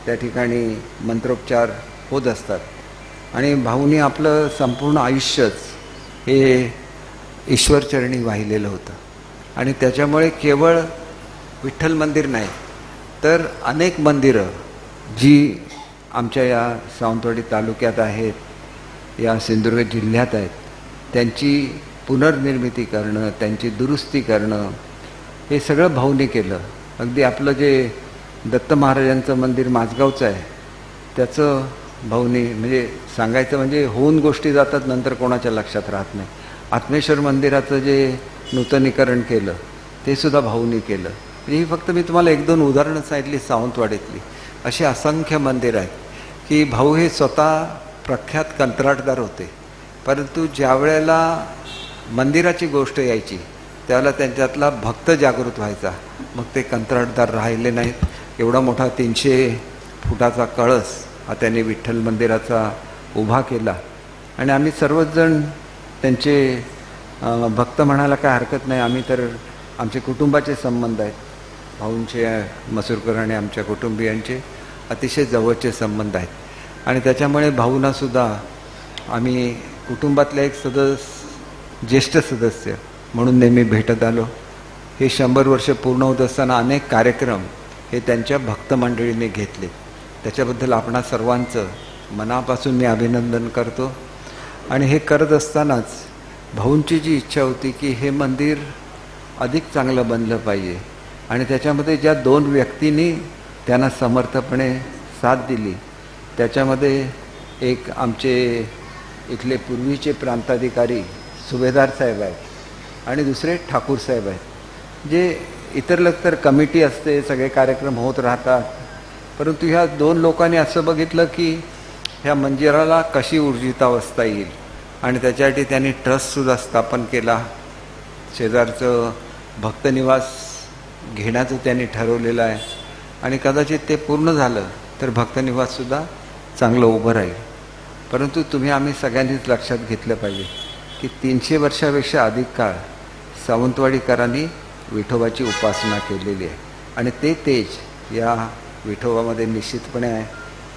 त्या ठिकाणी मंत्रोच्चार होत असतात आणि भाऊनी आपलं संपूर्ण आयुष्यच हे ईश्वरचरणी वाहिलेलं होतं आणि त्याच्यामुळे केवळ विठ्ठल मंदिर नाही तर अनेक मंदिरं जी आमच्या या सावंतवाडी तालुक्यात आहेत, या सिंधुदुर्ग जिल्ह्यात आहेत, त्यांची पुनर्निर्मिती करणं, त्यांची दुरुस्ती करणं हे सगळं भाऊनी केलं. अगदी आपलं जे दत्त महाराजांचं मंदिर माझगावचं आहे त्याचं भाऊनी म्हणजे सांगायचं म्हणजे होऊन गोष्टी जातात नंतर कोणाच्या लक्षात राहत नाही. आत्मेश्वर मंदिराचं जे नूतनीकरण केलं ते सुद्धा भाऊनी केलं. म्हणजे ही फक्त मी तुम्हाला 1-2 उदाहरणं सांगितली सावंतवाडीतली. अशी असंख्य मंदिर आहेत की भाऊ हे स्वतः प्रख्यात कंत्राटदार होते, परंतु ज्या वेळेला मंदिराची गोष्ट यायची त्यावेळेला त्यांच्यातला भक्त जागृत व्हायचा. मग ते कंत्राटदार राहिले नाहीत. एवढा मोठा 300 फुटाचा कळस हा त्यांनी विठ्ठल मंदिराचा उभा केला आणि आम्ही सर्वच जण त्यांचे भक्त म्हणायला काय हरकत नाही. आम्ही तर आमचे कुटुंबाचे संबंध आहेत, भाऊंचे मसूरकर आणि आमच्या कुटुंबियांचे अतिशय जवळचे संबंध आहेत आणि त्याच्यामुळे भाऊंनासुद्धा आम्ही कुटुंबातले एक ज्येष्ठ सदस्य म्हणून नेहमी भेटत आलो. हे 100 वर्ष पूर्ण होत असताना अनेक कार्यक्रम हे त्यांच्या भक्त मंडळीने घेतले. त्याच्याबद्दल आपणा सर्वांचं मनापासून मी अभिनंदन करतो. आणि हे करत असतानाच भाऊंची जी इच्छा होती की हे मंदिर अधिक चांगलं बनलं पाहिजे आणि त्याच्यामध्ये ज्या 2 व्यक्तींनी त्यांना समर्थपणे साथ दिली त्याच्यामध्ये एक आमचे इथले पूर्वीचे प्रांताधिकारी सुभेदार साहेब आहेत आणि दुसरे ठाकूर साहेब आहेत. जे इतर तर कमिटी असते, सगळे कार्यक्रम होत राहतात, परंतु ह्या 2 लोकांनी असं बघितलं की ह्या मंदिराला कशी ऊर्जितावस्था येईल आणि त्याच्यासाठी त्यांनी ट्रस्टसुद्धा स्थापन केला. शेजारचं भक्तनिवास घेण्याचं त्यांनी ठरवलेलं आहे आणि कदाचित ते पूर्ण झालं तर भक्तनिवाससुद्धा चांगलं उभं राहील. परंतु आम्ही सगळ्यांनीच लक्षात घेतलं पाहिजे की 300 वर्षापेक्षा अधिक काळ सावंतवाडीकरांनी विठोबाची उपासना केलेली आहे आणि ते तेज या विठोबामध्ये निश्चितपणे आहे.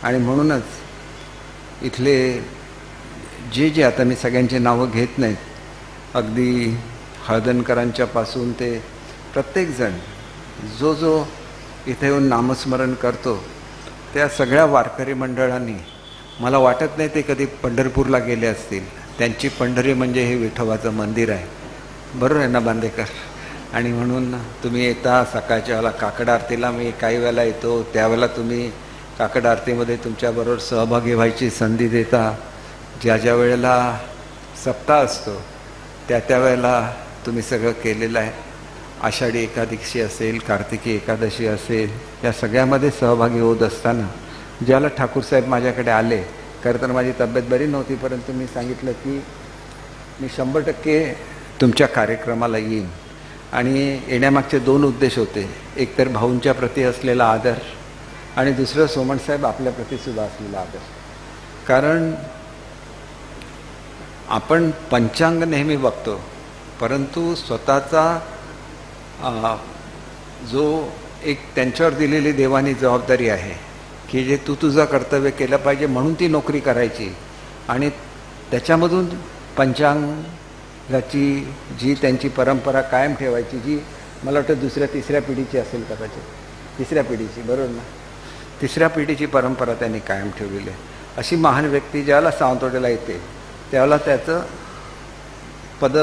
आणि म्हणूनच इथले जे आता मी सगळ्यांची नावं घेत नाहीत, अगदी हळदणकरांच्यापासून ते प्रत्येकजण जो इथे येऊन नामस्मरण करतो त्या सगळ्या वारकरी मंडळांनी, मला वाटत नाही ते कधी पंढरपूरला गेले असतील. त्यांची पंढरी म्हणजे हे विठोबाचं मंदिर आहे. बरोबर आहे ना बांदेकर? आणि म्हणून तुम्ही येता सकाळच्या वेळेला काकड आरतीला, मी काही वेळेला येतो त्यावेळेला तुम्ही काकड आरतीमध्ये तुमच्याबरोबर सहभागी व्हायची संधी देता. ज्या वेळेला सप्ताह असतो त्या वेळेला तुम्ही सगळं केलेलं आहे. आषाढी एकादशी असेल, कार्तिकी एकादशी असेल, या सगळ्यामध्ये सहभागी होत असताना ज्याला ठाकूरसाहेब माझ्याकडे आले, खरं तर माझी तब्येत बरी नव्हती, परंतु मी सांगितलं की मी 100% तुमच्या कार्यक्रमाला येईन. आणि येण्यामागचे 2 उद्देश होते. एक तर भाऊंच्या प्रती असलेला आदर आणि दुसरं सोमणसाहेब आपल्याप्रतीसुद्धा असलेला आदर. कारण आपण पंचांग नेहमी बघतो, परंतु स्वतःचा जो एक त्यांच्यावर दिलेली देवानी जबाबदारी आहे की जे तू तुझं कर्तव्य केलं पाहिजे म्हणून ती नोकरी करायची आणि त्याच्यामधून पंचांगाची जी त्यांची परंपरा कायम ठेवायची, जी मला वाटतं दुसऱ्या तिसऱ्या पिढीची असेल कदाचित, तिसऱ्या पिढीची, बरोबर ना, तिसऱ्या पिढीची परंपरा त्यांनी कायम ठेवलेली आहे. अशी महान व्यक्ती ज्यावेळेला सावंतवाडीला येते त्यावेळेला त्याचं पद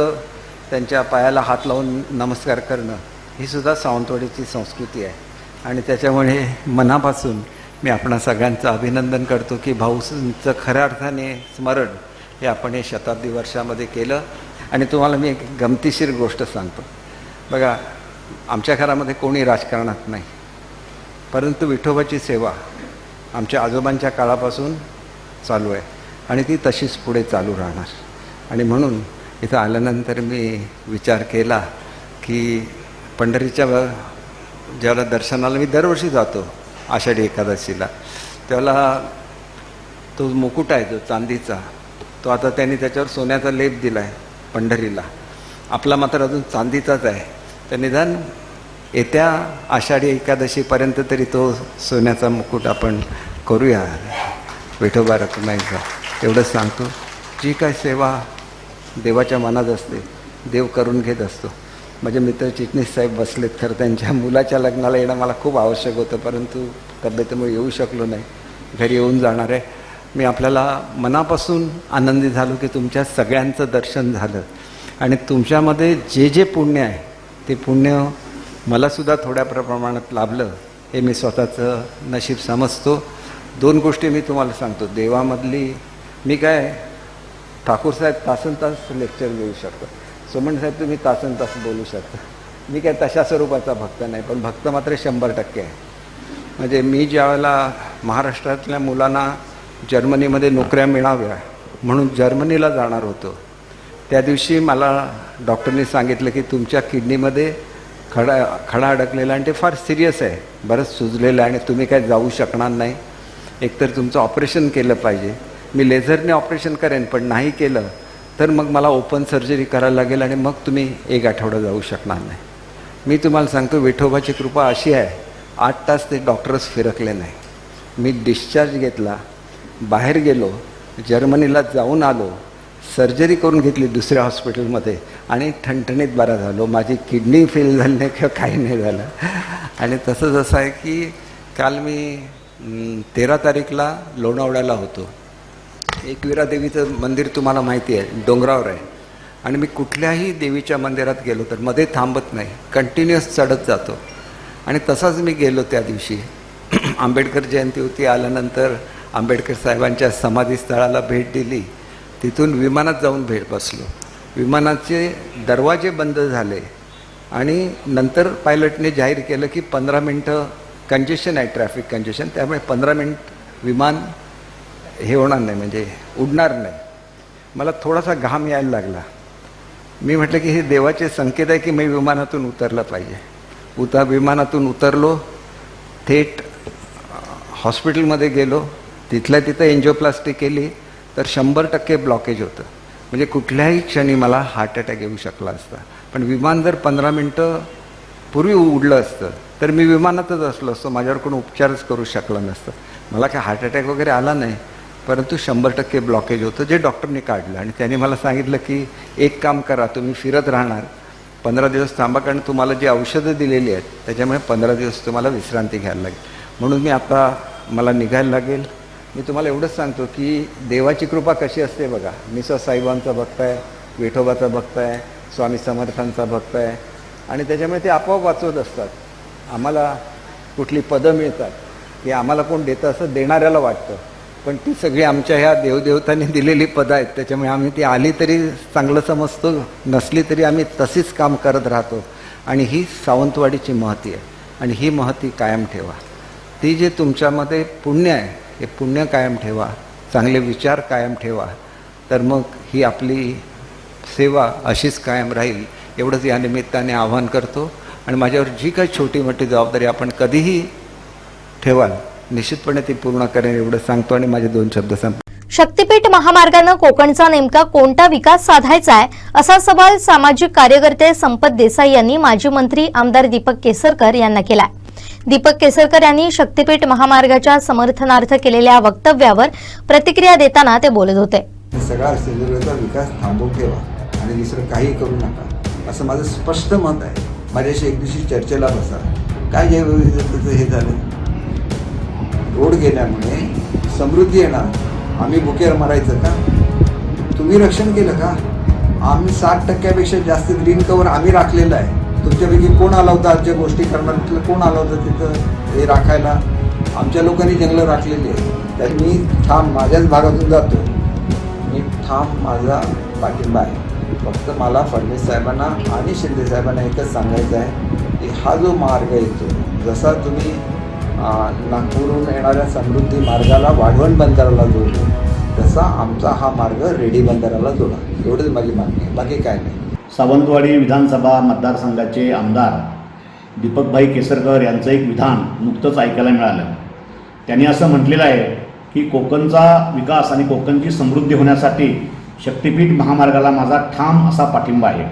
त्यांच्या पायाला हात लावून नमस्कार करणं ही सुद्धा सावंतवाडीची संस्कृती आहे. आणि त्याच्यामुळे मनापासून मी आपणा सगळ्यांचं अभिनंदन करतो की भाऊंचं खऱ्या अर्थाने स्मरण हे आपण हे शताब्दी वर्षामध्ये केलं. आणि तुम्हाला मी एक गमतीशीर गोष्ट सांगतो. बघा, आमच्या घरामध्ये कोणी राजकारणात नाही, परंतु विठोबाची सेवा आमच्या आजोबांच्या काळापासून चालू आहे आणि ती तशीच पुढे चालू राहणार. आणि म्हणून इथं आल्यानंतर मी विचार केला की पंढरीच्या ज्यावेळेला दर्शनाला मी दरवर्षी जातो आषाढी एकादशीला, त्यावेळेला तो मुकुट आहे जो चांदीचा, तो आता त्यांनी त्याच्यावर सोन्याचा लेप दिला आहे पंढरीला. आपला मात्र अजून चांदीचाच आहे. तर निदान येत्या आषाढी एकादशीपर्यंत तरी तो सोन्याचा मुकुट आपण करूया विठोबा रखुमाईचा, एवढंच सांगतो. जी काय सेवा देवाच्या मनात असते देव करून घेत असतो. माझे मित्र चिटणीस साहेब बसलेत. खरं त्यांच्या मुलाच्या लग्नाला येणं मला खूप आवश्यक होतं, परंतु तब्येतीमुळे येऊ शकलो नाही, घरी येऊन जाणार आहे. मी आपल्याला मनापासून आनंदी झालो की तुमच्या सगळ्यांचं दर्शन झालं आणि तुमच्यामध्ये जे जे पुण्य आहे ते पुण्य मलासुद्धा थोड्या प्रमाणात लाभलं हे मी स्वतःचं नशीब समजतो. 2 गोष्टी मी तुम्हाला सांगतो. देवामधली मी काय ठाकूरसाहेब तासन तास लेक्चर घेऊ शकतो, सोमण साहेब तुम्ही तासन तास बोलू शकता. मी काय तशा स्वरूपाचा भक्त नाही, पण भक्त मात्र 100% आहे. म्हणजे मी ज्यावेळेला महाराष्ट्रातल्या मुलांना जर्मनीमध्ये नोकऱ्या मिळाव्या म्हणून जर्मनीला जाणार होतो, त्या दिवशी मला डॉक्टरनी सांगितलं की तुमच्या किडनीमध्ये खडा अडकलेला आणि ते फार सिरियस आहे, बरंच सुजलेलं आहे आणि तुम्ही काय जाऊ शकणार नाही. एकतर तुमचं ऑपरेशन केलं पाहिजे. मी लेझरने ऑपरेशन करेन, पण नाही केलं तर मग मला ओपन सर्जरी करायला लागेल आणि मग तुम्ही 1 आठवडा जाऊ शकणार नाही. मी तुम्हाला सांगतो विठोबाची कृपा अशी आहे, 8 तास ते डॉक्टरच फिरकले नाही. मी डिस्चार्ज घेतला, बाहेर गेलो, जर्मनीला जाऊन आलो, सर्जरी करून घेतली दुसऱ्या हॉस्पिटलमध्ये आणि ठणठणीत बरा झालो. माझी किडनी फेल झाली नाही किंवा काही नाही झालं. आणि तसंच असं आहे की काल मी 13 तारीखला लोणावळ्याला होतो. एकविरा देवीचं मंदिर तुम्हाला माहिती आहे, डोंगरावर आहे. आणि मी कुठल्याही देवीच्या मंदिरात गेलो तर मध्ये थांबत नाही, कंटिन्युअस चढत जातो. आणि तसाच मी गेलो त्या दिवशी. आंबेडकर जयंती होती, आल्यानंतर आंबेडकर साहेबांच्या समाधीस्थळाला भेट दिली, तिथून विमानात जाऊन भेट बसलो. विमानाचे दरवाजे बंद झाले आणि नंतर पायलटने जाहीर केलं की 15 मिनटं कंजेशन आहे, ट्रॅफिक कंजेशन, त्यामुळे 15 मिनिट विमान हे होणार नाही, म्हणजे उडणार नाही. मला थोडासा घाम यायला लागला. मी म्हटलं की हे देवाचे संकेत आहे की मी विमानातून उतरलं पाहिजे. विमानातून उतरलो, थेट हॉस्पिटलमध्ये गेलो, तिथल्या तिथं एन्जिओप्लास्टी केली तर 100% ब्लॉकेज होतं. म्हणजे कुठल्याही क्षणी मला हार्ट अटॅक येऊ शकला असता. पण विमान जर 15 मिनटं पूर्वी उडलं असतं तर मी विमानातच असलो असतो, माझ्यावर कोण उपचारच करू शकलं नसतं. मला काय हार्ट अटॅक वगैरे आला नाही, परंतु 100% ब्लॉकेज होतं, जे डॉक्टरने काढलं. आणि त्यांनी मला सांगितलं की एक काम करा, तुम्ही फिरत राहणार, 15 दिवस थांबा, कारण तुम्हाला जी औषधं दिलेली आहेत त्याच्यामुळे 15 दिवस तुम्हाला विश्रांती घ्यायला लागेल. म्हणून मी आता मला निघायला लागेल. मी तुम्हाला एवढंच सांगतो की देवाची कृपा कशी असते बघा. मी साईबाबांचा भक्त आहे, विठोबाचा भक्त आहे, स्वामी समर्थांचा भक्त आहे आणि त्याच्यामुळे ते आपोआप वाचवत असतात. आम्हाला कुठली पदं मिळतात की आम्हाला कोण देतं असं देणाऱ्याला वाटतं, पण ती सगळी आमच्या ह्या देवदेवतांनी दिलेली पदं आहेत. त्याच्यामुळे आम्ही ती आली तरी चांगलं समजतो, नसली तरी आम्ही तशीच काम करत राहतो. आणि ही सावंतवाडीची महती आहे आणि ही महती कायम ठेवा. ती जे तुमच्यामध्ये पुण्य आहे हे पुण्य कायम ठेवा, चांगले विचार कायम ठेवा, तर मग ही आपली सेवा अशीच कायम राहील. एवढंच या निमित्ताने आवाहन करतो. आणि माझ्यावर जी काही छोटी मोठी जबाबदारी आपण कधीही ठेवाल निश्चितपणे ती पूर्ण करेन एवढं सांगतो आणि माझे 2 शब्द संपले. शक्तीपीठ महामार्गानं कोकणचा नेमका कोणता विकास साधायचा आहे असा सवाल सामाजिक कार्यकर्ते संपत देसाई यांनी माजी मंत्री आमदार दीपक केसरकर यांना केला. दीपक केसरकर यांनी शक्तीपीठ महामार्गाच्या समर्थनार्थ केलेल्या वक्तव्यावर प्रतिक्रिया देताना ते बोलत होते. सगळा सिंधुदुर्गाचा विकास थांबवून ठेवा आणि दुसरं काही करू नका असं माझं स्पष्ट मत आहे. माझ्याशी एक दिवशी चर्चेला बसा. काय जैवविविधतेचं हे झालं, रोड गेल्यामुळे समृद्धी येणार, आम्ही भुकेवर मरायचं का? तुम्ही रक्षण केलं का? आम्ही 60% जास्त ग्रीन कव्हर आम्ही राखलेलं आहे. तुमच्यापैकी कोण आला होता आजच्या गोष्टी करणार? तिथलं कोण आलं होतं तिथं हे राखायला? आमच्या लोकांनी जंगलं राखलेली आहे. तर मी ठाम माझ्याच भागातून जातो, मी ठाम माझा पाठिंबा आहे. फक्त मला फडणवीस साहेबांना आणि शिंदे साहेबांना एकच सांगायचं आहे की हा जो मार्ग येतो, जसा तुम्ही नागपूरहून येणाऱ्या समृद्धी मार्गाला वाढवण बंदराला जोडतो, तसा आमचा हा मार्ग रेडी बंदराला जोडा. एवढंच माझी मागणी आहे, बाकी काय नाही. सावंतवाडी विधानसभा मतदारसंघाचे आमदार दीपकभाई केसरकर यांचं एक विधान नुकतंच ऐकायला मिळालं. त्यांनी असं म्हटलेलं आहे की कोकणचा विकास आणि कोकणची समृद्धी होण्यासाठी शक्तीपीठ महामार्गाला माझा ठाम असा पाठिंबा आहे.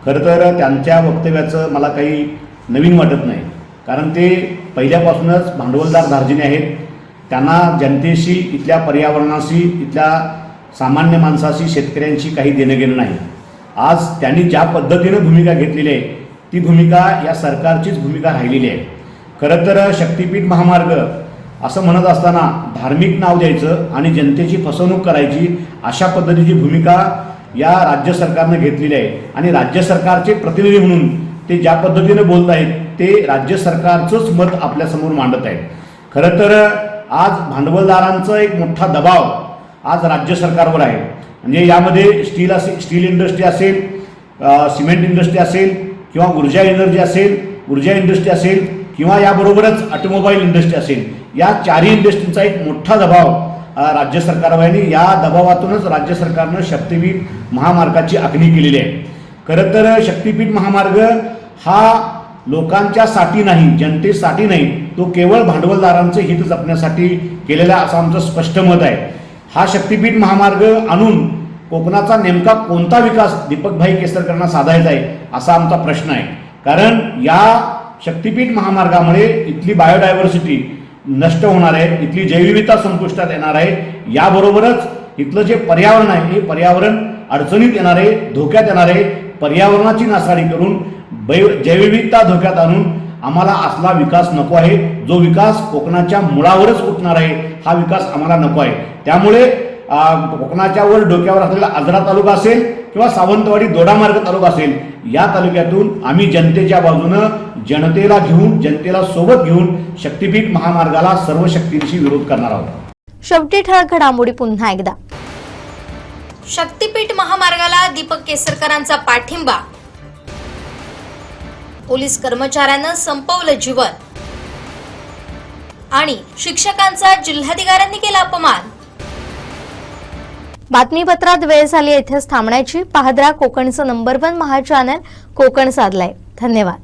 खरं तर त्यांच्या वक्तव्याचं मला काही नवीन वाटत नाही, कारण ते पहिल्यापासूनच भांडवलदार धार्जिणे आहेत. त्यांना जनतेशी, इथल्या पर्यावरणाशी, इथल्या सामान्य माणसाशी, शेतकऱ्यांशी काही देणं घेणं नाही. आज त्यांनी ज्या पद्धतीनं भूमिका घेतलेली आहे ती भूमिका या सरकारचीच भूमिका राहिलेली आहे. खरं तर शक्तीपीठ महामार्ग असं म्हणत असताना धार्मिक नाव द्यायचं आणि जनतेची फसवणूक करायची अशा पद्धतीची भूमिका या राज्य सरकारनं घेतलेली आहे. आणि राज्य सरकारचे प्रतिनिधी म्हणून ते ज्या पद्धतीनं बोलत आहेत ते राज्य सरकारचंच मत आपल्यासमोर मांडत आहेत. खरं तर आज भांडवलदारांचं एक मोठा दबाव आज राज्य सरकारवर आहे. म्हणजे यामध्ये स्टील इंडस्ट्री असेल, सिमेंट इंडस्ट्री असेल, किंवा ऊर्जा इंडस्ट्री असेल किंवा याबरोबरच ऑटोमोबाईल इंडस्ट्री असेल, या चारही इंडस्ट्रीचा एक मोठा दबाव राज्य सरकारवर आहे. आणि या दबावातूनच राज्य सरकारनं शक्तीपीठ महामार्गाची आखणी केलेली आहे. खरं तर शक्तीपीठ महामार्ग हा लोकांच्यासाठी नाही, जनतेसाठी नाही, तो केवळ भांडवलदारांचे हित जपण्यासाठी केलेला असं आमचं स्पष्ट मत आहे. हा शक्तीपीठ महामार्ग आणून कोकणाचा नेमका कोणता विकास दीपकभाई केसरकरांना साधायचा आहे असा आमचा प्रश्न आहे. कारण या शक्तीपीठ महामार्गामुळे इथली बायोडायव्हर्सिटी नष्ट होणार आहे, इथली जैवविविधता संपुष्टात येणार आहे. याबरोबरच इथलं जे पर्यावरण आहे हे पर्यावरण अडचणीत येणार आहे, धोक्यात येणार आहे. पर्यावरणाची नासाडी करून जैवविविधता धोक्यात आणून आम्हाला असला विकास नको आहे. जो विकास कोकणाच्या मुळावरच उठणार आहे हा विकास आम्हाला नको आहे. त्यामुळे कोकणाच्या वर डोक्यावर असलेला आजरा तालुका असेल किंवा सावंतवाडी दोडामार्ग तालुका असेल, या तालुक्यातून आम्ही जनतेच्या बाजूनं जनतेला घेऊन, जनतेला सोबत घेऊन शक्तीपीठ महामार्गाला सर्व शक्तींशी विरोध करणार आहोत. शेवटी ठळक घडामोडी पुन्हा एकदा. शक्तीपीठ महामार्गाला दीपक केसरकरांचा पाठिंबा. पोलीस कर्मचाऱ्यांना संपवलं जीवन. आणि शिक्षकांचा जिल्हाधिकाऱ्यांनी केला अपमान. बातमीपत्रात वेळ झाली इथेच थांबण्याची. पाहत राहा कोकणचं नंबर 1 महा चॅनल कोकण साधलाय. धन्यवाद.